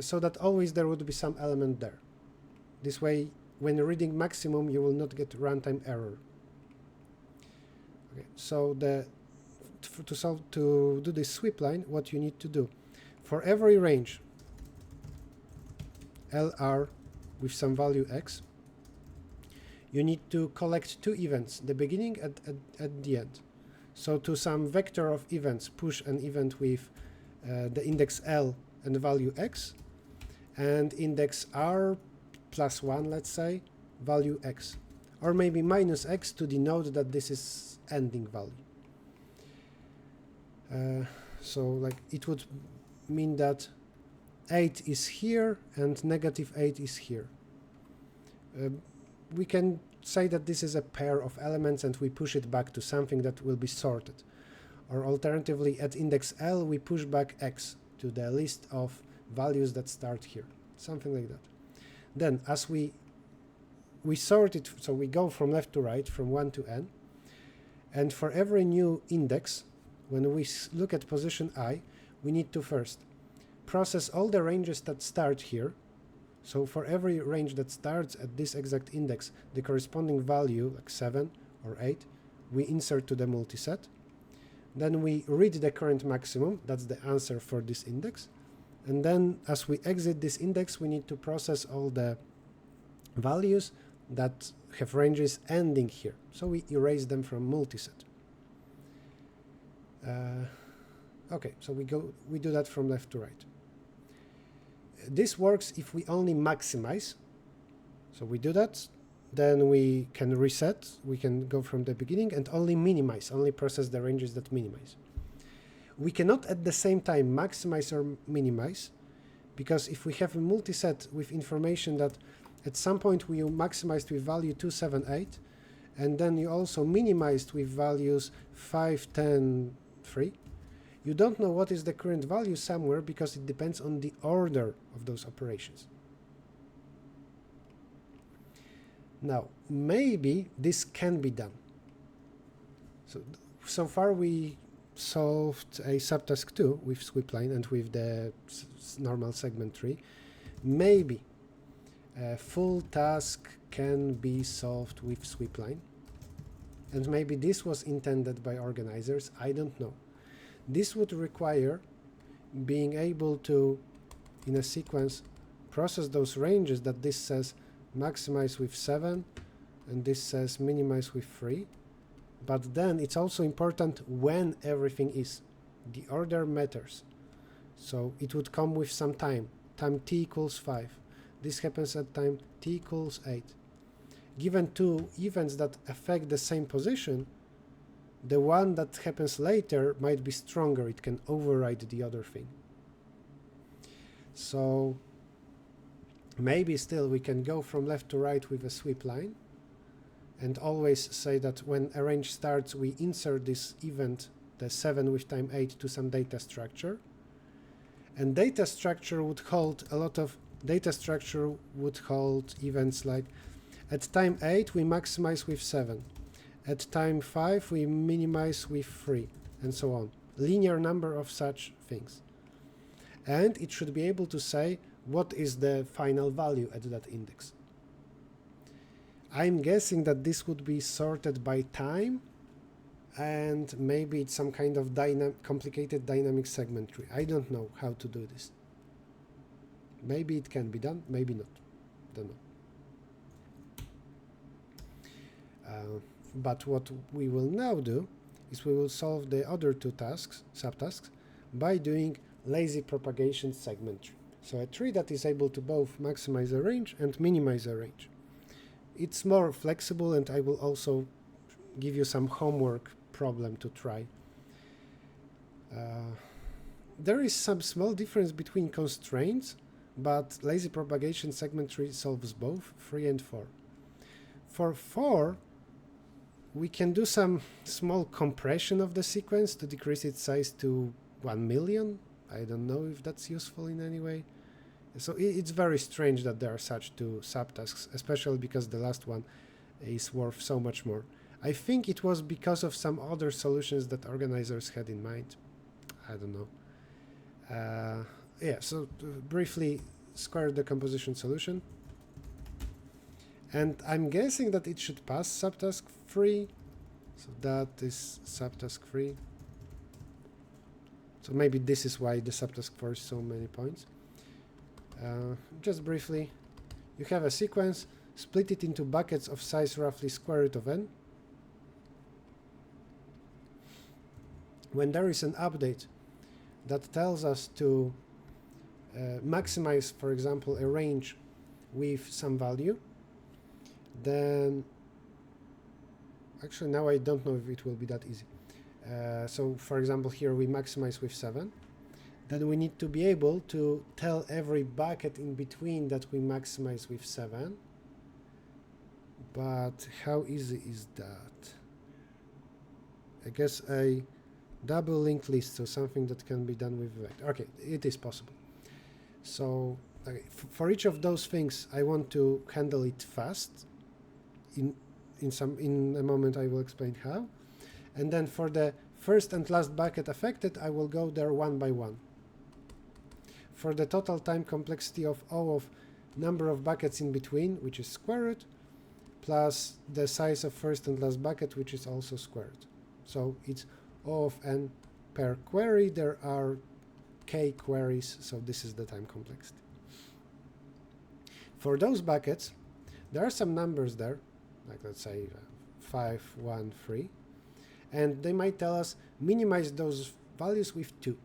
so that always there would be some element there. This way, when reading maximum, you will not get runtime error. Okay, so to do this sweep line, what you need to do, for every range LR with some value x, you need to collect two events, the beginning and at the end. So to some vector of events, push an event with the index L and the value x, and index R plus 1, let's say, value x, or maybe minus x to denote that this is ending value. So like it would mean that 8 is here and negative 8 is here. We can say that this is a pair of elements and we push it back to something that will be sorted. Or alternatively, at index L, we push back x to the list of values that start here. Something like that. Then, as we sort it, so we go from left to right, from 1 to n, and for every new index, when we look at position I, we need to first process all the ranges that start here. So for every range that starts at this exact index, the corresponding value, like 7 or 8, we insert to the multiset. Then we read the current maximum, that's the answer for this index. And then as we exit this index, we need to process all the values that have ranges ending here. So we erase them from multiset. Okay, so we do that from left to right. This works if we only maximize. So we do that, then we can reset, we can go from the beginning and only minimize, only process the ranges that minimize. We cannot at the same time maximize or minimize, because if we have a multiset with information that at some point we maximized with value 2, 7, 8, and then you also minimized with values 5, 10, 3, you don't know what is the current value somewhere because it depends on the order of those operations. Now, maybe this can be done. So far we solved a subtask 2 with sweepline and with the normal segment tree. Maybe a full task can be solved with sweepline. And maybe this was intended by organizers, I don't know. This would require being able to, in a sequence, process those ranges that this says maximize with 7 and this says minimize with 3. But then it's also important when everything is. The order matters. So it would come with some time t equals 5. This happens at time t equals 8. Given two events that affect the same position, the one that happens later might be stronger. It can override the other thing. So maybe still we can go from left to right with a sweep line and always say that when a range starts, we insert this event, the 7 with time 8, to some data structure. And data structure would hold a lot of events like at time 8 we maximize with 7. At time 5 we minimize with 3, and so on. Linear number of such things. And it should be able to say what is the final value at that index. I'm guessing that this would be sorted by time, and maybe it's some kind of complicated dynamic segment tree. I don't know how to do this. Maybe it can be done, maybe not. Don't know. But what we will now do is we will solve the other two subtasks, by doing lazy propagation segment tree. So a tree that is able to both maximize a range and minimize a range. It's more flexible, and I will also give you some homework problem to try. There is some small difference between constraints, but lazy propagation segment tree solves both 3 and 4. For 4, we can do some small compression of the sequence to decrease its size to 1 million. I don't know if that's useful in any way. So it's very strange that there are such two subtasks, especially because the last one is worth so much more. I think it was because of some other solutions that organizers had in mind. I don't know. Yeah, so briefly, square decomposition solution. And I'm guessing that it should pass subtask 3. So that is subtask 3. So maybe this is why the subtask 4 is so many points. Just briefly, you have a sequence, split it into buckets of size roughly square root of n. When there is an update, that tells us to maximize, for example, a range with some value, then actually now I don't know if it will be that easy. So for example, here we maximize with 7. Then we need to be able to tell every bucket in between that we maximize with 7. But how easy is that? I guess a double linked list, so something that can be done with vector. Okay, it is possible. So okay, for each of those things, I want to handle it fast. In a moment, I will explain how. And then for the first and last bucket affected, I will go there one by one. For the total time complexity of O of number of buckets in between, which is square root, plus the size of first and last bucket, which is also square root. So it's O of n per query. There are k queries, so this is the time complexity. For those buckets, there are some numbers there, like let's say 5, 1, 3, and they might tell us minimize those values with 2,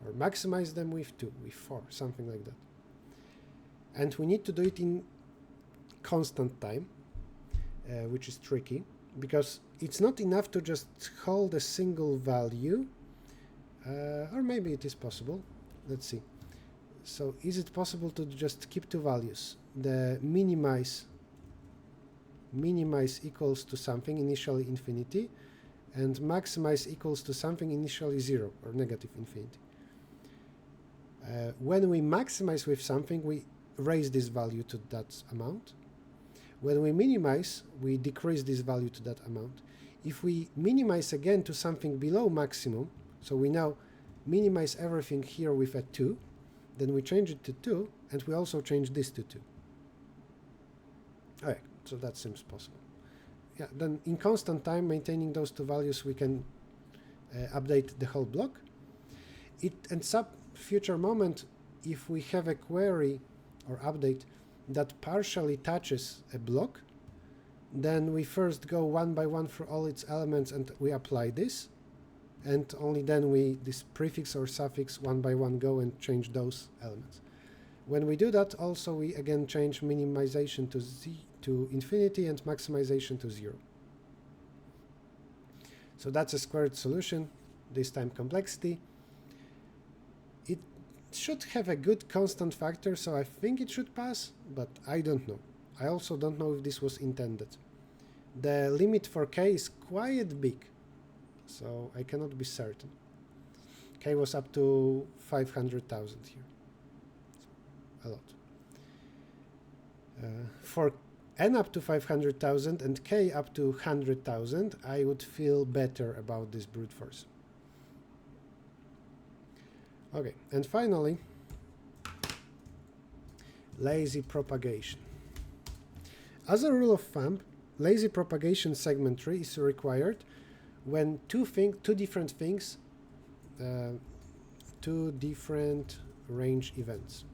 or maximize them with 2, with 4, something like that. And we need to do it in constant time, which is tricky, because it's not enough to just hold a single value, or maybe it is possible. Let's see. So is it possible to just keep 2 values? The minimize equals to something, initially infinity, and maximize equals to something, initially 0, or negative infinity. When we maximize with something, we raise this value to that amount. When we minimize, we decrease this value to that amount. If we minimize again to something below maximum, so we now minimize everything here with a 2, then we change it to 2, and we also change this to 2. Alright, so that seems possible. Yeah, then in constant time, maintaining those 2 values, we can update the whole block. It ends up future moment, if we have a query or update that partially touches a block, then we first go one by one through all its elements and we apply this, and only then this prefix or suffix one by one go and change those elements. When we do that, also we again change minimization to infinity and maximization to 0. So that's a squared solution, this time complexity. It should have a good constant factor, so I think it should pass, but I don't know. I also don't know if this was intended. The limit for k is quite big, so I cannot be certain. K was up to 500,000 here, so a lot. For n up to 500,000 and k up to 100,000, I would feel better about this brute force. Okay, and finally, lazy propagation. As a rule of thumb, lazy propagation segment tree is required when two different things, two different range events.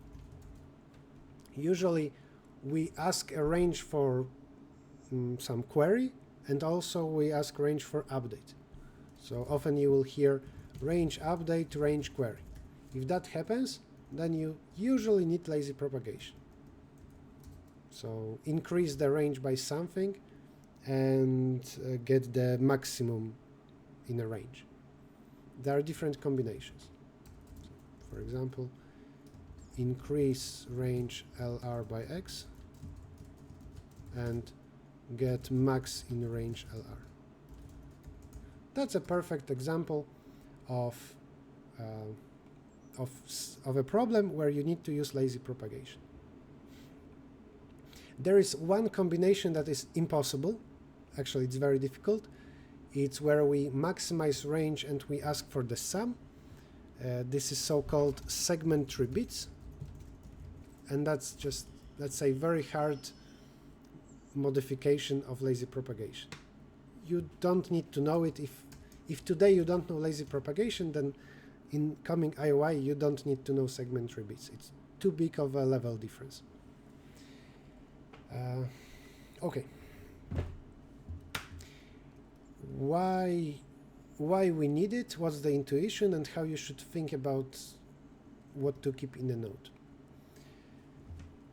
Usually, we ask a range for some query, and also we ask range for update. So often you will hear range update, range query. If that happens, then you usually need lazy propagation. So increase the range by something and get the maximum in a range. There are different combinations. So, for example, increase range LR by X and get max in range LR. That's a perfect example of a problem where you need to use lazy propagation. There is one combination that is impossible. Actually, it's very difficult. It's where we maximize range and we ask for the sum. This is so-called segment tree bits. And that's just, let's say, very hard modification of lazy propagation. You don't need to know it. If today you don't know lazy propagation, then in coming IOI you don't need to know segment tree bits. It's too big of a level difference. Okay. Why why we need it, what's the intuition, and how you should think about what to keep in a node.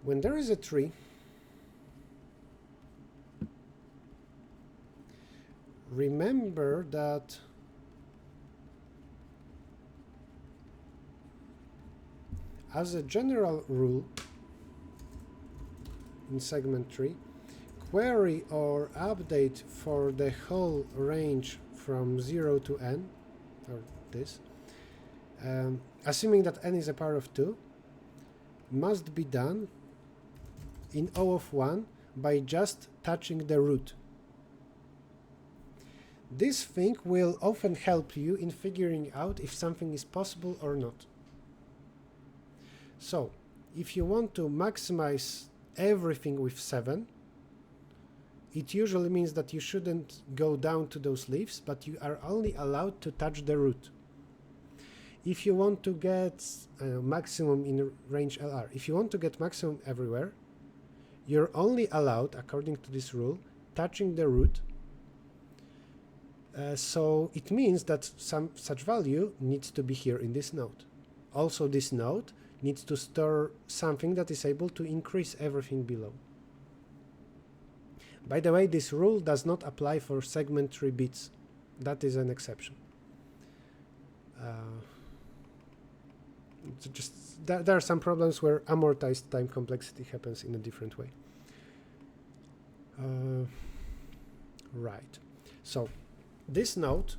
When there is a tree, remember that as a general rule in segment tree, query or update for the whole range from 0 to n, or this, assuming that n is a power of 2, must be done in O of 1 by just touching the root. This thing will often help you in figuring out if something is possible or not. So, if you want to maximize everything with 7, it usually means that you shouldn't go down to those leaves, but you are only allowed to touch the root. If you want to get maximum in range LR, if you want to get maximum everywhere, you're only allowed, according to this rule, touching the root. So it means that some such value needs to be here in this node. Also, this node needs to store something that is able to increase everything below. By the way, this rule does not apply for segment tree bits. That is an exception. There are some problems where amortized time complexity happens in a different way. Right. So this node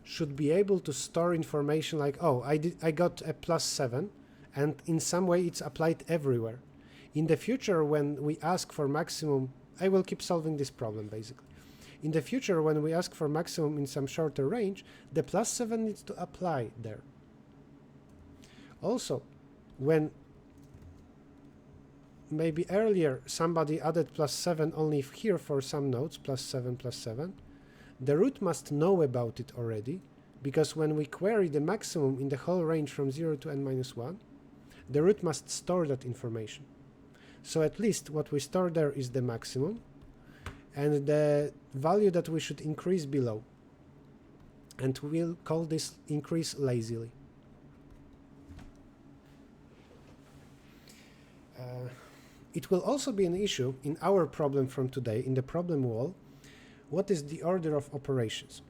should be able to store information like, oh, I got a +7, and in some way it's applied everywhere. In the future, when we ask for maximum, I will keep solving this problem basically. In the future, when we ask for maximum in some shorter range, the +7 needs to apply there. Also, when maybe earlier somebody added +7 only here for some nodes, +7, +7, the root must know about it already, because when we query the maximum in the whole range from 0 to n-1, the root must store that information. So at least what we store there is the maximum and the value that we should increase below. And we'll call this increase lazily. It will also be an issue in our problem from today, in the problem wall, what is the order of operations.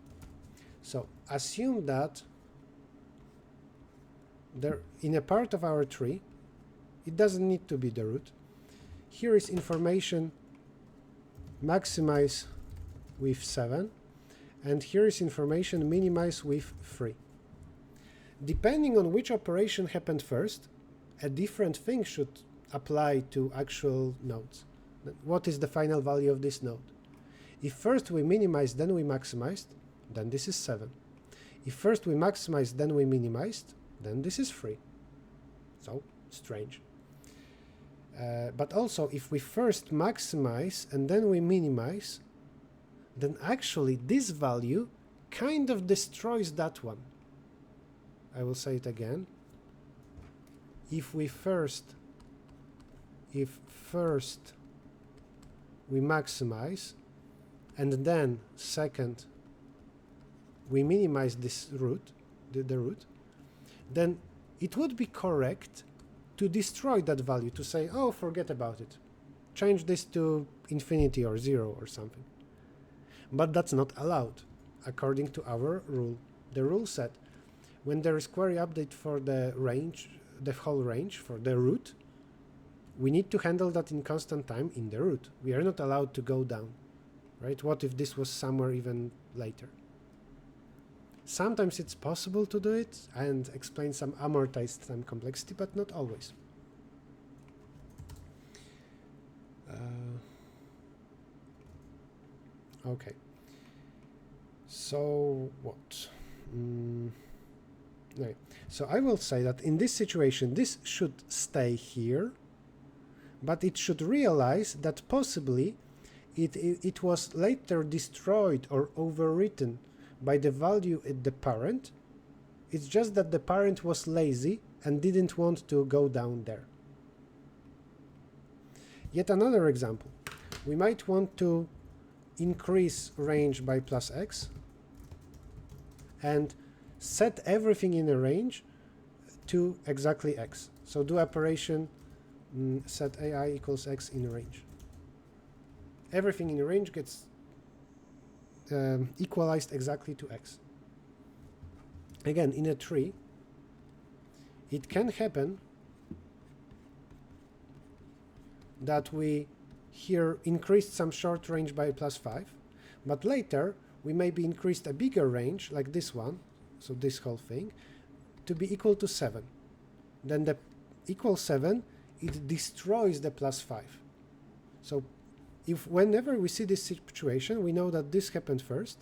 So assume that there, in a part of our tree, it doesn't need to be the root. Here is information maximize with 7, and here is information minimize with 3. Depending on which operation happened first, a different thing should apply to actual nodes. What is the final value of this node? If first we minimized, then we maximized, then this is 7. If first we maximized, then we minimized, then this is 3. So, strange. But also, if we first maximize and then we minimize, then actually this value kind of destroys that one. I will say it again. If first we maximize and then second we minimize this root, the root, then it would be correct to destroy that value, to say, oh, forget about it. Change this to infinity or 0 or something. But that's not allowed, according to our rule. The rule said, when there is query update for the range, the whole range, for the root, we need to handle that in constant time in the root. We are not allowed to go down, right? What if this was somewhere even later? Sometimes it's possible to do it and explain some amortized time complexity, but not always. Okay. So what? Okay. So I will say that in this situation, this should stay here, but it should realize that possibly it was later destroyed or overwritten by the value at the parent. It's just that the parent was lazy and didn't want to go down there. Yet another example. We might want to increase range by +x and set everything in a range to exactly x. So do operation set AI equals x in range. Everything in a range gets equalized exactly to x. Again, in a tree, it can happen that we here increased some short range by +5, but later we maybe increased a bigger range, like this one, so this whole thing, to be equal to 7. Then the equal 7, it destroys the +5. So if whenever we see this situation, we know that this happened first,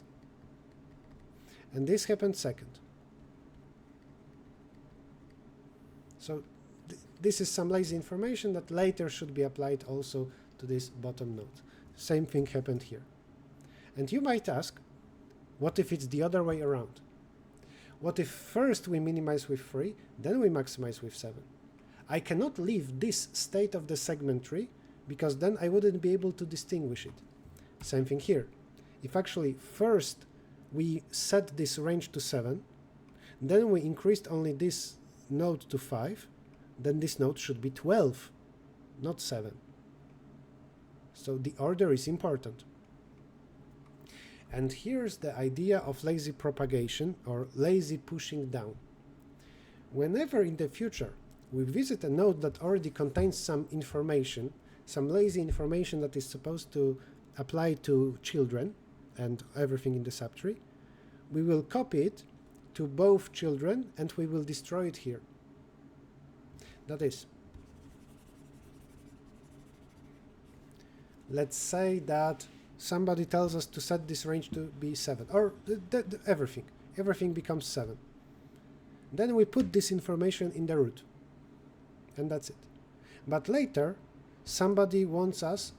and this happened second. So this is some lazy information that later should be applied also to this bottom node. Same thing happened here. And you might ask, what if it's the other way around? What if first we minimize with 3, then we maximize with 7? I cannot leave this state of the segment tree, because then I wouldn't be able to distinguish it. Same thing here. If actually first we set this range to 7, then we increased only this node to 5, then this node should be 12, not 7. So the order is important. And here's the idea of lazy propagation or lazy pushing down. Whenever in the future we visit a node that already contains some information, some lazy information that is supposed to apply to children and everything in the subtree, we will copy it to both children and we will destroy it here. That is, let's say that somebody tells us to set this range to be 7, or everything becomes 7. Then we put this information in the root, and that's it. But later, somebody wants us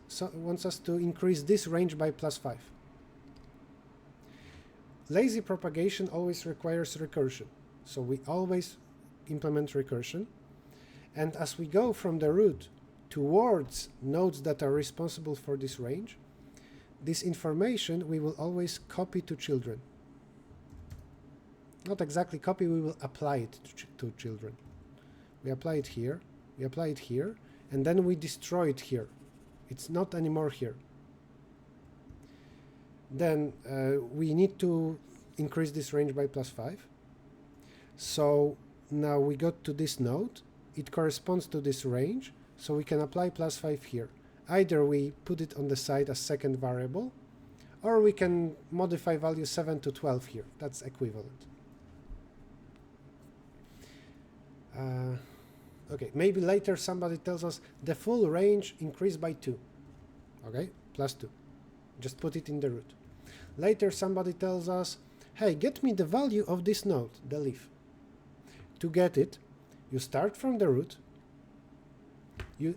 to increase this range by +5. Lazy propagation always requires recursion, so we always implement recursion. And as we go from the root towards nodes that are responsible for this range, this information we will always copy to children. Not exactly copy, we will apply it to children. We apply it here, we apply it here, and then we destroy it here. It's not anymore here. Then we need to increase this range by +5. So now we got to this node. It corresponds to this range, so we can apply +5 here. Either we put it on the side as second variable, or we can modify value 7 to 12 here. That's equivalent. Okay, maybe later somebody tells us the full range increased by 2. Okay, +2. Just put it in the root. Later somebody tells us, hey, get me the value of this node, the leaf. To get it, you start from the root.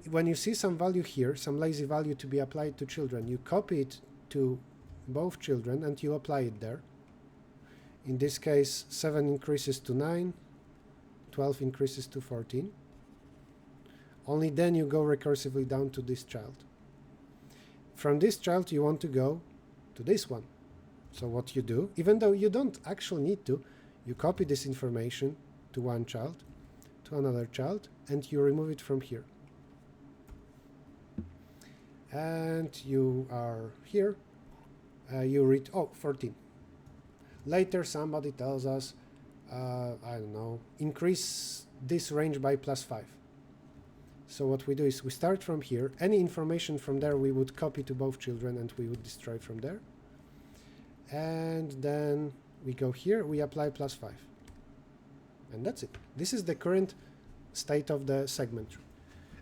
When you see some value here, some lazy value to be applied to children, you copy it to both children and you apply it there. In this case, 7 increases to 9, 12 increases to 14. Only then you go recursively down to this child. From this child you want to go to this one. So what you do, even though you don't actually need to, you copy this information to one child, to another child, and you remove it from here. And you are here, you read, 14. Later somebody tells us, I don't know, increase this range by +5. So what we do is we start from here. Any information from there we would copy to both children and we would destroy from there. And then we go here, we apply +5. And that's it. This is the current state of the segment tree.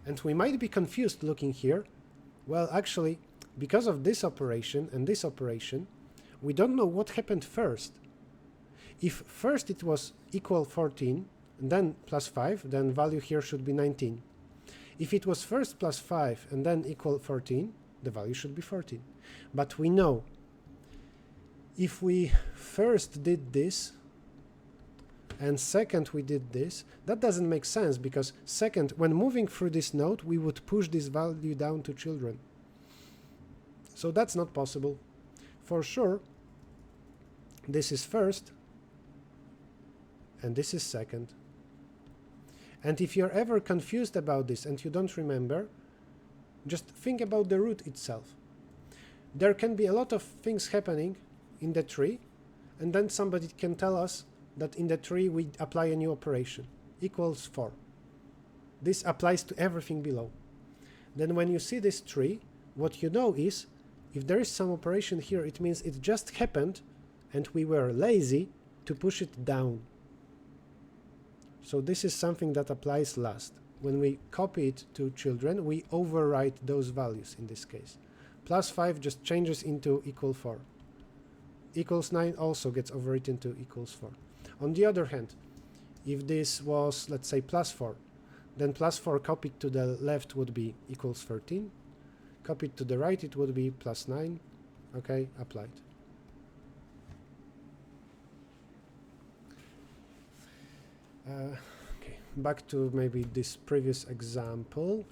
And we might be confused looking here. Well, actually, because of this operation and this operation, we don't know what happened first. If first it was equal 14, and then +5, then value here should be 19. If it was first +5 and then equal 14, the value should be 14. But we know if we first did this and second we did this, that doesn't make sense, because second, when moving through this node, we would push this value down to children. So that's not possible. For sure, this is first, and this is second. And if you're ever confused about this and you don't remember, just think about the root itself. There can be a lot of things happening in the tree, and then somebody can tell us that in the tree we apply a new operation, equals 4. This applies to everything below. Then when you see this tree, what you know is, if there is some operation here, it means it just happened and we were lazy to push it down. So this is something that applies last. When we copy it to children, we overwrite those values in this case. Plus 5 just changes into equal 4. Equals 9 also gets overwritten to equals 4. On the other hand, if this was, let's say, plus 4, then plus 4 copied to the left would be equals 13. Copied to the right, it would be plus 9. Okay, applied. Okay, back to maybe this previous example.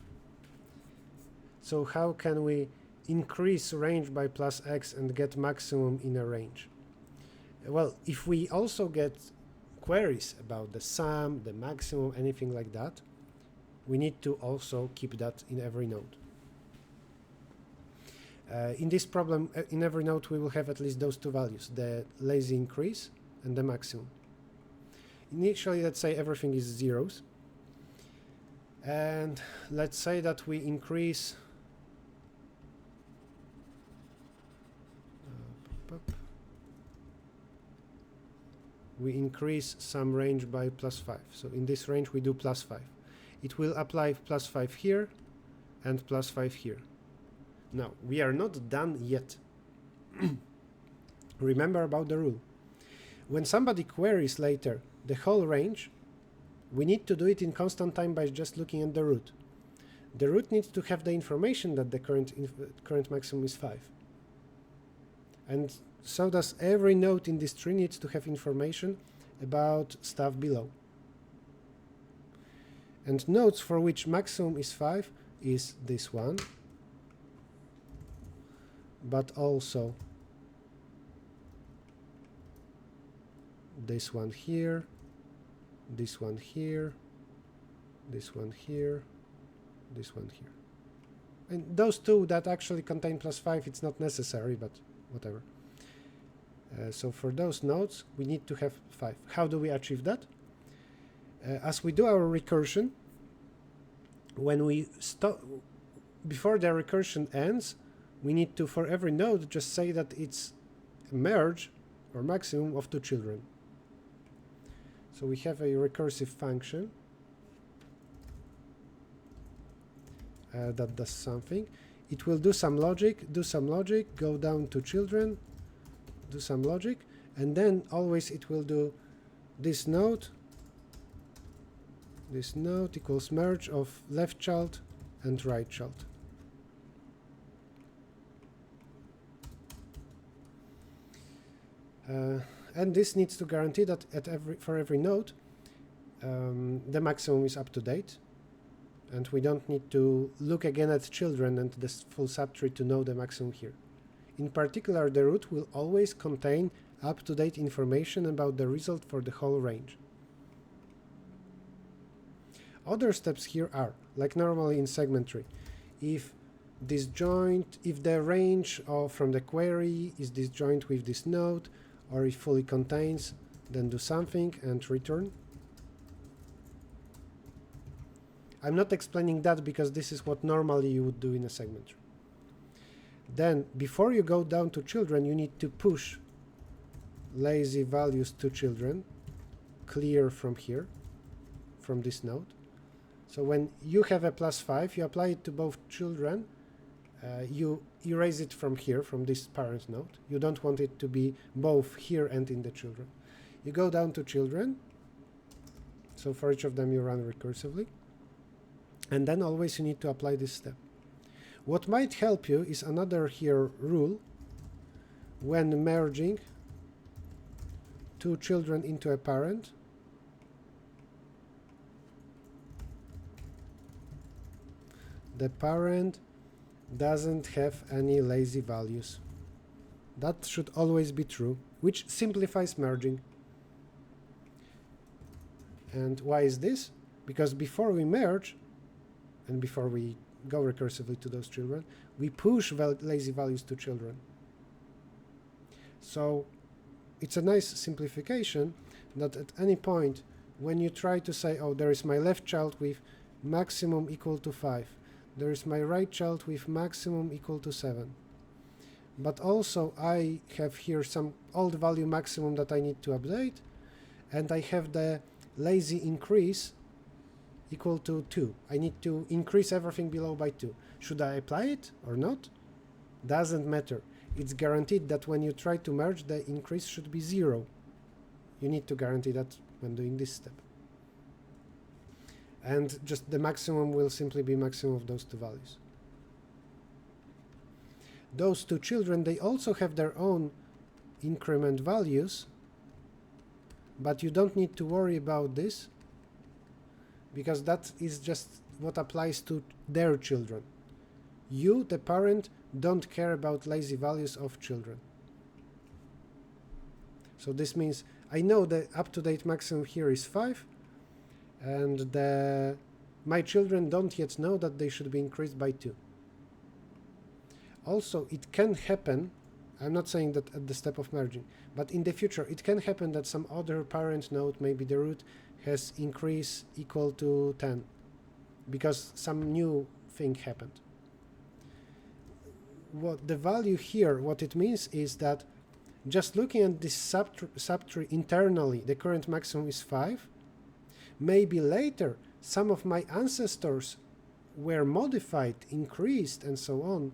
So how can we increase range by plus x and get maximum in a range? Well, if we also get queries about the sum, the maximum, anything like that, we need to also keep that in every node. In this problem, in every node we will have at least those two values, the lazy increase and the maximum. Initially, let's say everything is zeros, and let's say that we increase some range by plus 5. So in this range we do plus 5. It will apply plus 5 here and plus 5 here. Now, we are not done yet. Remember about the rule. When somebody queries later the whole range, we need to do it in constant time by just looking at the root. The root needs to have the information that the current maximum is 5. And so does every node in this tree needs to have information about stuff below. And nodes for which maximum is 5 is this one, but also this one here, this one here, this one here, this one here. And those two that actually contain plus 5, it's not necessary, but whatever. So for those nodes, we need to have 5. How do we achieve that? As we do our recursion, when we stop, before the recursion ends, we need to, for every node, just say that it's a merge or maximum of 2 children. So we have a recursive function that does something. It will do some logic, go down to children, do some logic, and then always it will do this node equals merge of left child and right child. And this needs to guarantee that for every node the maximum is up to date, and we don't need to look again at children and the full subtree to know the maximum here. In particular, the root will always contain up-to-date information about the result for the whole range. Other steps here are, like normally in segment tree, if the range from the query is disjoint with this node, or it fully contains, then do something and return. I'm not explaining that because this is what normally you would do in a segment tree. Then, before you go down to children, you need to push lazy values to children, clear from here, from this node. So when you have a plus 5, you apply it to both children, you erase it from here, from this parent node. You don't want it to be both here and in the children. You go down to children, so for each of them you run recursively, and then always you need to apply this step. What might help you is another here rule when merging 2 children into a parent. The parent doesn't have any lazy values. That should always be true, which simplifies merging. And why is this? Because before we merge, and before we go recursively to those children, we push lazy values to children. So it's a nice simplification that at any point when you try to say, oh, there is my left child with maximum equal to 5, there is my right child with maximum equal to 7, but also I have here some old value maximum that I need to update, and I have the lazy increase equal to 2. I need to increase everything below by 2. Should I apply it or not? Doesn't matter. It's guaranteed that when you try to merge, the increase should be 0. You need to guarantee that when doing this step. And just the maximum will simply be maximum of those two values. Those two children, they also have their own increment values, but you don't need to worry about this, because that is just what applies to their children. You, the parent, don't care about lazy values of children. So this means I know the up-to-date maximum here is 5, and my children don't yet know that they should be increased by 2. Also, it can happen, I'm not saying that at the step of merging, but in the future it can happen that some other parent node, maybe the root, has increase equal to 10 because some new thing happened. What the value here, what it means is that just looking at this subtree internally, the current maximum is 5. Maybe later some of my ancestors were modified, increased, and so on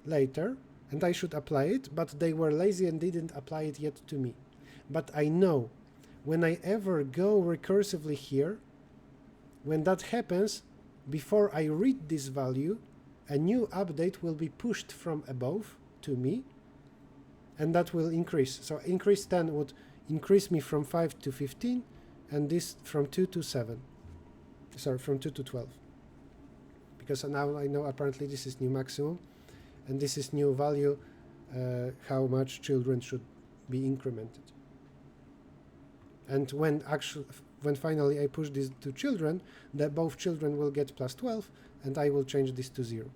later, and I should apply it, but they were lazy and didn't apply it yet to me. But I know when I ever go recursively here, when that happens, before I read this value, a new update will be pushed from above to me, and that will increase. So increase 10 would increase me from 5 to 15, and this from 2 to 7. Sorry, from 2 to 12. Because now I know apparently this is new maximum, and this is new value, how much children should be incremented. And when finally I push these two children, both children will get plus 12, and I will change this to 0.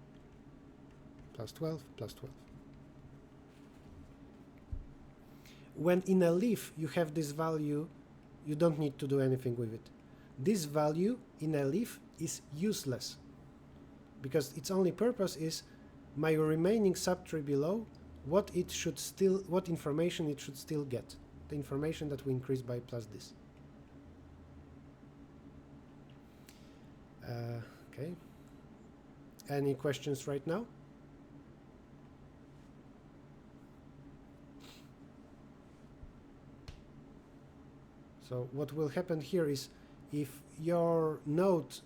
Plus 12, plus 12. When in a leaf you have this value, you don't need to do anything with it. This value in a leaf is useless, because its only purpose is my remaining subtree below, what information it should still get. The information that we increase by plus this. Okay. Any questions right now? So what will happen here is, if your node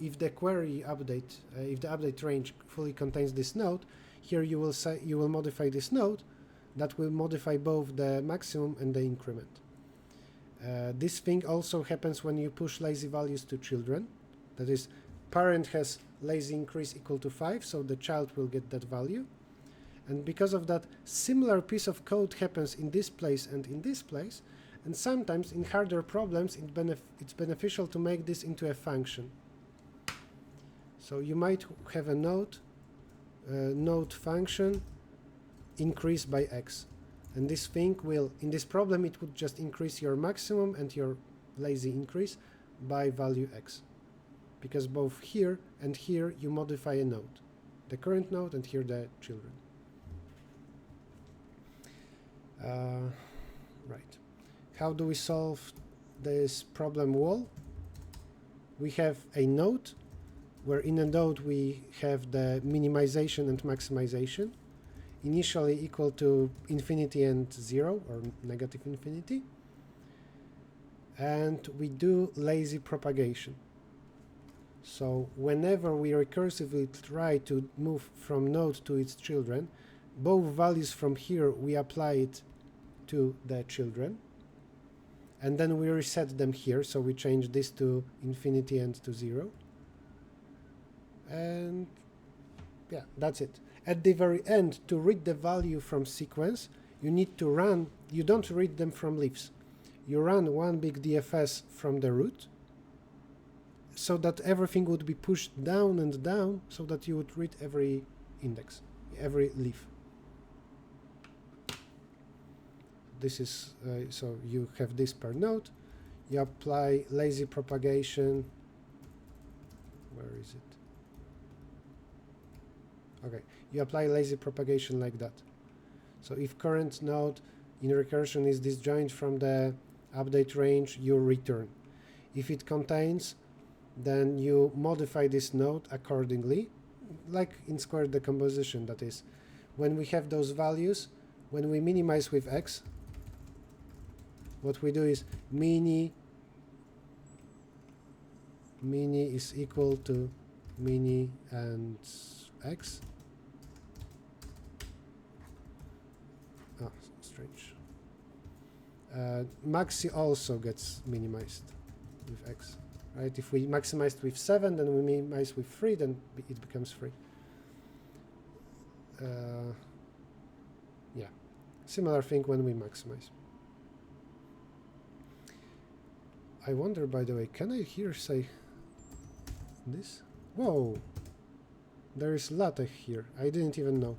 if the query update, if the update range fully contains this node, here you will modify this node. That will modify both the maximum and the increment. This thing also happens when you push lazy values to children. That is, parent has lazy increase equal to 5, so the child will get that value. And because of that, similar piece of code happens in this place and in this place. And sometimes in harder problems, it's beneficial to make this into a function. So you might have a node function increase by x, and this thing will, in this problem, it would just increase your maximum and your lazy increase by value x, because both here and here you modify a node, the current node, and here the children. Right. How do we solve this problem wall? We have a node where in a node we have the minimization and maximization, initially equal to infinity and 0, or negative infinity, and we do lazy propagation. So whenever we recursively try to move from node to its children, both values from here we apply it to the children, and then we reset them here, so we change this to infinity and to 0, and yeah, that's it. At the very end, to read the value from sequence, you need to run, you don't read them from leaves. you run one big DFS from the root, so that everything would be pushed down and down, so that you would read every index, every leaf. This is, so you have this per node, you apply lazy propagation, where is it? Okay, you apply lazy propagation like that. So if current node in recursion is disjoint from the update range, you return. If it contains, then you modify this node accordingly, like in square decomposition, that is. When we have those values, when we minimize with x, what we do is mini is equal to mini and x. Oh, strange. Maxi also gets minimized with x, right? If we maximized with 7, then we minimize with 3, then it becomes 3. Yeah, similar thing when we maximize. I wonder, by the way, can I here say this? Whoa, there is LaTeX here. I didn't even know.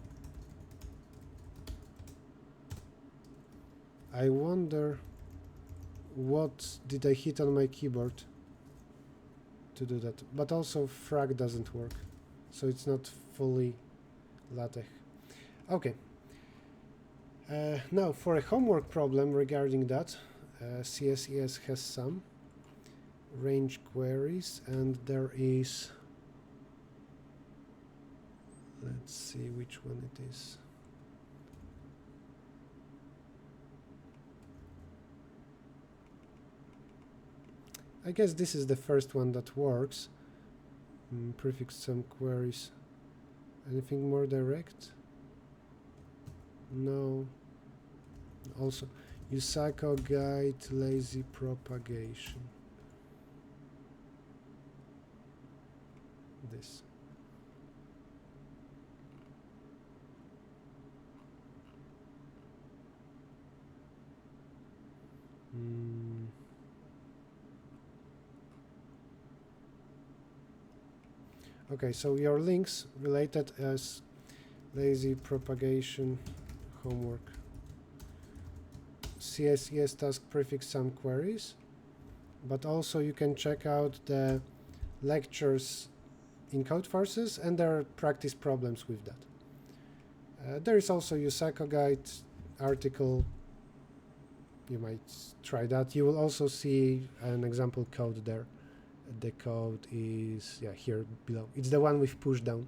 I wonder what did I hit on my keyboard to do that. But also frag doesn't work, so it's not fully LaTeX. Okay. Now for a homework problem regarding that, CSES has some range queries, and there is, let's see which one it is. I guess this is the first one that works. Prefix some queries. Anything more direct? No. Also, Yusako guide lazy propagation. This. Okay, so your links related as lazy propagation homework. CSES task prefix some queries, but also you can check out the lectures in Codeforces, and there are practice problems with that. There is also Yusako guide article. You might try that. You will also see an example code there. The code is, yeah, here below. It's the one with push down.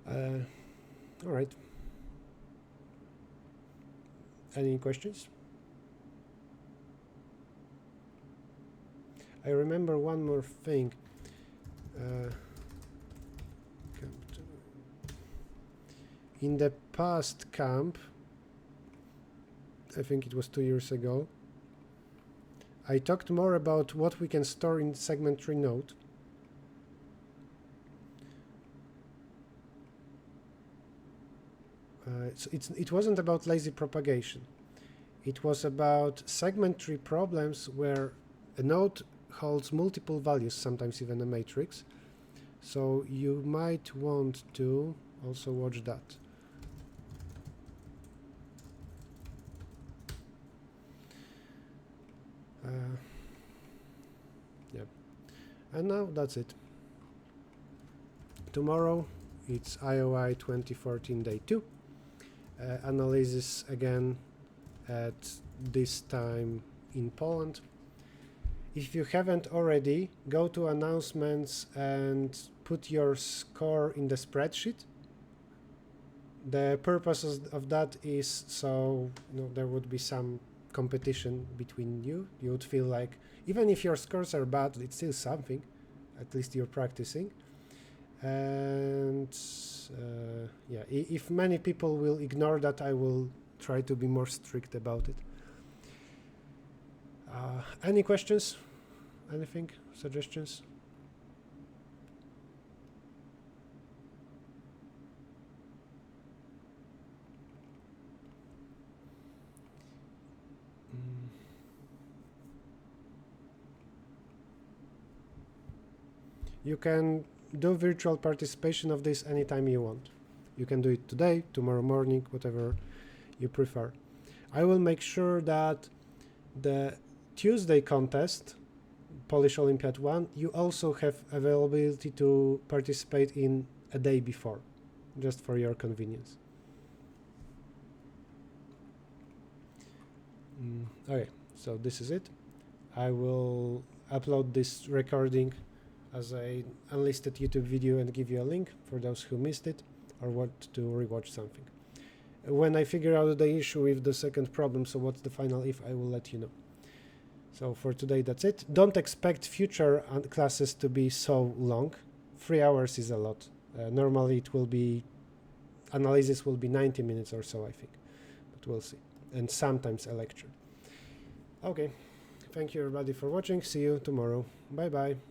All right. Any questions? I remember one more thing. In the past camp, I think it was 2 years ago, I talked more about what we can store in segment tree node. It wasn't about lazy propagation. It was about segment tree problems where a node holds multiple values, sometimes even a matrix. So you might want to also watch that. Yeah. And now that's it. Tomorrow it's IOI 2014 day 2. Analysis again at this time in Poland. If you haven't already, go to announcements and put your score in the spreadsheet. The purpose of that is so there would be some competition between you. You would feel like even if your scores are bad, it's still something. At least you're practicing. And yeah, if many people will ignore that, I will try to be more strict about it. Any questions? Anything? Suggestions? You can do virtual participation of this anytime you want. You can do it today, tomorrow morning, whatever you prefer. I will make sure that the Tuesday contest, Polish Olympiad 1, you also have availability to participate in a day before, just for your convenience. Okay, so this is it. I will upload this recording as an unlisted YouTube video and give you a link for those who missed it or want to rewatch something. When I figure out the issue with the second problem, so what's the final if, I will let you know. So for today, that's it. Don't expect future classes to be so long. 3 hours is a lot. Normally it will be, analysis will be 90 minutes or so, I think, but we'll see. And sometimes a lecture. Okay, thank you everybody for watching. See you tomorrow. Bye bye.